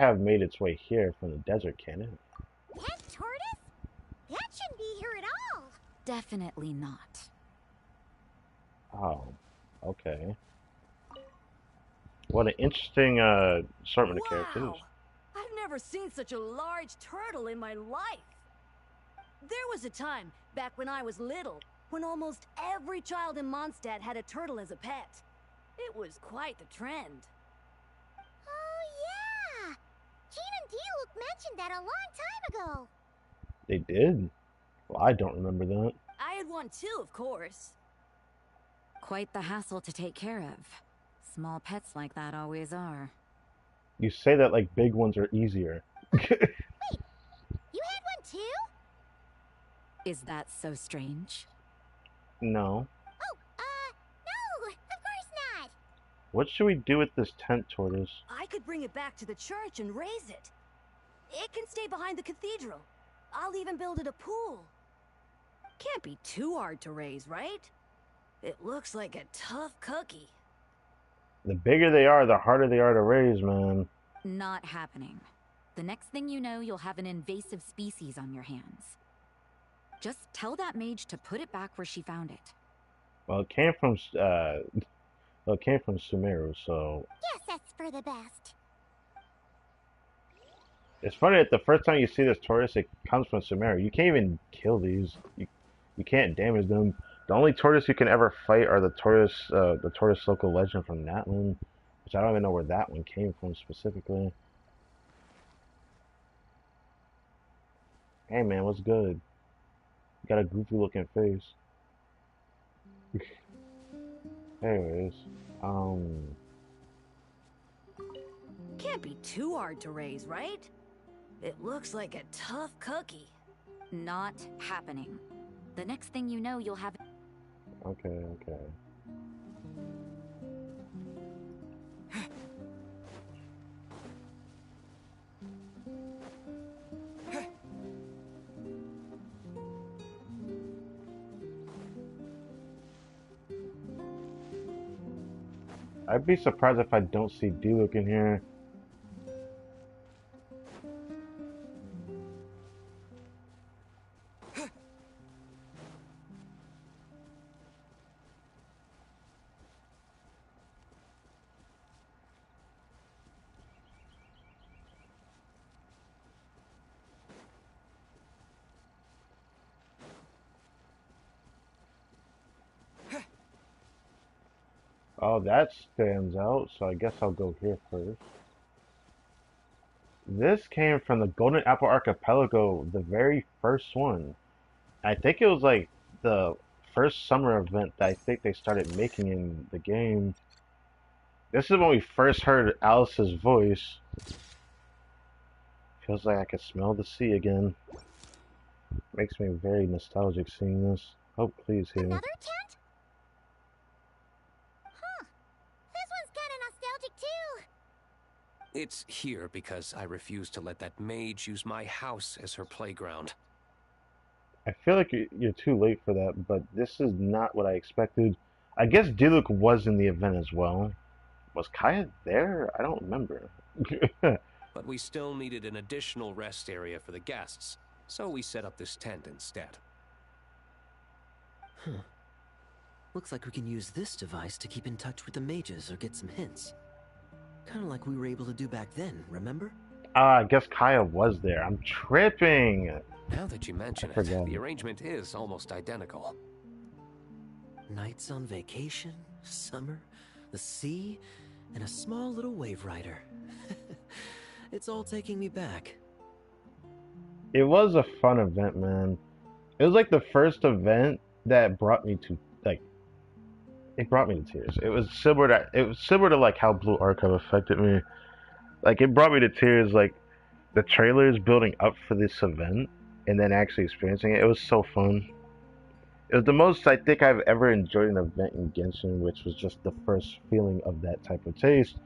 have made its way here from the desert, can it? Tent tortoise? That shouldn't be here at all. Definitely not. Oh, okay. What an interesting assortment of characters. Wow! I've never seen such a large turtle in my life. There was a time, back when I was little, when almost every child in Mondstadt had a turtle as a pet. It was quite the trend. Oh, yeah! Gene and D-Luke mentioned that a long time ago. They did? Well, I don't remember that. I had one too, of course. Quite the hassle to take care of. Small pets like that always are. You say that like big ones are easier. Wait, you had one too? Is that so strange? No. Oh, no, of course not. What should we do with this tent tortoise? I could bring it back to the church and raise it. It can stay behind the cathedral. I'll even build it a pool. Can't be too hard to raise, right? It looks like a tough cookie. The bigger they are, the harder they are to raise, man. Not happening. The next thing you know, you'll have an invasive species on your hands. Just tell that mage to put it back where she found it. Well, it came from Sumeru, so... Yes, that's for the best. It's funny that the first time you see this tortoise, it comes from Sumeru. You can't even kill these. You can't damage them. The only tortoise you can ever fight are the tortoise local legend from Natlan, which I don't even know where that one came from specifically. Hey man, what's good? You got a goofy looking face. Anyways, Can't be too hard to raise, right? It looks like a tough cookie. Not happening. The next thing you know, you'll have... Okay. I'd be surprised if I don't see D-Luke in here. Oh, that stands out, so I guess I'll go here first. This came from the Golden Apple Archipelago, the very first one. I think it was like the first summer event that I think they started making in the game. This is when we first heard Alice's voice. Feels like I can smell the sea again. Makes me very nostalgic seeing this. Oh, please hear me. Another tent? Huh. This one's kinda nostalgic too. It's here because I refuse to let that mage use my house as her playground. I feel like you're too late for that, but this is not what I expected. I guess D-Luke was in the event as well. Was Kaya there? I don't remember. But we still needed an additional rest area for the guests, so we set up this tent instead. Huh. Looks like we can use this device to keep in touch with the mages or get some hints. Kinda like we were able to do back then, remember? I guess Kaya was there. I'm tripping. Now that you mention it, the arrangement is almost identical. Nights on vacation, summer, the sea, and a small little wave rider. It's all taking me back. It was a fun event, man. It was like the first event that brought me to it brought me to tears. It was similar to like how Blue Archive affected me. Like it brought me to tears, like the trailers building up for this event and then actually experiencing it. It was so fun. It was the most I think I've ever enjoyed an event in Genshin, which was just the first feeling of that type of taste.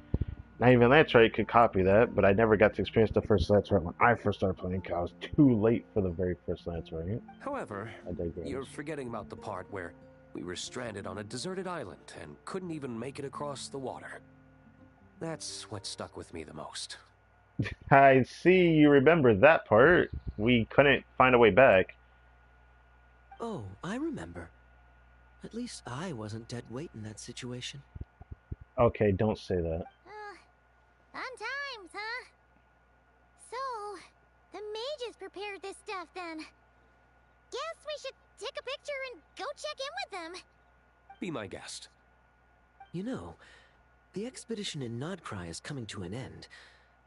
Not even Lancerite could copy that, but I never got to experience the first Lancerite when I first started playing, because I was too late for the very first Lancerite. However, I digress. you're forgetting about the part where we were stranded on a deserted island and couldn't even make it across the water. That's what stuck with me the most. I see you remember that part. We couldn't find a way back. Oh, I remember. At least I wasn't dead weight in that situation. Okay, don't say that. Fun times, huh? So, the mages prepared this stuff then. Guess we should take a picture and go check in with them. Be my guest. You know, the expedition in Nodcry is coming to an end,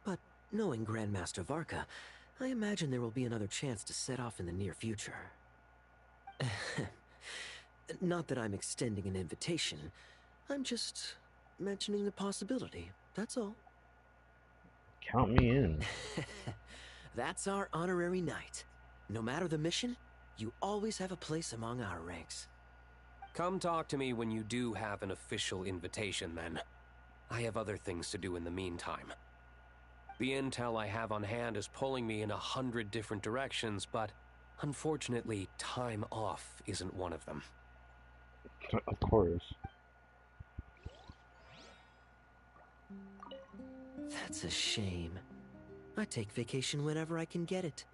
but knowing Grandmaster Varka, I imagine there will be another chance to set off in the near future. Not that I'm extending an invitation, I'm just mentioning the possibility, that's all. Count me in. That's our honorary knight. No matter the mission, you always have a place among our ranks. Come talk to me when you do have an official invitation, then. I have other things to do in the meantime. The intel I have on hand is pulling me in 100 different directions, but unfortunately, time off isn't one of them. Of course. That's a shame. I take vacation whenever I can get it,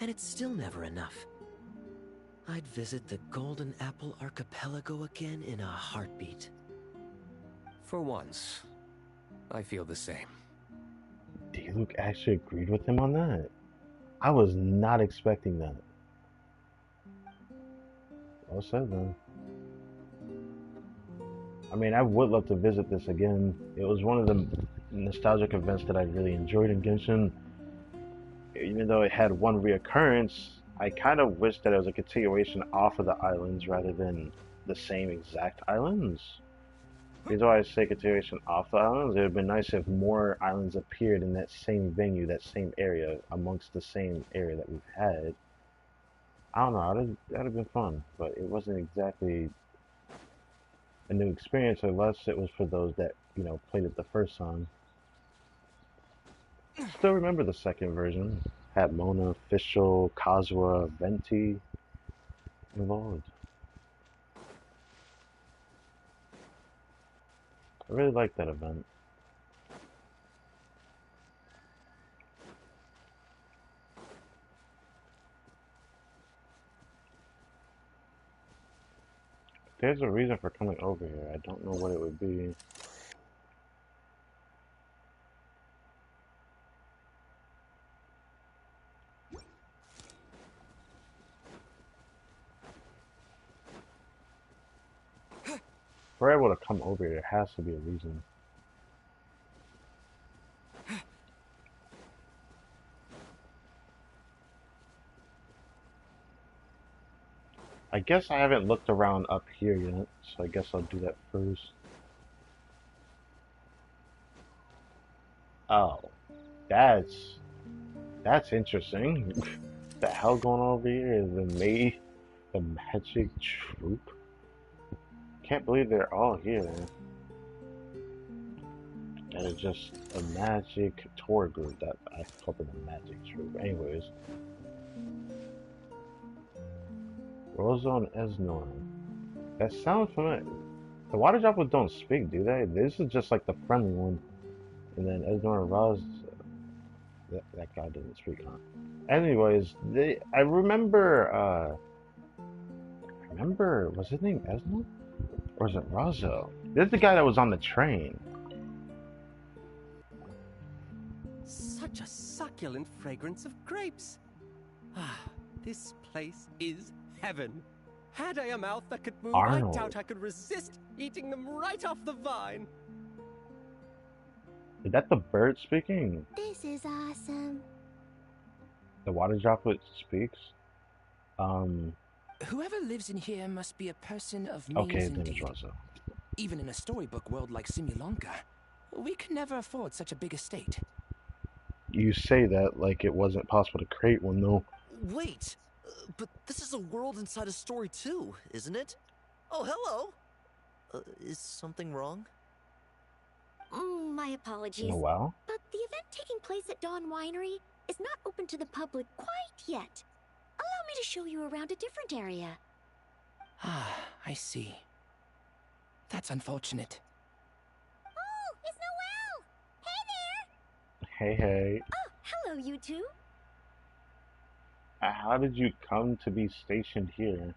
and it's still never enough. I'd visit the Golden Apple Archipelago again in a heartbeat. For once, I feel the same. D-Luke actually agreed with him on that. I was not expecting that. Well said, then. I mean, I would love to visit this again. It was one of the nostalgic events that I really enjoyed in Genshin. Even though it had one reoccurrence, I kind of wish that it was a continuation off of the islands rather than the same exact islands. The reason why I say continuation off the islands, it would have been nice if more islands appeared in that same venue, that same area, amongst the same area that we've had. I don't know, that'd have been fun, but it wasn't exactly a new experience unless it was for those that, you know, played it the first time. Still remember the second version. Had Mona, Fischl, Kazuha, Venti involved. I really liked that event. There's a reason for coming over here. I don't know what it would be. If we're able to come over here, there has to be a reason. I guess I haven't looked around up here yet, so I guess I'll do that first. Oh, that's interesting. The hell going on over here is the magic troop. Can't believe they're all here. And it's just a magic tour group that I call them a magic troop. Anyways. Rosa and Esnor. That sounds familiar. The water droplets don't speak, do they? This is just like the friendly one. And then Esnor and Roz, that guy didn't speak, huh? Anyways, I remember, was his name Esnor? Or is it Razo? There's the guy that was on the train. Such a succulent fragrance of grapes. Ah, this place is heaven. Had I a mouth that could move, Arnold. I doubt I could resist eating them right off the vine. Is that the bird speaking? This is awesome. The water droplet speaks? Whoever lives in here must be a person of means Okay, his name is indeed. Razo. Even in a storybook world like Simulonka, we can never afford such a big estate. You say that like it wasn't possible to create one, though. Wait, but this is a world inside a story too, isn't it? Oh, hello! Is something wrong? My apologies. Oh, wow. But the event taking place at Dawn Winery is not open to the public quite yet. Allow me to show you around a different area. Ah, I see. That's unfortunate. Oh, it's Noelle! Hey there! Hey. Oh, hello, you two. How did you come to be stationed here?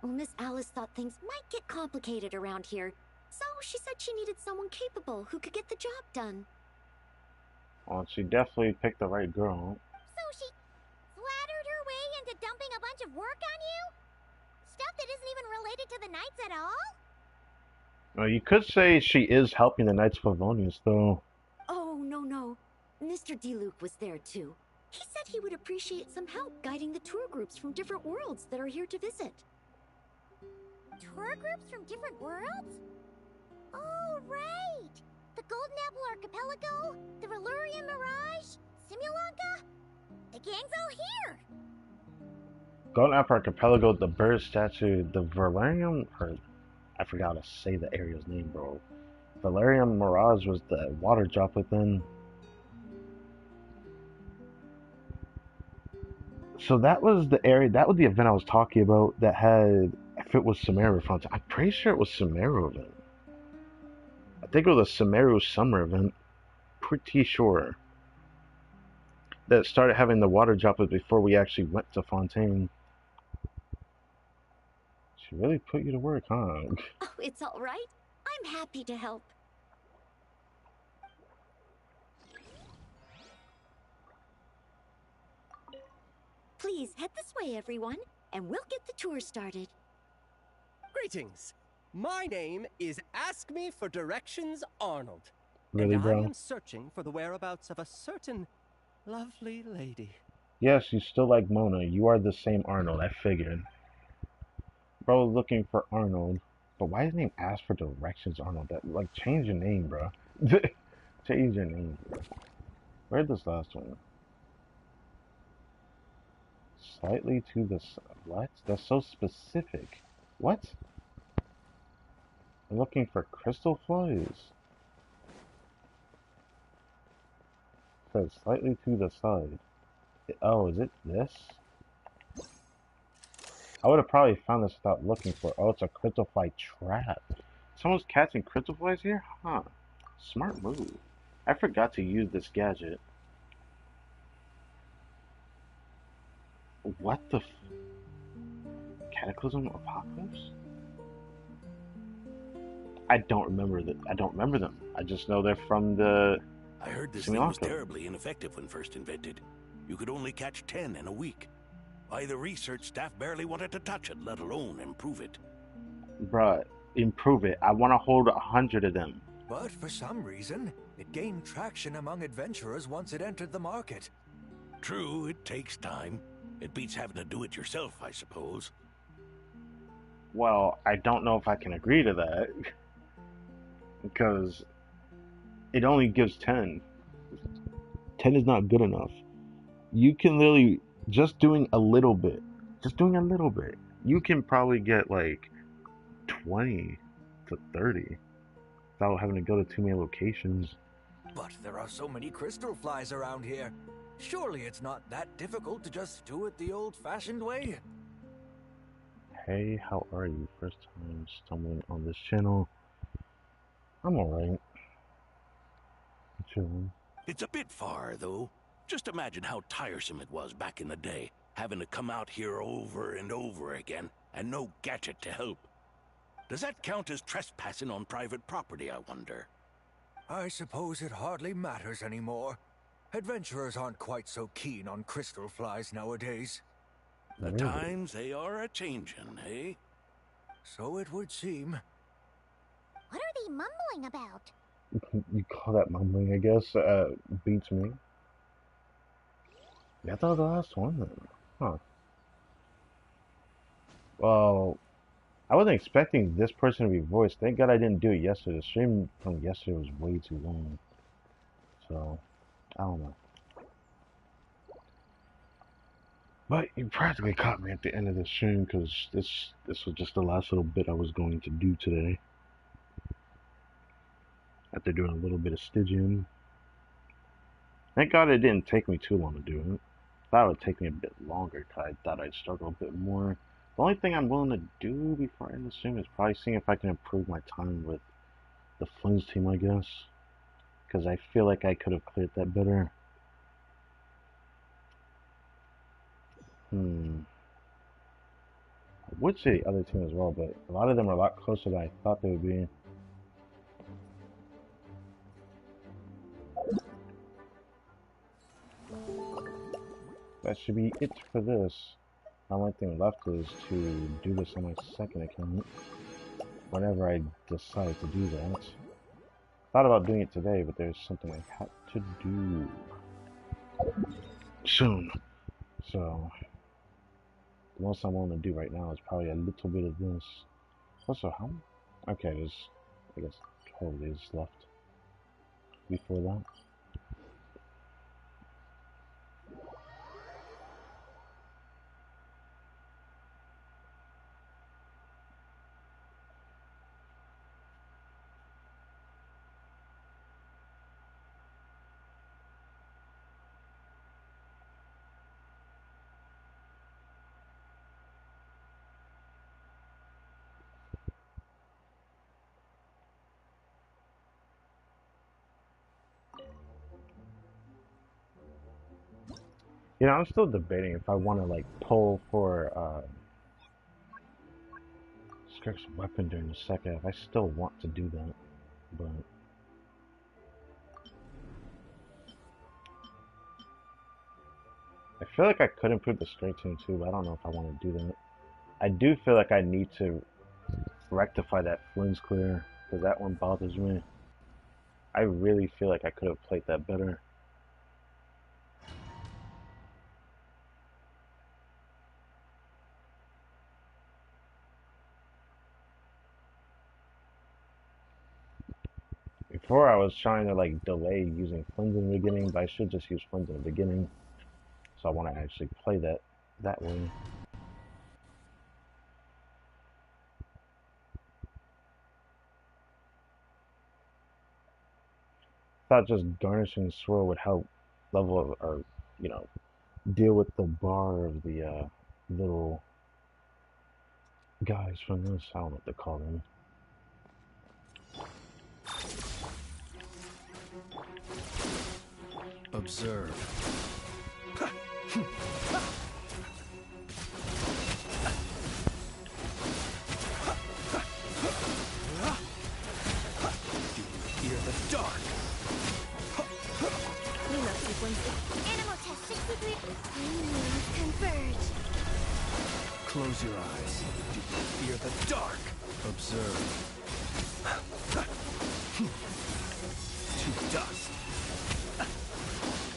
Well, Miss Alice thought things might get complicated around here, so she said she needed someone capable who could get the job done. Well, she definitely picked the right girl. So she flattered her way into dumping a bunch of work on you? Stuff that isn't even related to the Knights at all? Well, you could say she is helping the Knights of Favonius, though. Oh, no. Mr. D-Luke was there too. He said he would appreciate some help guiding the tour groups from different worlds that are here to visit. Tour groups from different worlds? Oh, right! The Golden Apple Archipelago, the Valurian Mirage, Simulanka? The gang's all here! Golden Apple Archipelago, the bird statue, the Valerian, or I forgot to say the area's name, bro. Valerian Mirage was the water droplet then. So that was the area, that was the event I was talking about that had, if it was Sumeru front, I'm pretty sure it was Sumeru event. I think it was a Sumeru summer event. Pretty sure. That started having the water droplets before we actually went to Fontaine. She really put you to work, huh? Oh, it's all right. I'm happy to help. Please head this way, everyone, and we'll get the tour started. Greetings. My name is Ask Me for Directions Arnold. Really, and bro? I am searching for the whereabouts of a certain lovely lady. Yes, you still like Mona. You are the same Arnold, I figured. Bro, looking for Arnold. But why didn't he ask for directions, Arnold? That, like, change your name, bro. Change your name. Where's this last one? Slightly to the... What? That's so specific. What? I'm looking for crystal flies. It says slightly to the side. Oh, is it this? I would have probably found this without looking for it. Oh, it's a crystal fly trap. Someone's catching crystal flies here? Huh. Smart move. I forgot to use this gadget. What the Cataclysm Apocalypse? I don't remember that. I don't remember them. I just know they're from the... I heard this thing was terribly ineffective when first invented. You could only catch 10 in a week. Why, the research staff barely wanted to touch it, let alone improve it. Bruh, improve it. I want to hold 100 of them. But for some reason, it gained traction among adventurers once it entered the market. True, it takes time. It beats having to do it yourself, I suppose. Well, I don't know if I can agree to that. Because it only gives 10. 10 is not good enough. You can literally, just doing a little bit, you can probably get like 20 to 30 without having to go to too many locations. But there are so many crystal flies around here. Surely it's not that difficult to just do it the old-fashioned way. Hey, how are you? First time stumbling on this channel. I'm alright. Chilling. It's a bit far, though. Just imagine how tiresome it was back in the day, having to come out here over and over again, and no gadget to help. Does that count as trespassing on private property, I wonder? I suppose it hardly matters anymore. Adventurers aren't quite so keen on crystal flies nowadays. The times, they are a-changin', eh? So it would seem. What are they mumbling about? You call that mumbling, I guess? Beats me. Yeah, I thought the last one then. Huh. Well, I wasn't expecting this person to be voiced. Thank God I didn't do it yesterday. The stream from yesterday was way too long. So, I don't know. But you practically caught me at the end of the stream because this was just the last little bit I was going to do today. After doing a little bit of Stygian. Thank God it didn't take me too long to do it. I thought it would take me a bit longer because I thought I'd struggle a bit more. The only thing I'm willing to do before I end the stream is probably seeing if I can improve my time with the Flings team, I guess. Because I feel like I could have cleared that better. I would say the other team as well, but a lot of them are a lot closer than I thought they would be. that should be it for this. The only thing left is to do this on my second account whenever I decide to do that. Thought about doing it today, but there's something I have to do soon. So the most I'm willing to do right now is probably a little bit of this. Also, how? Okay, there's I guess 12 days left before that. You know, I'm still debating if I want to like pull for Skirk's weapon during the second. If I still want to do that, but I feel like I could improve the strength team too, but I don't know if I want to do that. I do feel like I need to rectify that Flynn's clear, because that one bothers me. I really feel like I could have played that better. Before I was trying to like delay using Flynn's in the beginning, but I should just use Flynn's in the beginning. So I want to actually play that way. Thought just garnishing swirl would help level or you know deal with the bar of the little guys from this. I don't know what to call them. Observe. Fear the dark. Animal test 63. Converge. Close your eyes. Fear the dark. Observe. To dust.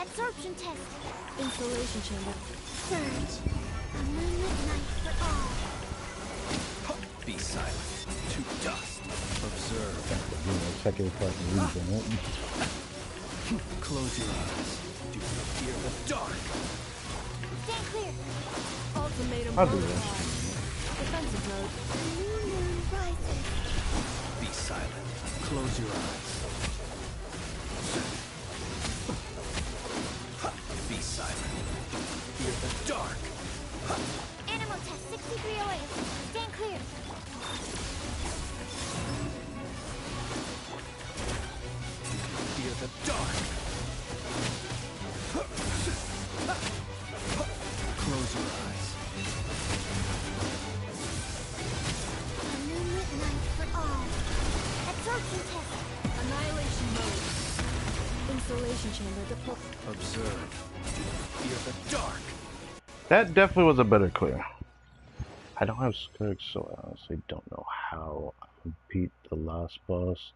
Absorption test. Installation chamber. Surge. A moonlit night for all. Be silent. To dust. Observe. You know, second fucking reason, right? Close your eyes. Do you fear the dark? Stand clear. Ultimatum I'll do protocol. that. Defensive mode. New moon rises. Be silent. Close your eyes. Be silent. Fear the dark. Animal test 6308. Stand clear. Fear the dark. Close your eyes. A moonlit night for all. Absorption test. Annihilation mode. Installation chamber deployed. Observe. Fear the dark. That definitely was a better clear. I don't have Skirk, so I honestly don't know how I would beat the last boss.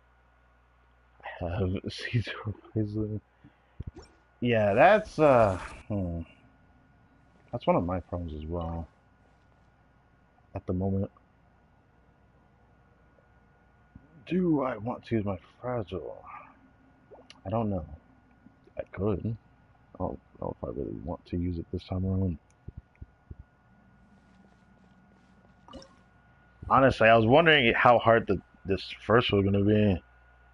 I have Caesar Poison. Yeah, that's that's one of my problems as well. At the moment. Do I want to use my fragile? I don't know. I could. I don't know if I really want to use it this time around. Honestly, I was wondering how hard this first was going to be.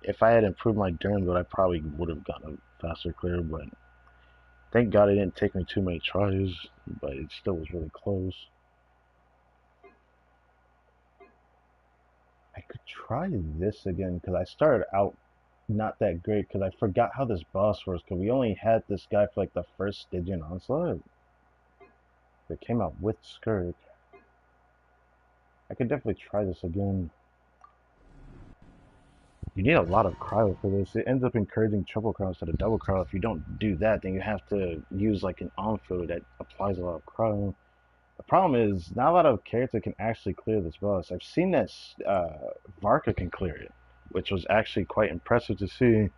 If I had improved my Durham build, I probably would have gotten a faster clear, but thank God it didn't take me too many tries, but it still was really close. I could try this again, because I started out not that great, because I forgot how this boss works, because we only had this guy for like the first Stygian onslaught. It came out with Skirk. I could definitely try this again. You need a lot of cryo for this. It ends up encouraging triple cryo instead of double cryo. If you don't do that, then you have to use like an on-fill that applies a lot of cryo. The problem is, not a lot of characters can actually clear this boss. I've seen that Varka can clear it, which was actually quite impressive to see.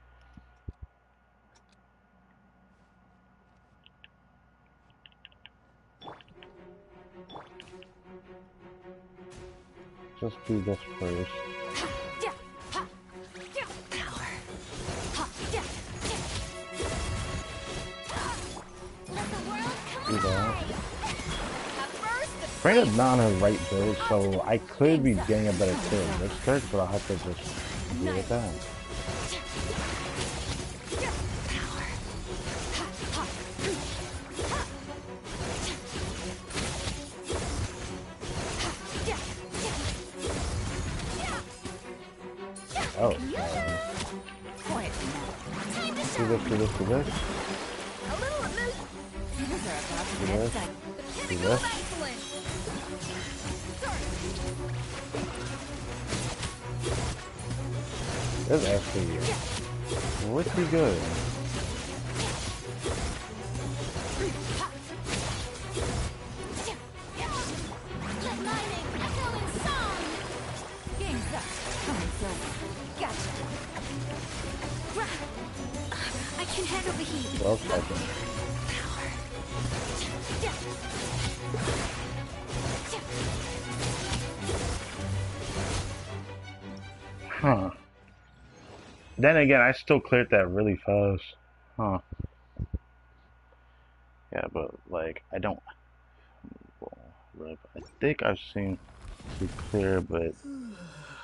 Just do this first. Do that. Brandon's not on her right build, so I could be getting a better kill in this turn, but I'll have to just deal with that. Oh, do this, do this, do this. Do this, do this. That's actually pretty good. I can handle the heat. 12 seconds. Huh. Then again, I still cleared that really fast. Huh. Yeah, but like, I don't. I think I've seen it clear, but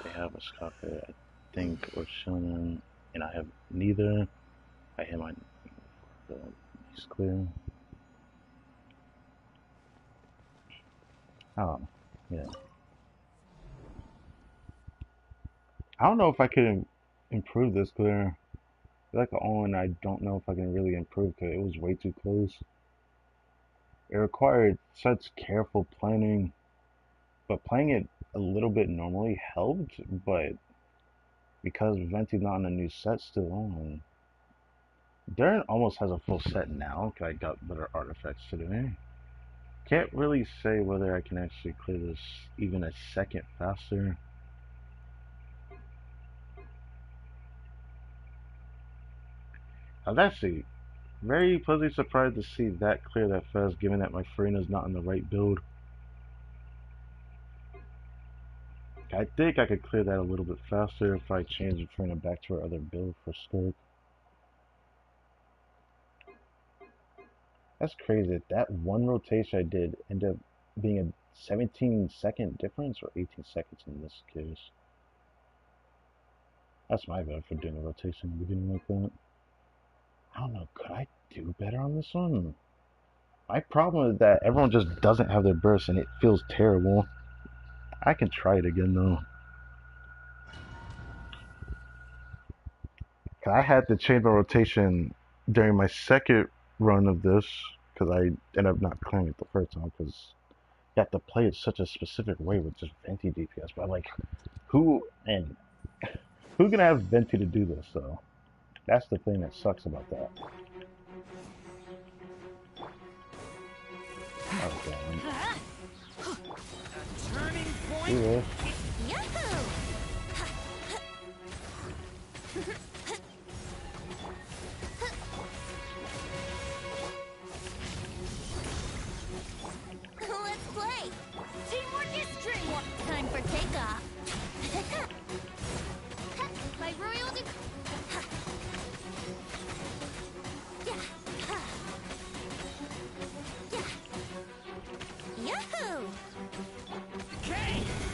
they have a Scoffy, I think, or Shonen, and I have neither. I hit my. He's clear. Oh, yeah. I don't know if I could improve this clear. Like the only one I don't know if I can really improve because it was way too close. It required such careful planning, but playing it a little bit normally helped, but because Venti's not on a new set still on, Darren almost has a full set now because I got better artifacts today. Can't really say whether I can actually clear this even a second faster. I was actually very pleasantly surprised to see that clear that fast, given that my Farina's not in the right build. I think I could clear that a little bit faster if I change Farina back to her other build for Scope. That's crazy. That one rotation I did ended up being a 17-second difference, or 18 seconds in this case. That's my bad for doing a rotation in the beginning like that. I don't know, could I do better on this one? My problem is that everyone just doesn't have their burst and it feels terrible. I can try it again though. I had to change my rotation during my second run of this because I ended up not clearing it the first time because you have to play it such a specific way with just Venti DPS. But like, who's gonna have Venti to do this though? That's the thing that sucks about that. Oh damn. Turning point. Do this. Yahoo! Let's play! Teamwork is strength! Time for takeoff! My royal Yahoo!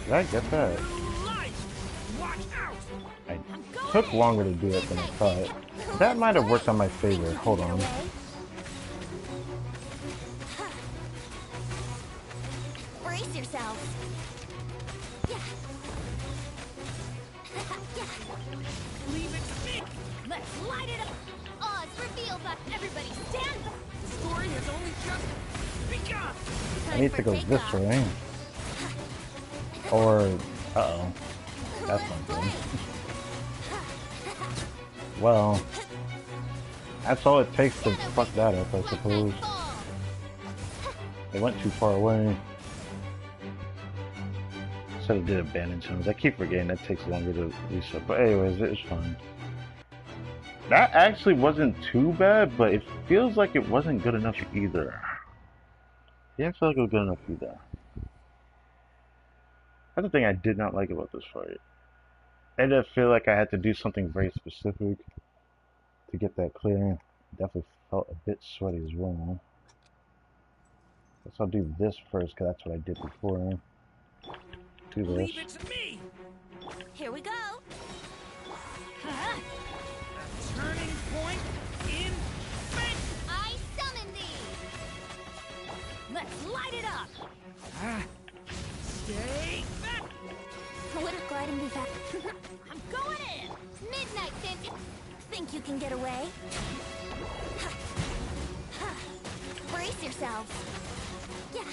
Did I get that? I took longer to do it than I thought. That might have worked on my favor. Hold on. Brace yourselves. Leave it to me. Let's light it up. Odds reveal that everybody stand. The story has only just begun. I need to go this way. Or, uh-oh. That's not good. Well, that's all it takes to fuck that up, I suppose. They went too far away. Should have did abandoned zones. I keep forgetting that takes longer to reset. But anyways, it's fine. That actually wasn't too bad, but it feels like it wasn't good enough either. It didn't feel like it was good enough either. That's the thing I did not like about this fight. I did feel like I had to do something very specific to get that clear. Definitely felt a bit sweaty as well. Guess I'll do this first, because that's what I did before. Do this. Leave it to me. Here we go. Huh? A turning point in fate. I summon thee. Let's light it up. Stay back. Would a gliding be back? I'm going in. Midnight, Fantasy. Think you can get away? Brace yourselves. Yeah.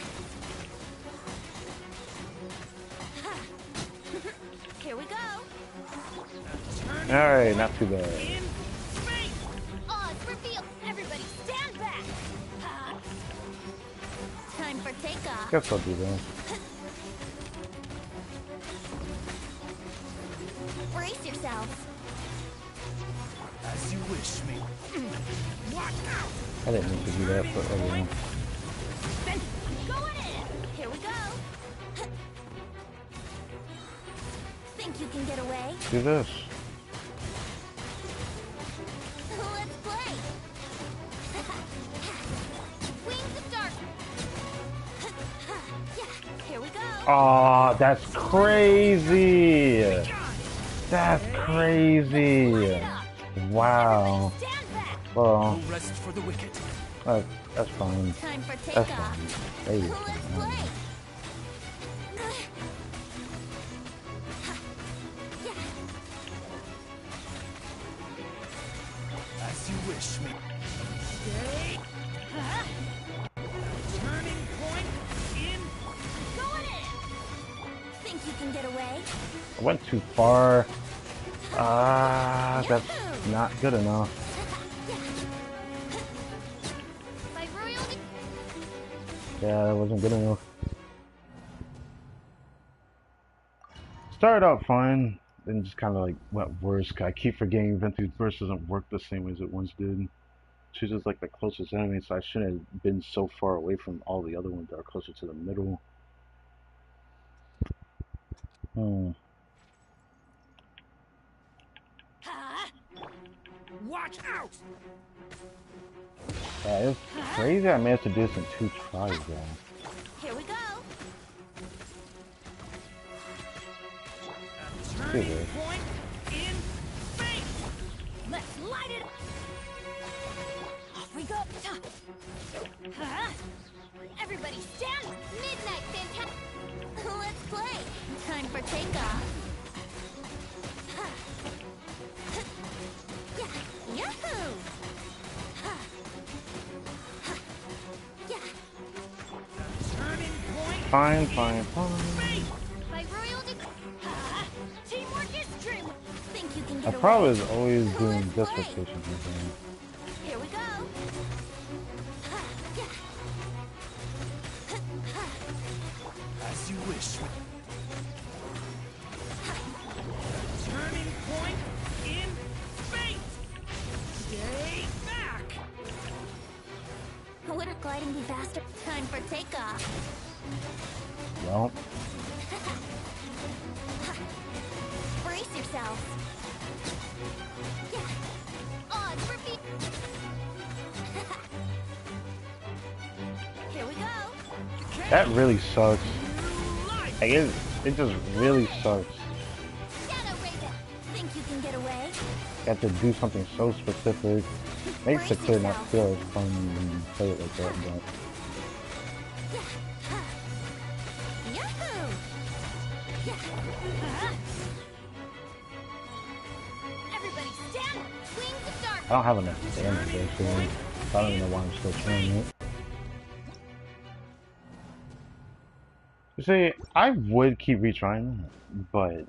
Here we go. Alright, not too bad. Odds reveal. Everybody stand back. Time for takeoff. Guess I'll do that. Brace yourselves. As you wish me. Watch out. I didn't mean to do that, but okay. Then I'm going in. Here we go. Think you can get away? Do this. Let's play. Wings of dark. Yeah, here we go. Aw, that's crazy. That's crazy. Wow. Well, Rest for the wicked. that's fine. Time for That's takeoff. fine. Hey, Let's play. As you wish me. Stay. Turning point in. Going in. Think you can get away? I went too far. That's not good enough. Yeah, that wasn't good enough. Started out fine, then just kind of like went worse. I keep forgetting Venture's burst doesn't work the same way as it once did. She's just like the closest enemy, so I shouldn't have been so far away from all the other ones that are closer to the middle. Watch out. Yeah, it's crazy I managed to do this in 2 tries, though. Here we go. Turning point in fate. Let's light it up. Off we go. Everybody stand. Midnight, fantastic. Let's play. Time for takeoff. Yahoo! Fine, fine, fine. By royal teamwork is dream. Think you can I get probably away? was always doing this rotation. Here we go. As you wish. Turning point in fate. Stay back. Would a gliding be faster? Time for takeoff. Well, Brace yourselves. Yeah. Odds repeat. Here we go. that really sucks. I guess it just really sucks. Shadow Raven. Think you can get away? You have to do something so specific. Makes the clear not feel as fun when you play it like that, but Yahoo! Everybody stand. Wings of dark. I don't have enough damage actually. So I don't even know why I'm still trying it. You see, I would keep retrying that, but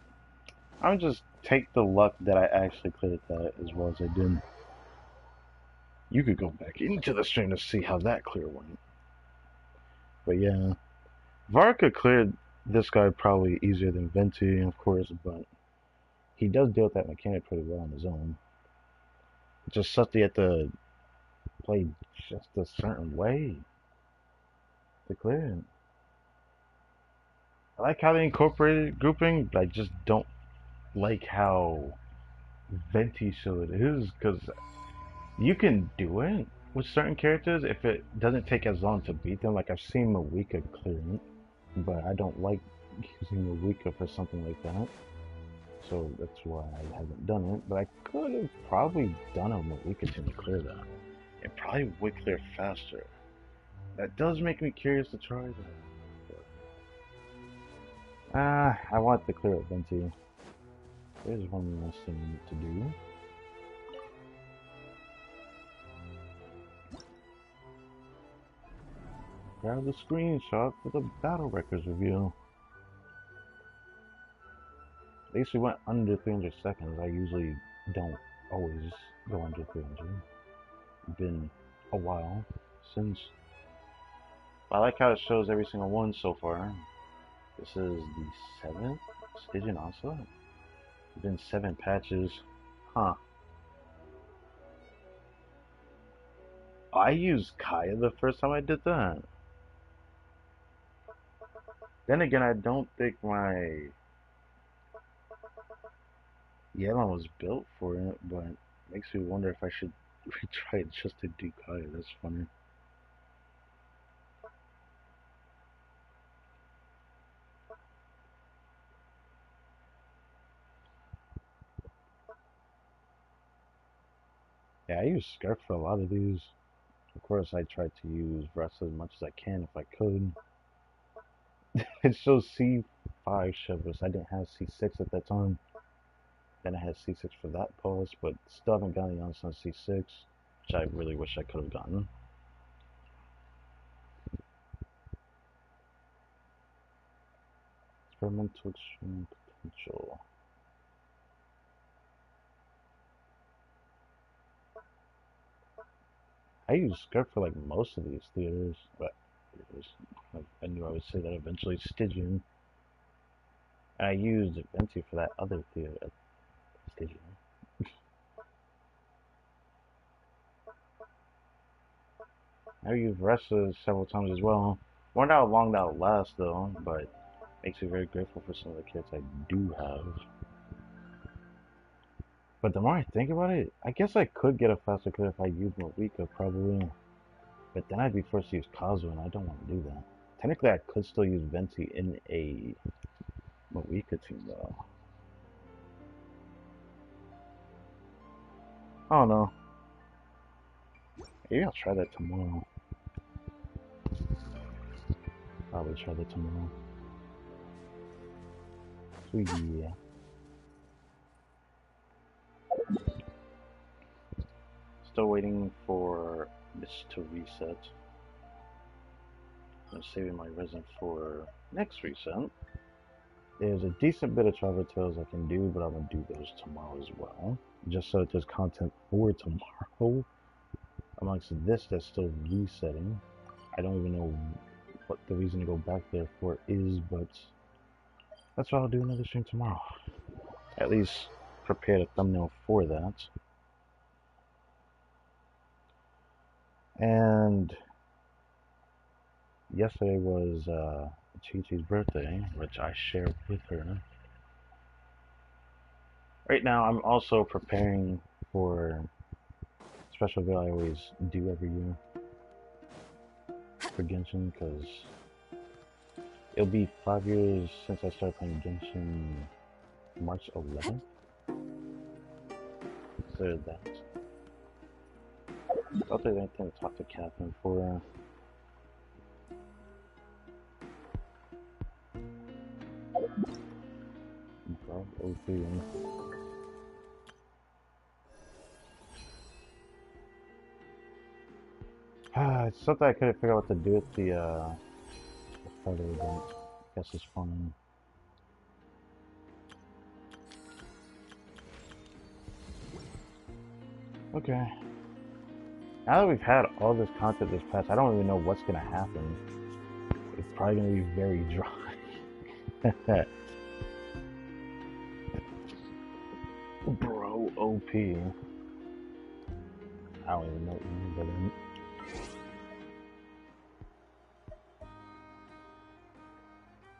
I'm just take the luck that I actually cleared that as well as I did. You could go back into the stream to see how that clear went. But yeah, Varka cleared this guy probably easier than Venti, of course, but he does deal with that mechanic pretty well on his own. It's just such that you have to play just a certain way to clear it. I like how they incorporated grouping, but I just don't like how Venti show it is, because you can do it with certain characters if it doesn't take as long to beat them. Like I've seen Mawika clear it, but I don't like using Mawika for something like that. So that's why I haven't done it. But I could have probably done a Mawika to clear that. It probably would clear faster. That does make me curious to try that. I want to clear it, Venti. There's one less thing to do. Grab the screenshot for the battle records review. At least we went under 300 seconds. I usually don't always go under 300. It's been a while since. I like how it shows every single one so far. This is the 7th Stygian ONSLAUGHT. It's been 7 patches. Huh. I used Kaya the first time I did that. Then again, I don't think my Yelan was built for it, but it makes me wonder if I should retry it just to do Kaya. That's funny. Yeah, I use Scarf for a lot of these. Of course, I tried to use Rest as much as I can if I could. It shows C5 shivers. I didn't have C6 at that time. Then I had C6 for that pulse, but still haven't gotten on since C6, which I really wish I could have gotten. Experimental extreme potential. I use Scarf for like most of these theaters, but I knew I would say that eventually. Stygian. And I used Venti for that other theater at Stygian. I used Ressa several times as well. Wonder how long that'll last though, but makes me very grateful for some of the kits I do have. But the more I think about it, I guess I could get a faster clear if I used Mawika probably. But then I'd be forced to use Kazu, and I don't want to do that. Technically, I could still use Venti in a Mawika team though. I don't know. Maybe I'll try that tomorrow. Probably try that tomorrow. So yeah. Still waiting for this to reset. I'm saving my resin for next reset. There's a decent bit of Travel Tales I can do, but I'm going to do those tomorrow as well. Just so that there's content for tomorrow. Amongst this that's still resetting. I don't even know what the reason to go back there for is, but that's why I'll do another stream tomorrow. At least prepare a thumbnail for that. And yesterday was Chi-Chi's birthday, which I shared with her. Right now, I'm also preparing for a special video I always do every year for Genshin, because it'll be 5 years since I started playing Genshin March 11th. So that. I thought there's anything to talk to Catherine for. Bro, OP. It's something I couldn't figure out what to do with the photo event. I guess it's fine. Okay. Now that we've had all this content this past, I don't even know what's gonna happen. It's probably gonna be very dry. Bro, OP. I don't even know what you mean by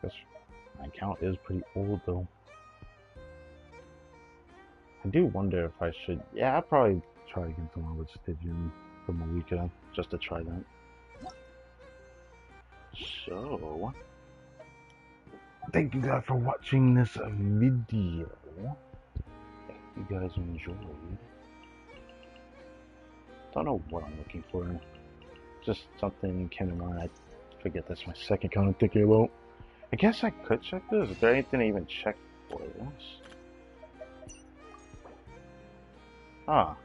that. My account is pretty old though. I do wonder if I should. Yeah, I'll probably try again tomorrow with Stygian from a week ago, just to try that. So, thank you guys for watching this video. If you guys enjoyed, don't know what I'm looking for. Just something came to mind. I forget that's my second kind of thinking about. I guess I could check this. Is there anything to even check for this? Ah.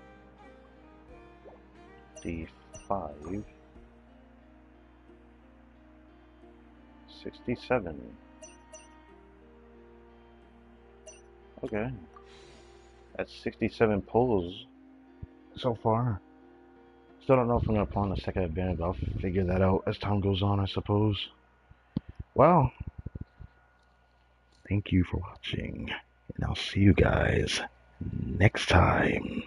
D5. 67. Okay. That's 67 pulls so far. Still don't know if I'm going to pawn the second advantage, but I'll figure that out as time goes on, I suppose. Well, thank you for watching, and I'll see you guys next time.